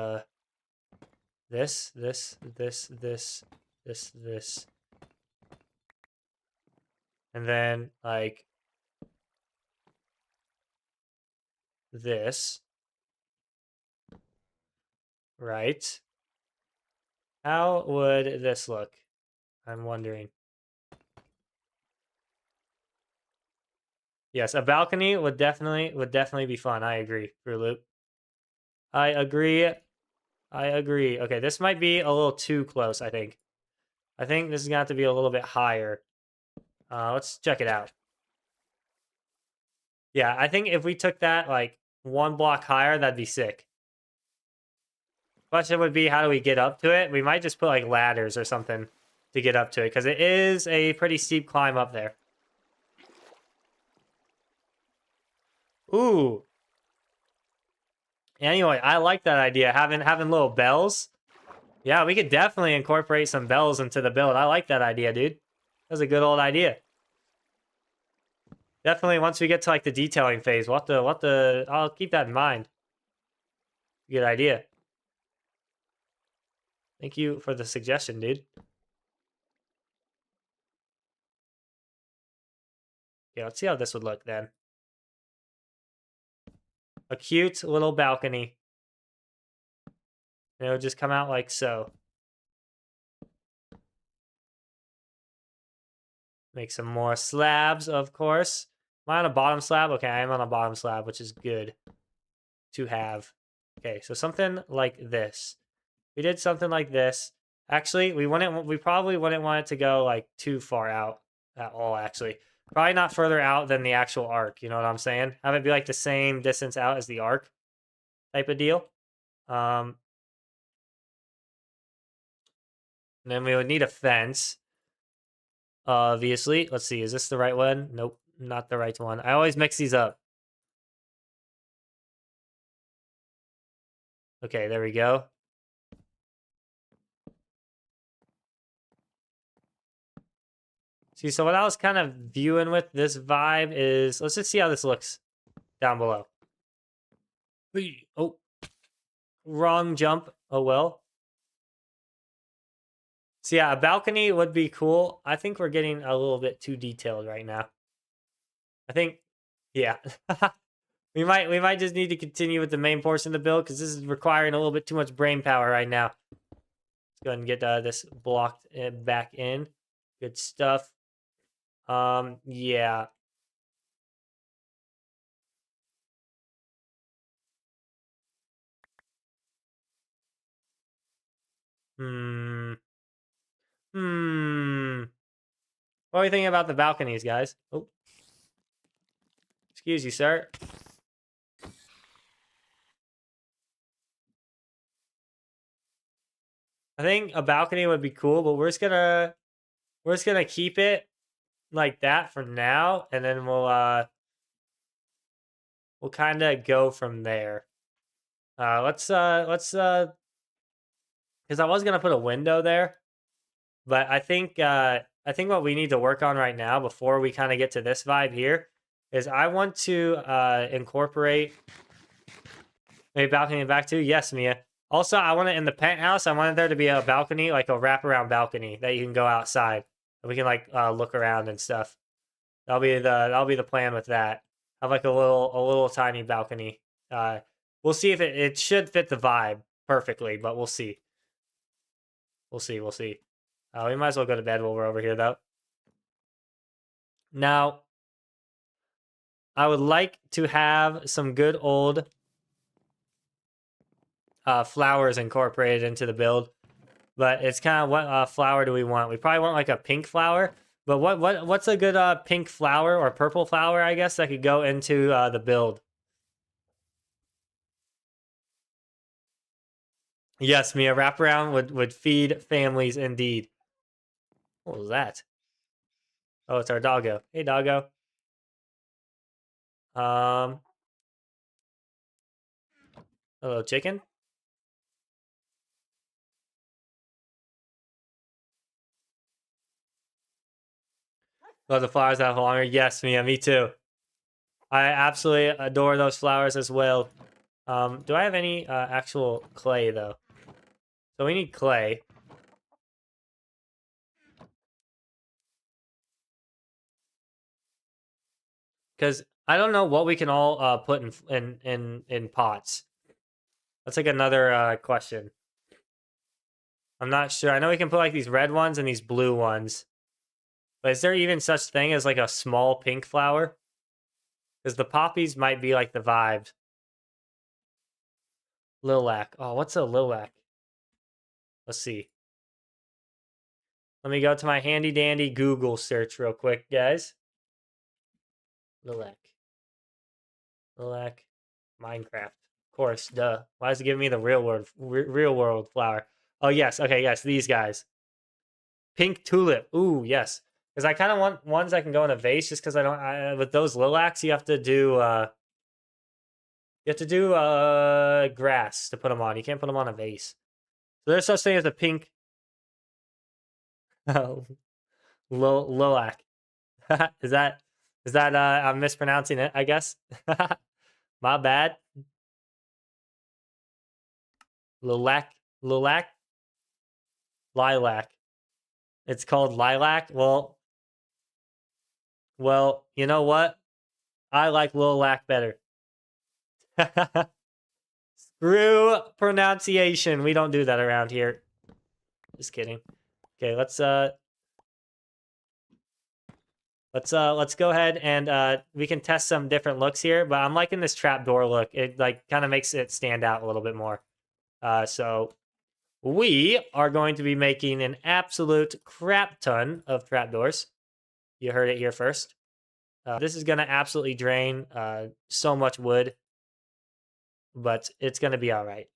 this, and then like this, right? How would this look? I'm wondering. Yes, a balcony would definitely be fun. I agree, Fruit Loop. I agree. Okay, this might be a little too close, I think. I think this is gonna have to be a little bit higher. Let's check it out. Yeah, I think if we took that like 1 block higher, that'd be sick. Question would be, how do we get up to it? We might just put like ladders or something to get up to it, because it is a pretty steep climb up there. Ooh. Anyway, I like that idea, having little bells. Yeah, we could definitely incorporate some bells into the build. I like that idea, dude. That's a good old idea. Definitely, once we get to like the detailing phase, I'll keep that in mind. Good idea. Thank you for the suggestion, dude. Yeah, let's see how this would look then. A cute little balcony. And it would just come out like so. Make some more slabs, of course. Am I on a bottom slab? Okay, I am on a bottom slab, which is good to have. Okay, so something like this. We did something like this. Actually, we probably wouldn't want it to go like too far out at all, actually. Probably not further out than the actual arc, you know what I'm saying? Have it be like the same distance out as the arc type of deal. And then we would need a fence. Obviously. Let's see, is this the right one? Nope, not the right one. I always mix these up. Okay, there we go. See, so what I was kind of viewing with this vibe is, let's just see how this looks down below. Oh, wrong jump. Oh, well. So yeah, a balcony would be cool. I think we're getting a little bit too detailed right now. I think, yeah. we might just need to continue with the main portion of the build, because this is requiring a little bit too much brain power right now. Let's go ahead and get this blocked back in. Good stuff. Yeah. What are you thinking about the balconies, guys? Oh, excuse you, sir. I think a balcony would be cool, but we're just gonna keep it like that for now, and then we'll kind of go from there. Let's because I was gonna put a window there, but I think what we need to work on right now before we kind of get to this vibe here is I want to incorporate maybe balcony in the back too. Yes, Mia. Also, I want it in the penthouse. I wanted there to be a balcony, like a wraparound balcony that you can go outside. And we can like look around and stuff. That'll be the plan with that. Have like a little tiny balcony. We'll see if it should fit the vibe perfectly, but we'll see. We'll see. We'll see. We might as well go to bed while we're over here, though. Now, I would like to have some good old flowers incorporated into the build, but it's kind of what flower do we want? We probably want like a pink flower, but what's a good pink flower or purple flower, I guess, that could go into the build? Yes, Mia, wraparound would feed families indeed. What was that? Oh, it's our doggo. Hey, doggo. Um, Hello, chicken. Love the flowers that have longer. Yes, Mia, me too. I absolutely adore those flowers as well. Do I have any actual clay though? So we need clay. Because I don't know what we can all put in pots. That's like another question. I'm not sure. I know we can put like these red ones and these blue ones. But is there even such thing as like a small pink flower? Because the poppies might be like the vibe. Lilac. Oh, what's a lilac? Let's see. Let me go to my handy dandy Google search real quick, guys. Lilac. Lilac. Minecraft. Of course, duh. Why is it giving me the real world flower? Oh yes, okay, yes, these guys. Pink tulip. Ooh, yes. Because I kind of want ones that can go in a vase, just because with those lilacs, you have to do grass to put them on. You can't put them on a vase. So there's such thing as a pink lilac. is that I'm mispronouncing it, I guess. My bad. Lilac. Lilac. It's called lilac. Well, you know what? I like lilac better. Screw pronunciation. We don't do that around here. Just kidding. Okay, let's go ahead and we can test some different looks here, but I'm liking this trapdoor look. It like kind of makes it stand out a little bit more. So we are going to be making an absolute crap ton of trapdoors. You heard it here first. This is going to absolutely drain so much wood, but it's going to be all right.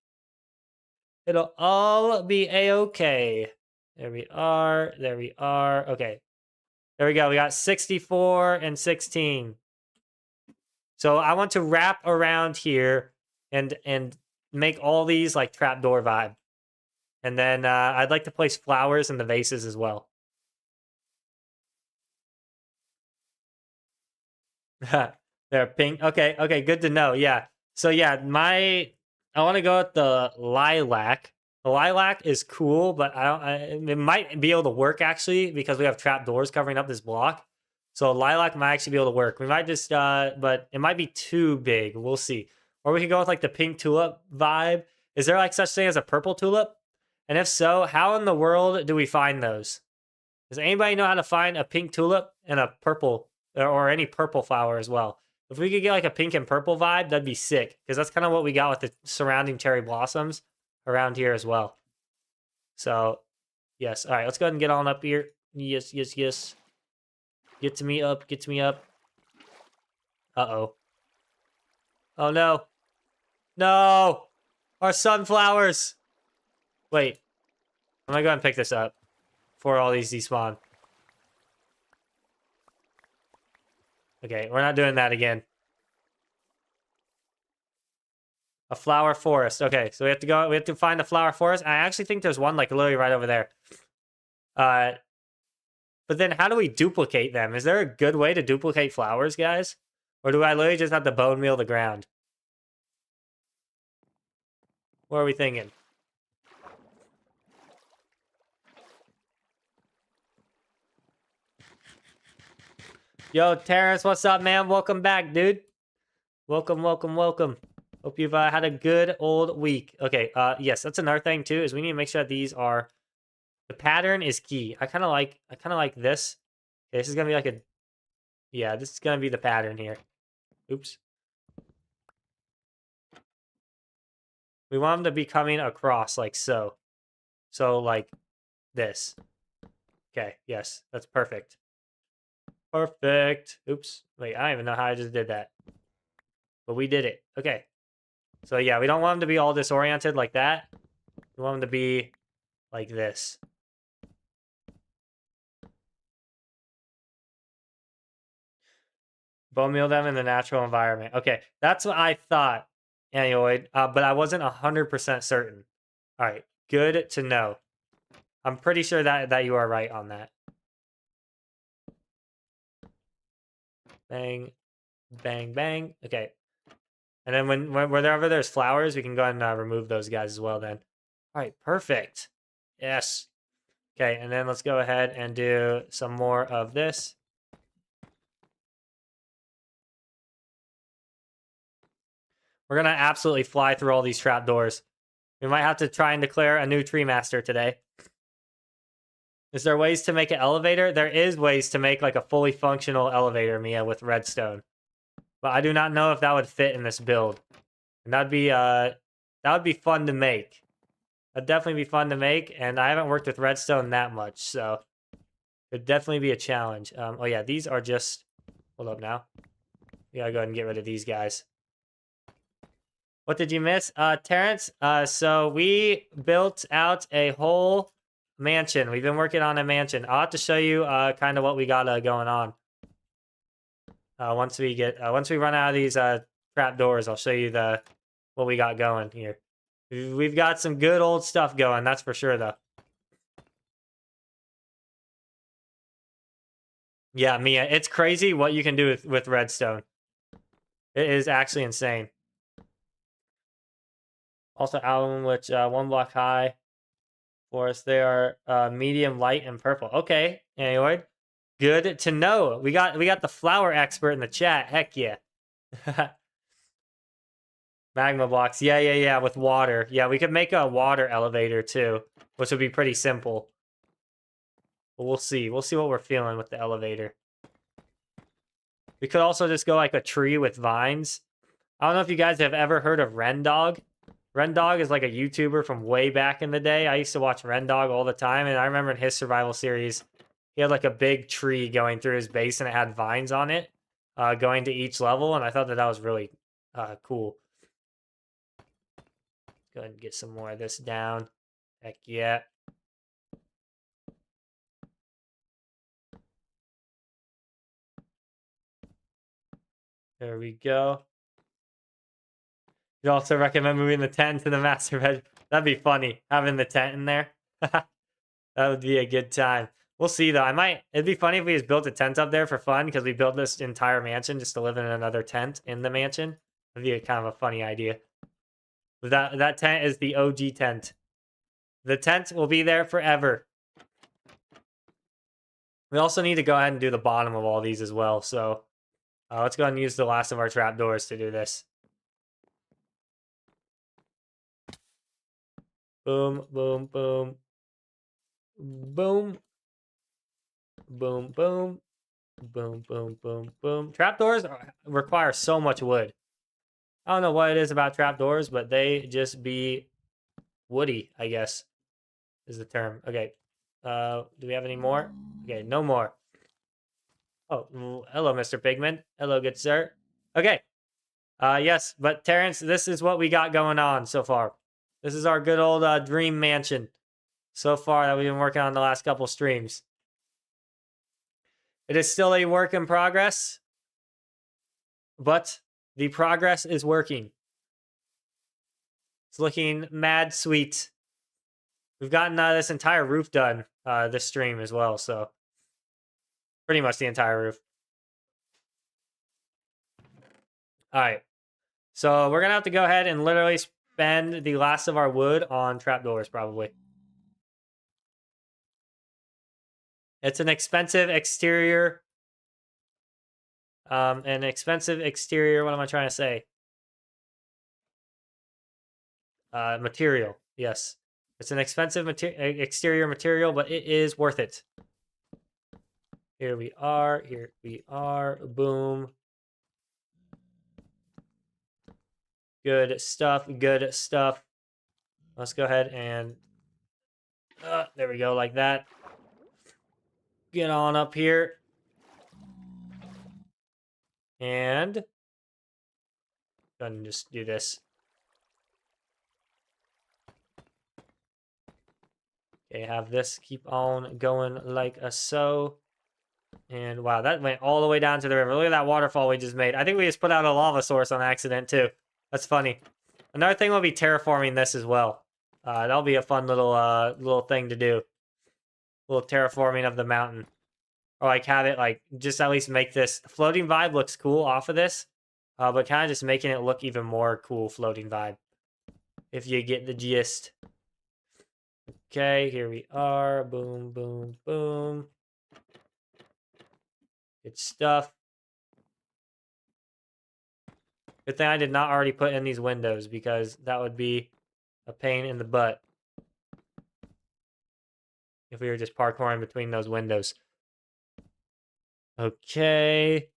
It'll all be a-okay. There we are. There we are. Okay. There we go. We got 64 and 16. So I want to wrap around here and make all these like trapdoor vibe. And then I'd like to place flowers in the vases as well. They're pink. Okay, good to know. Yeah. So yeah, I want to go with the lilac. The lilac is cool, but it might be able to work actually because we have trap doors covering up this block. So lilac might actually be able to work. We might just but it might be too big. We'll see. Or we could go with like the pink tulip vibe. Is there like such thing as a purple tulip? And if so, how in the world do we find those? Does anybody know how to find a pink tulip and a purple or any purple flower as well? If we could get like a pink and purple vibe, that'd be sick. Because that's kind of what we got with the surrounding cherry blossoms around here as well. So, yes. All right, let's go ahead and get on up here. Yes. Get to me up. Get to me up. Uh-oh. Oh, no. No! Our sunflowers! Wait. I'm gonna go ahead and pick this up before all these despawn. Okay, we're not doing that again. A flower forest. Okay, so we have to find a flower forest. I actually think there's one like literally right over there. But then how do we duplicate them? Is there a good way to duplicate flowers, guys? Or do I literally just have to bone meal the ground? What are we thinking? Yo, Terrence, what's up, man? Welcome back, dude. Welcome, welcome, welcome. Hope you've had a good old week. Okay, yes, that's another thing too, is we need to make sure that these are... The pattern is key. I kind of like this. Okay, this is gonna be like a... Yeah, this is gonna be the pattern here. Oops. We want them to be coming across like so. So like this. Okay, yes, that's perfect. Perfect. Oops. Wait, I don't even know how I just did that. But we did it. Okay. So yeah, we don't want them to be all disoriented like that. We want them to be like this. Bone meal them in the natural environment. Okay, that's what I thought, Annuoid, but I wasn't 100% certain. All right, good to know. I'm pretty sure that you are right on that. Bang, bang, bang. Okay. And then whenever there's flowers, we can go ahead and remove those guys as well then. All right, perfect. Yes. Okay, and then let's go ahead and do some more of this. We're going to absolutely fly through all these trapdoors. We might have to try and declare a new tree master today. Is there ways to make an elevator? There is ways to make like a fully functional elevator, Mia, with redstone. But I do not know if that would fit in this build. And that would be fun to make. That'd definitely be fun to make, and I haven't worked with redstone that much, so it'd definitely be a challenge. Oh yeah, these are just... Hold up now. We gotta go ahead and get rid of these guys. What did you miss? Terrence, so we built out a whole mansion. We've been working on a mansion. I'll have to show you kind of what we got going on. Once we run out of these trap doors, I'll show you what we got going here. We've got some good old stuff going, that's for sure, though. Yeah, Mia, it's crazy what you can do with redstone. It is actually insane. Also, album which 1 block high. Forest, they are medium, light, and purple. Okay, anyway, good to know. We got the flower expert in the chat. Heck yeah. Magma blocks. Yeah, with water. Yeah, we could make a water elevator too, which would be pretty simple. But we'll see. We'll see what we're feeling with the elevator. We could also just go like a tree with vines. I don't know if you guys have ever heard of Rendog. Rendog is like a YouTuber from way back in the day. I used to watch Rendog all the time, and I remember in his survival series, he had like a big tree going through his base, and it had vines on it, going to each level, and I thought that was really cool. Go ahead and get some more of this down. Heck yeah. There we go. You'd also recommend moving the tent to the master bedroom. That'd be funny, having the tent in there. That would be a good time. We'll see, though. It'd be funny if we just built a tent up there for fun, because we built this entire mansion just to live in another tent in the mansion. That'd be kind of a funny idea. But that tent is the OG tent. The tent will be there forever. We also need to go ahead and do the bottom of all these as well. So let's go ahead and use the last of our trapdoors to do this. Boom, boom, boom. Boom. Boom, boom. Boom, boom, boom, boom. Trapdoors require so much wood. I don't know what it is about trapdoors, but they just be woody, I guess, is the term. Okay. Do we have any more? Okay, no more. Oh, hello, Mr. Pigman. Hello, good sir. Okay. Yes, but Terrence, this is what we got going on so far. This is our good old dream mansion so far that we've been working on the last couple streams. It is still a work in progress, but the progress is working. It's looking mad sweet. We've gotten this entire roof done this stream as well, so pretty much the entire roof. All right. So we're going to have to go ahead and literally spend the last of our wood on trapdoors, probably. It's an expensive exterior. What am I trying to say? Material. Yes. It's an expensive exterior material, but it is worth it. Here we are. Here we are. Boom. Good stuff. Good stuff. Let's go ahead and... there we go, like that. Get on up here. And... go ahead and just do this. Okay, have this keep on going like a so. And wow, that went all the way down to the river. Look at that waterfall we just made. I think we just put out a lava source on accident too. That's funny. Another thing will be terraforming this as well. That'll be a fun little thing to do. A little terraforming of the mountain. Or like have it like just at least make this floating vibe looks cool off of this. But kind of just making it look even more cool floating vibe. If you get the gist. Okay, here we are. Boom, boom, boom. Good stuff. Good thing I did not already put in these windows because that would be a pain in the butt if we were just parkouring between those windows. Okay.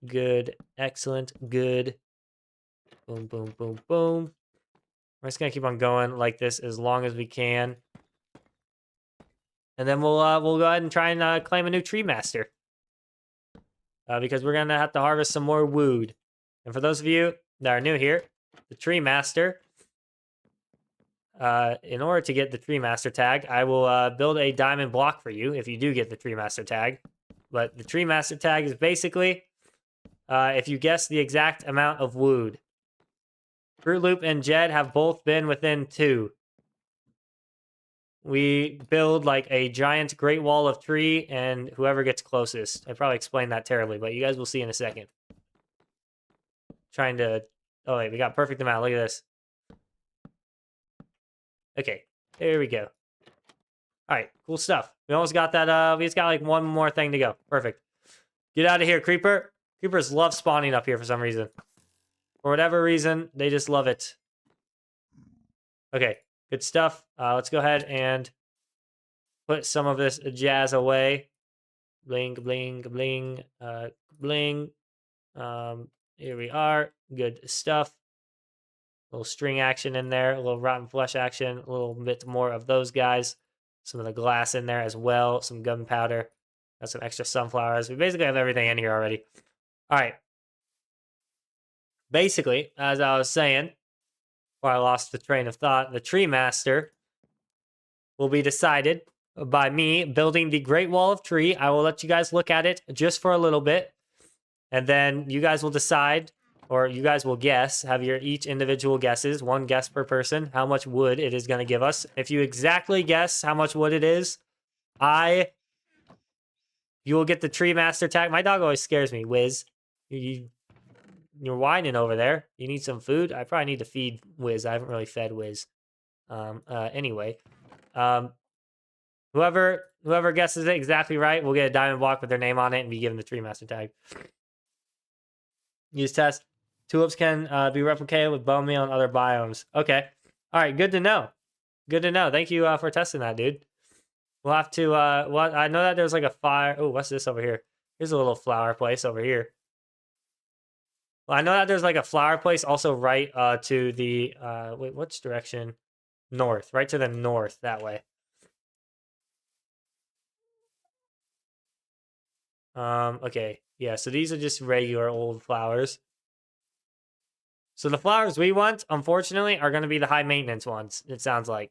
Good. Excellent. Good. Boom, boom, boom, boom. We're just going to keep on going like this as long as we can. And then we'll go ahead and try and claim a new tree master. Because we're going to have to harvest some more wood. And for those of you that are new here, the tree master, in order to get the tree master tag, I will build a diamond block for you if you do get the tree master tag. But the tree master tag is basically if you guess the exact amount of wood. Fruit Loop and Jed have both been within 2. We build like a giant great wall of tree, and whoever gets closest. I probably explained that terribly, but you guys will see in a second. Trying to... oh, wait, we got perfect amount. Look at this. Okay, there we go. All right, cool stuff. We almost got that. We just got like one more thing to go. Perfect. Get out of here, Creeper. Creepers love spawning up here for some reason. For whatever reason, they just love it. Okay, good stuff. Let's go ahead and put some of this jazz away. Bling, bling, bling, bling. Here we are. Good stuff. A little string action in there. A little rotten flesh action. A little bit more of those guys. Some of the glass in there as well. Some gunpowder. Got some extra sunflowers. We basically have everything in here already. All right. Basically, as I was saying, before I lost the train of thought, the tree master will be decided by me building the Great Wall of Tree. I will let you guys look at it just for a little bit. And then you guys will decide, or you guys will guess, have your each individual guesses, 1 guess per person, how much wood it is going to give us. If you exactly guess how much wood it is, you will get the tree master tag. My dog always scares me, Wiz. You're whining over there. You need some food? I probably need to feed Wiz. I haven't really fed Wiz. Anyway. Whoever guesses it exactly right will get a diamond block with their name on it and be given the tree master tag. Use test. Tulips can be replicated with bone meal and other biomes. Okay. All right, good to know. Good to know. Thank you for testing that, dude. We'll have to... I know that there's like a fire... oh, what's this over here? Here's a little flower place over here. Well, I know that there's like a flower place also right to the... wait, which direction? North. Right to the north, that way. Okay. Yeah, so these are just regular old flowers. So the flowers we want, unfortunately, are going to be the high maintenance ones, it sounds like.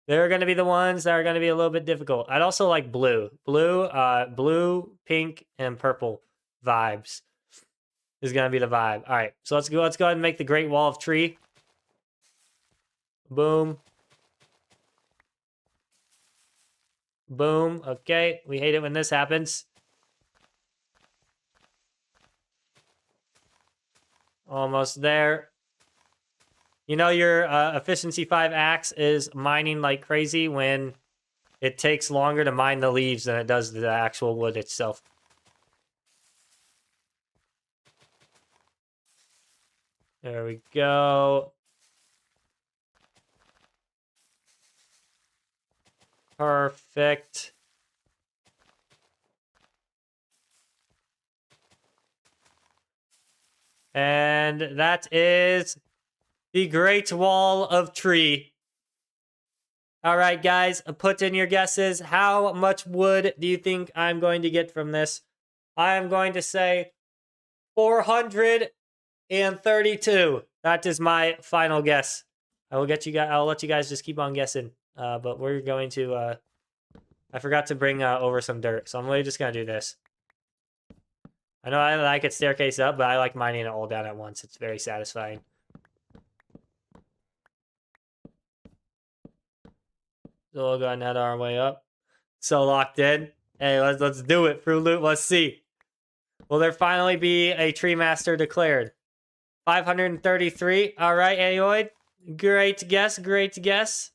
They're going to be the ones that are going to be a little bit difficult. I'd also like blue. Blue, pink, and purple vibes is going to be the vibe. All right, so let's go ahead and make the Great Wall of Tree. Boom. Boom. Okay, we hate it when this happens. Almost there. You know your efficiency 5 axe is mining like crazy when it takes longer to mine the leaves than it does the actual wood itself. There we go. Perfect. And that is the Great Wall of Tree. All right, guys, put in your guesses. How much wood do you think I'm going to get from this? I am going to say 432. That is my final guess. I'll let you guys just keep on guessing. But we're going to I forgot to bring over some dirt, so I'm really just gonna do this. I know I like it staircase up, but I like mining it all down at once. It's very satisfying. So we'll go ahead and head our way up. So locked in. Hey, let's do it, Fruit Loop. Let's see. Will there finally be a Tree Master declared? 533. All right, Aoid. Great guess. Great guess.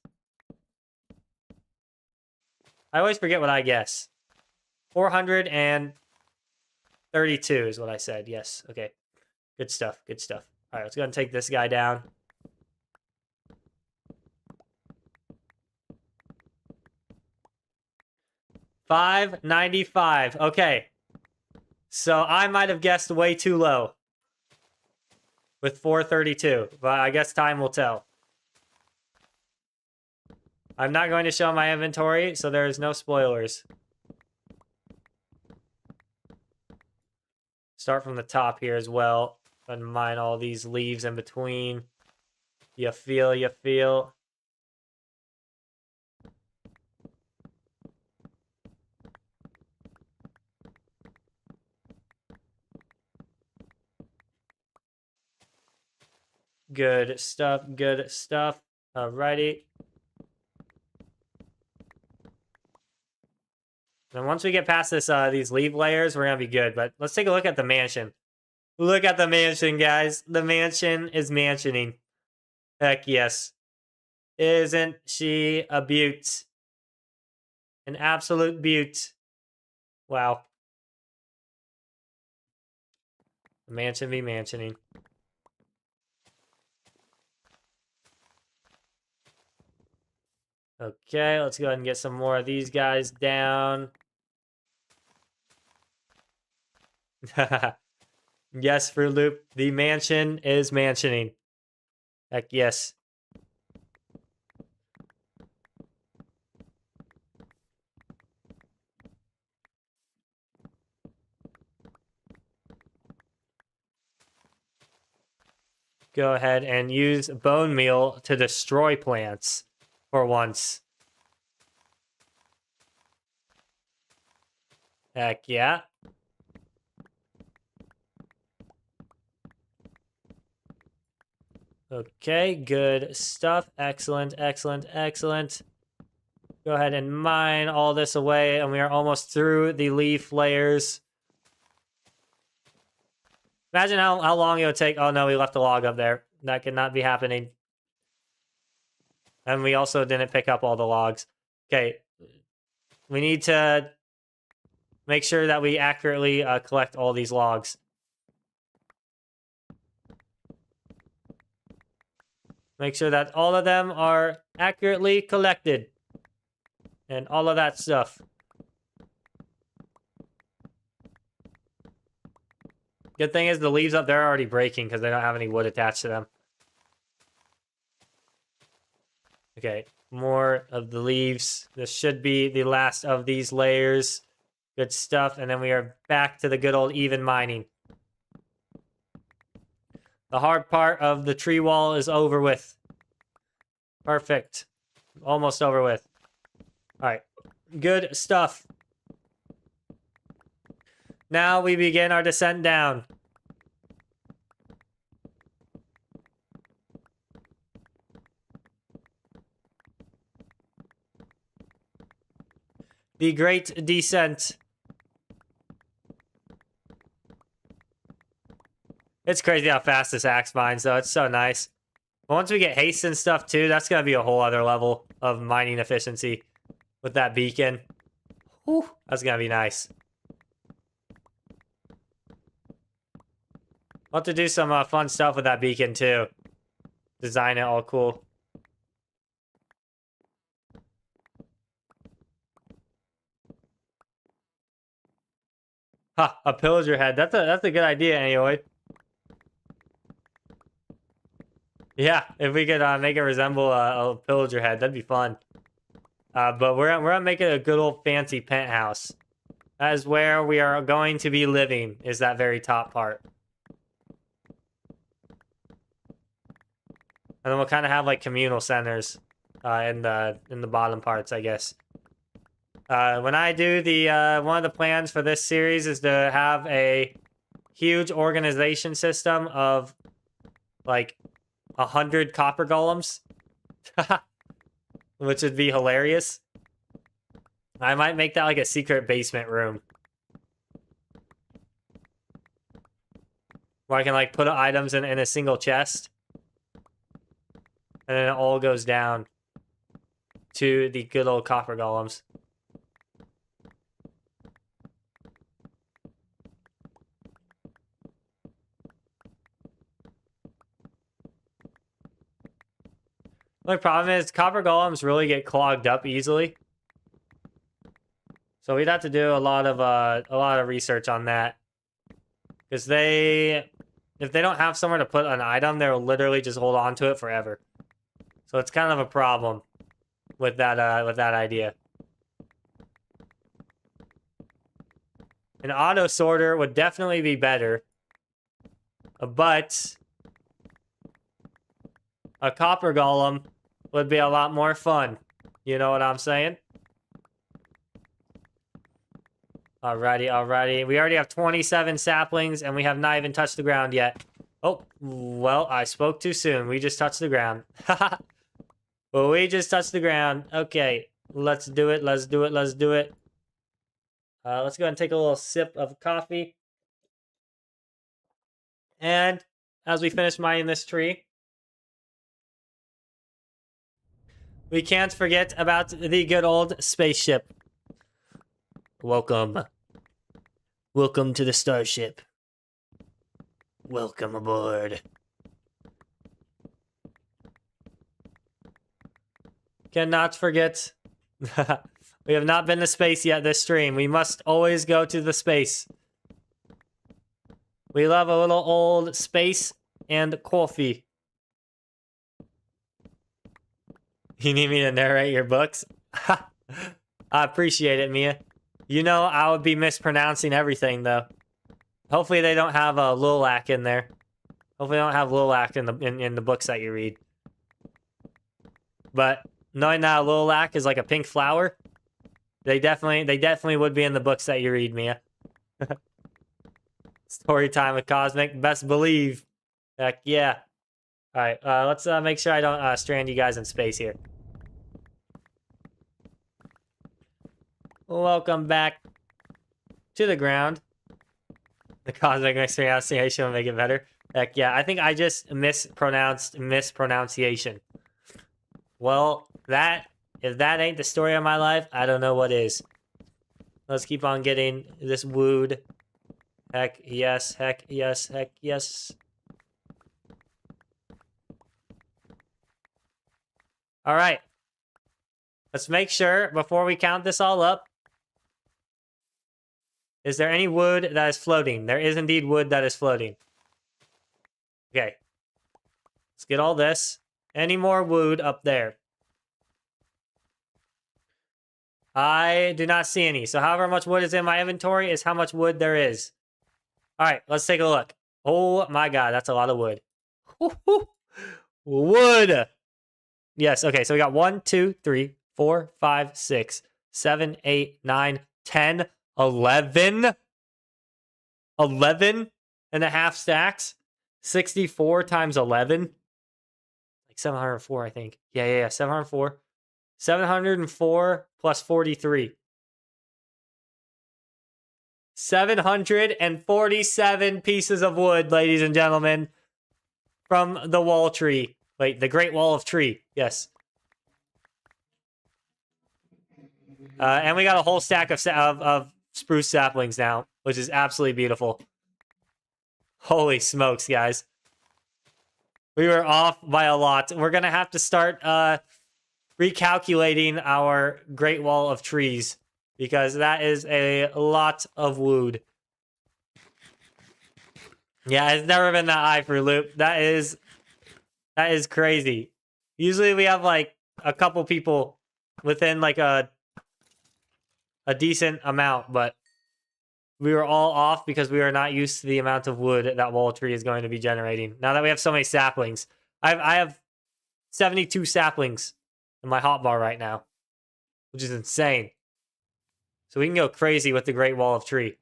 I always forget what I guess. 432 is what I said. Yes. Okay. Good stuff. Good stuff. All right, let's go ahead and take this guy down. $595. Okay. So I might have guessed way too low with 432, but I guess time will tell. I'm not going to show my inventory, so there's no spoilers. Start from the top here as well. And mine all these leaves in between. You feel. Good stuff, good stuff. Alrighty. And once we get past this, these leaf layers, we're gonna be good. But let's take a look at the mansion. Look at the mansion, guys. The mansion is mansioning. Heck yes. Isn't she a beaut? An absolute beaut. Wow. The mansion be mansioning. Okay, let's go ahead and get some more of these guys down. Yes, Fruit Loop. The mansion is mansioning. Heck yes. Go ahead and use bone meal to destroy plants for once. Heck yeah. Okay, good stuff. Excellent, excellent, excellent. Go ahead and mine all this away, and we are almost through the leaf layers. Imagine how long it would take. Oh no, we left a log up there. That could not be happening. And we also didn't pick up all the logs. Okay. We need to make sure that we accurately collect all these logs. Make sure that all of them are accurately collected. And all of that stuff. Good thing is the leaves up there are already breaking because they don't have any wood attached to them. Okay, more of the leaves. This should be the last of these layers. Good stuff. And then we are back to the good old even mining. The hard part of the tree wall is over with. Perfect. Almost over with. All right. Good stuff. Now we begin our descent down. The great descent. It's crazy how fast this axe mines, though. It's so nice. Once we get haste and stuff, too, that's going to be a whole other level of mining efficiency with that beacon. Whew, that's going to be nice. I'll have to do some fun stuff with that beacon, too. Design it all cool. Ha, a pillager head. That's a good idea, anyway. Yeah, if we could make it resemble a pillager head, that'd be fun. But we're gonna make it a good old fancy penthouse. That is where we are going to be living, is that very top part. And then we'll kind of have like communal centers in the bottom parts, I guess. When I do the one of the plans for this series is to have a huge organization system of like 100 copper golems, which would be hilarious. I might make that like a secret basement room where I can like put items in a single chest, and then it all goes down to the good old copper golems. The problem is copper golems really get clogged up easily, so we'd have to do a lot of research on that, because if they don't have somewhere to put an item, they'll literally just hold on to it forever. So it's kind of a problem with that idea. An auto sorter would definitely be better, but a copper golem would be a lot more fun. You know what I'm saying? Alrighty, alrighty. We already have 27 saplings, and we have not even touched the ground yet. Oh, well, I spoke too soon. We just touched the ground. Well, we just touched the ground. Okay, let's do it, let's do it, let's do it. Let's go ahead and take a little sip of coffee. And as we finish mining this tree, we can't forget about the good old spaceship. Welcome. Welcome to the starship. Welcome aboard. Cannot forget. We have not been to space yet this stream. We must always go to the space. We love a little old space and coffee. You need me to narrate your books? I appreciate it, Mia. You know I would be mispronouncing everything, though. Hopefully they don't have a Lilac in there. Hopefully they don't have Lilac in the books that you read. But knowing that Lilac is like a pink flower, they definitely would be in the books that you read, Mia. Story time with Cosmic, best believe. Heck yeah. All right, let's make sure I don't strand you guys in space here. Welcome back to the ground. The Cosmic mispronunciation will make it better. Heck yeah, I think I just mispronounced mispronunciation. Well, if that ain't the story of my life, I don't know what is. Let's keep on getting this wood. Heck yes, heck yes, heck yes. All right. Let's make sure, before we count this all up, is there any wood that is floating? There is indeed wood that is floating. Okay. Let's get all this. Any more wood up there? I do not see any. So however much wood is in my inventory is how much wood there is. All right, let's take a look. Oh my god, that's a lot of wood. Wood. Yes, okay, so we got 1, 2, 3, 4, 5, 6, 7, 8, 9, 10, 11. 11 and a half stacks. 64 times 11. Like 704, I think. Yeah. 704. 704 plus 43. 747 pieces of wood, ladies and gentlemen, from the wall tree. Wait, the Great Wall of Tree. Yes. And we got a whole stack of spruce saplings now, which is absolutely beautiful. Holy smokes, guys. We were off by a lot. We're going to have to start recalculating our Great Wall of Trees, because that is a lot of wood. Yeah, it's never been that high for Loop. That is crazy. Usually we have like a couple people within like a decent amount, but we were all off because we are not used to the amount of wood that wall tree is going to be generating. Now that we have so many saplings. I have 72 saplings in my hotbar right now, which is insane. So we can go crazy with the Great Wall of Tree.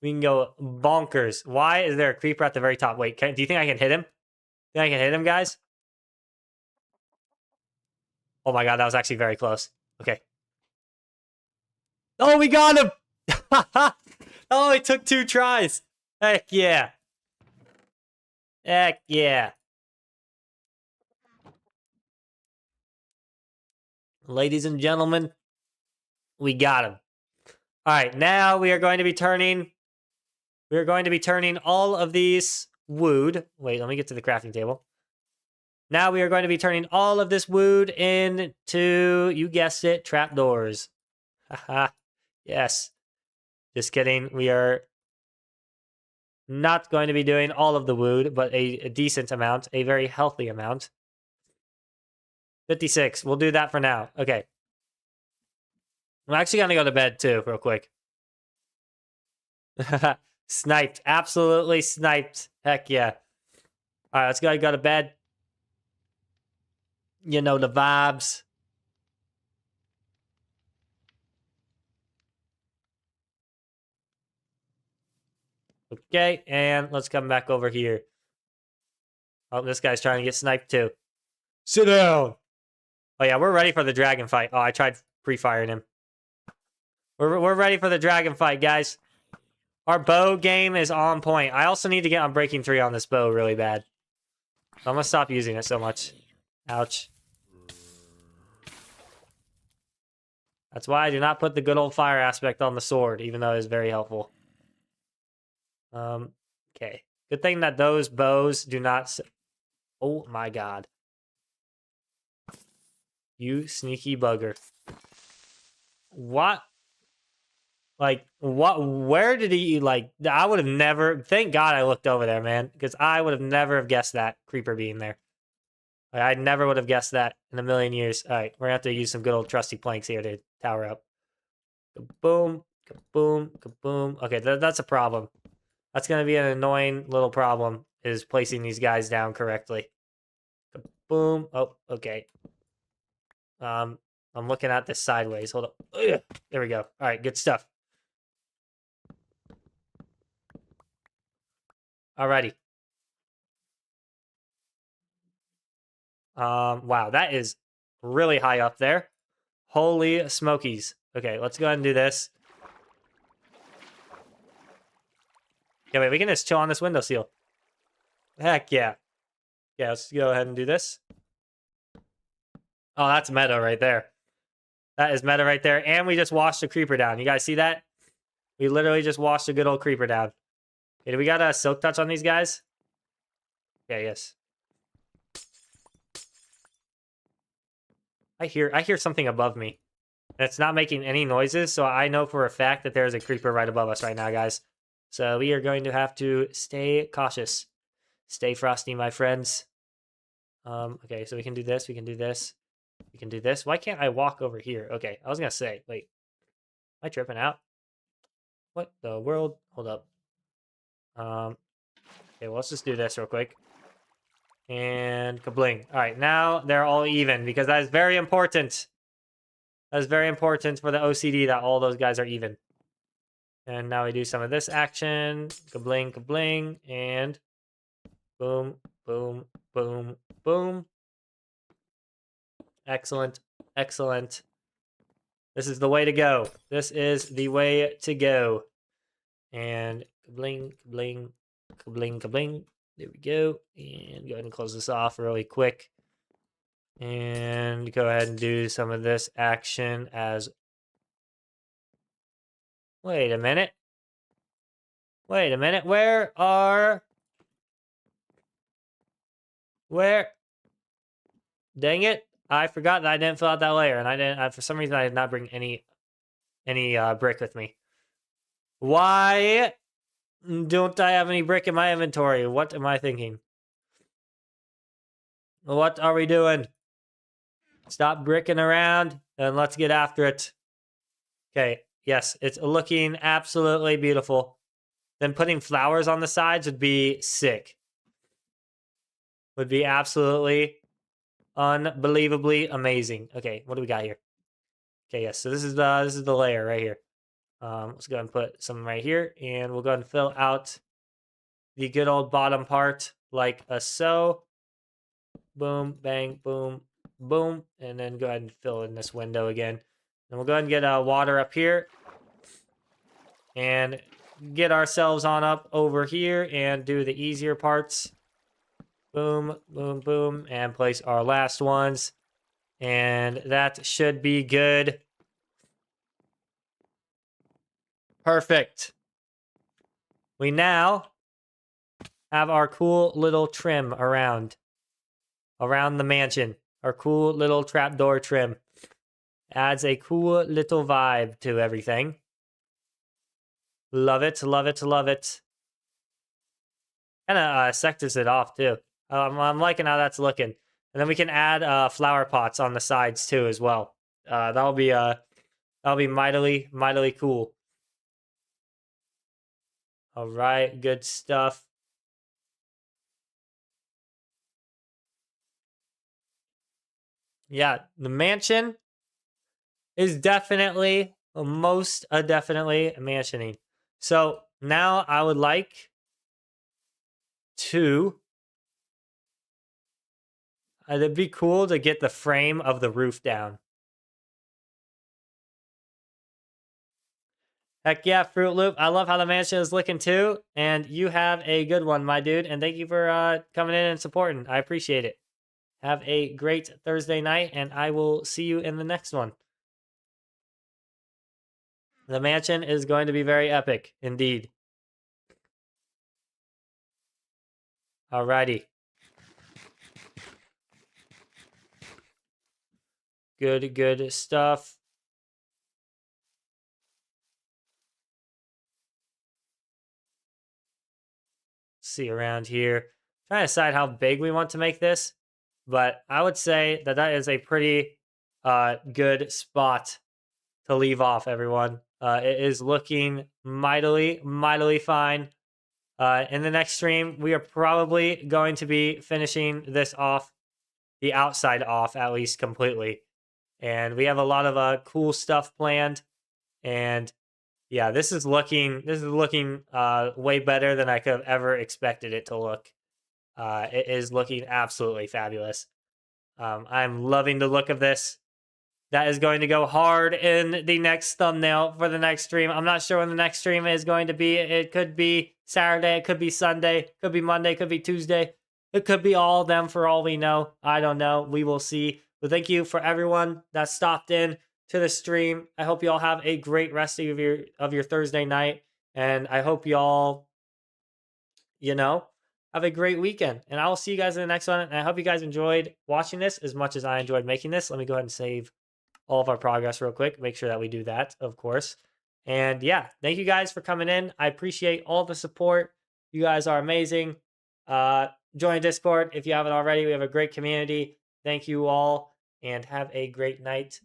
We can go bonkers. Why is there a creeper at the very top? Wait, do you think I can hit him? Think I can hit him, guys? Oh my god, that was actually very close. Okay. Oh, we got him! Oh, it took 2 tries. Heck yeah. Heck yeah. Ladies and gentlemen, we got him. All right, now we are going to be turning all of these wood. Wait, let me get to the crafting table. Now we are going to be turning all of this wood into, you guessed it, trapdoors. Haha. Yes. Just kidding. We are not going to be doing all of the wood, but a decent amount, a very healthy amount. 56. We'll do that for now. Okay. I'm actually going to go to bed too, real quick. Sniped. Absolutely sniped. Heck yeah. All right, let's go to bed. You know the vibes. Okay, and let's come back over here. Oh, this guy's trying to get sniped too. Sit down. Oh yeah, we're ready for the dragon fight. Oh, I tried pre-firing him. We're ready for the dragon fight, guys. Our bow game is on point. I also need to get on breaking 3 on this bow really bad. I'm gonna stop using it so much. Ouch. That's why I do not put the good old fire aspect on the sword, even though it is very helpful. Okay. Good thing that those bows do not... Oh my god. You sneaky bugger. What? Like, what? Where did he, like... I would have never... Thank God I looked over there, man. Because I would have never have guessed that creeper being there. Like, I never would have guessed that in a million years. Alright, we're gonna have to use some good old trusty planks here to tower up. Kaboom. Kaboom. Kaboom. Okay, that's a problem. That's going to be an annoying little problem, is placing these guys down correctly. Boom. Oh, okay. I'm looking at this sideways. Hold up. Ugh. There we go. All right, good stuff. Alrighty. Wow, that is really high up there. Holy smokies. Okay, let's go ahead and do this. Yeah, wait, we can just chill on this windowsill. Heck yeah. Yeah, let's go ahead and do this. Oh, that's meta right there. That is meta right there. And we just washed a creeper down. You guys see that? We literally just washed a good old creeper down. Okay, do we got a silk touch on these guys? Yeah, yes. I hear something above me. And it's not making any noises, so I know for a fact that there's a creeper right above us right now, guys. So we are going to have to stay cautious. Stay frosty, my friends. Okay, so we can do this, we can do this, we can do this. Why can't I walk over here? Okay, I was gonna say, wait, I tripping out? What the world? Hold up. Okay, well, let's just do this real quick. And kabling. All right, now they're all even because that is very important. That is very important for the OCD that all those guys are even. And now we do some of this action. Kabling, kabling, and boom, boom, boom, boom. Excellent, excellent. This is the way to go. This is the way to go. And kabling, kabling, kabling, kabling. There we go. And go ahead and close this off really quick. And go ahead and do some of this action as... Wait a minute. Wait a minute. Where... Dang it. I forgot that I didn't fill out that layer. And I didn't... for some reason, I did not bring any brick with me. Why don't I have any brick in my inventory? What am I thinking? What are we doing? Stop bricking around and let's get after it. Okay, yes, it's looking absolutely beautiful. Then putting flowers on the sides would be sick. Would be absolutely unbelievably amazing. Okay, what do we got here? Okay, yes, so this is the layer right here. Let's go ahead and put some right here, and we'll go ahead and fill out the good old bottom part like so. Boom, bang, boom, boom, and then go ahead and fill in this window again. And we'll go ahead and get water up here and get ourselves on up over here and do the easier parts. Boom, boom, boom, and place our last ones. And that should be good. Perfect. We now have our cool little trim around the mansion. Our cool little trapdoor trim. Adds a cool little vibe to everything. Love it, love it, love it. Kind of sectors it off too. I'm liking how that's looking. And then we can add flower pots on the sides too as well. That'll be mightily cool. All right, good stuff. Yeah, the mansion is definitely definitely mansioning. So now I would like to... it'd be cool to get the frame of the roof down. Heck yeah, Fruit Loop. I love how the mansion is looking too. And you have a good one, my dude. And thank you for coming in and supporting. I appreciate it. Have a great Thursday night, and I will see you in the next one. The mansion is going to be very epic, indeed. Alrighty. Good stuff. See around here. Trying to decide how big we want to make this, but I would say that is a pretty good spot to leave off, everyone. It is looking mightily fine. In the next stream, we are probably going to be finishing this off, the outside off at least completely. And we have a lot of cool stuff planned. And yeah, this is looking way better than I could have ever expected it to look. It is looking absolutely fabulous. I'm loving the look of this. That is going to go hard in the next thumbnail for the next stream. I'm not sure when the next stream is going to be. It could be Saturday, it could be Sunday, it could be Monday, it could be Tuesday. It could be all of them for all we know. I don't know. We will see. But thank you for everyone that stopped in to the stream. I hope you all have a great rest of your Thursday night. And I hope you all, have a great weekend. And I will see you guys in the next one. And I hope you guys enjoyed watching this as much as I enjoyed making this. Let me go ahead and save all of our progress real quick. Make sure that we do that, of course. And yeah, thank you guys for coming in. I appreciate all the support. You guys are amazing. Join Discord if you haven't already. We have a great community. Thank you all, and have a great night.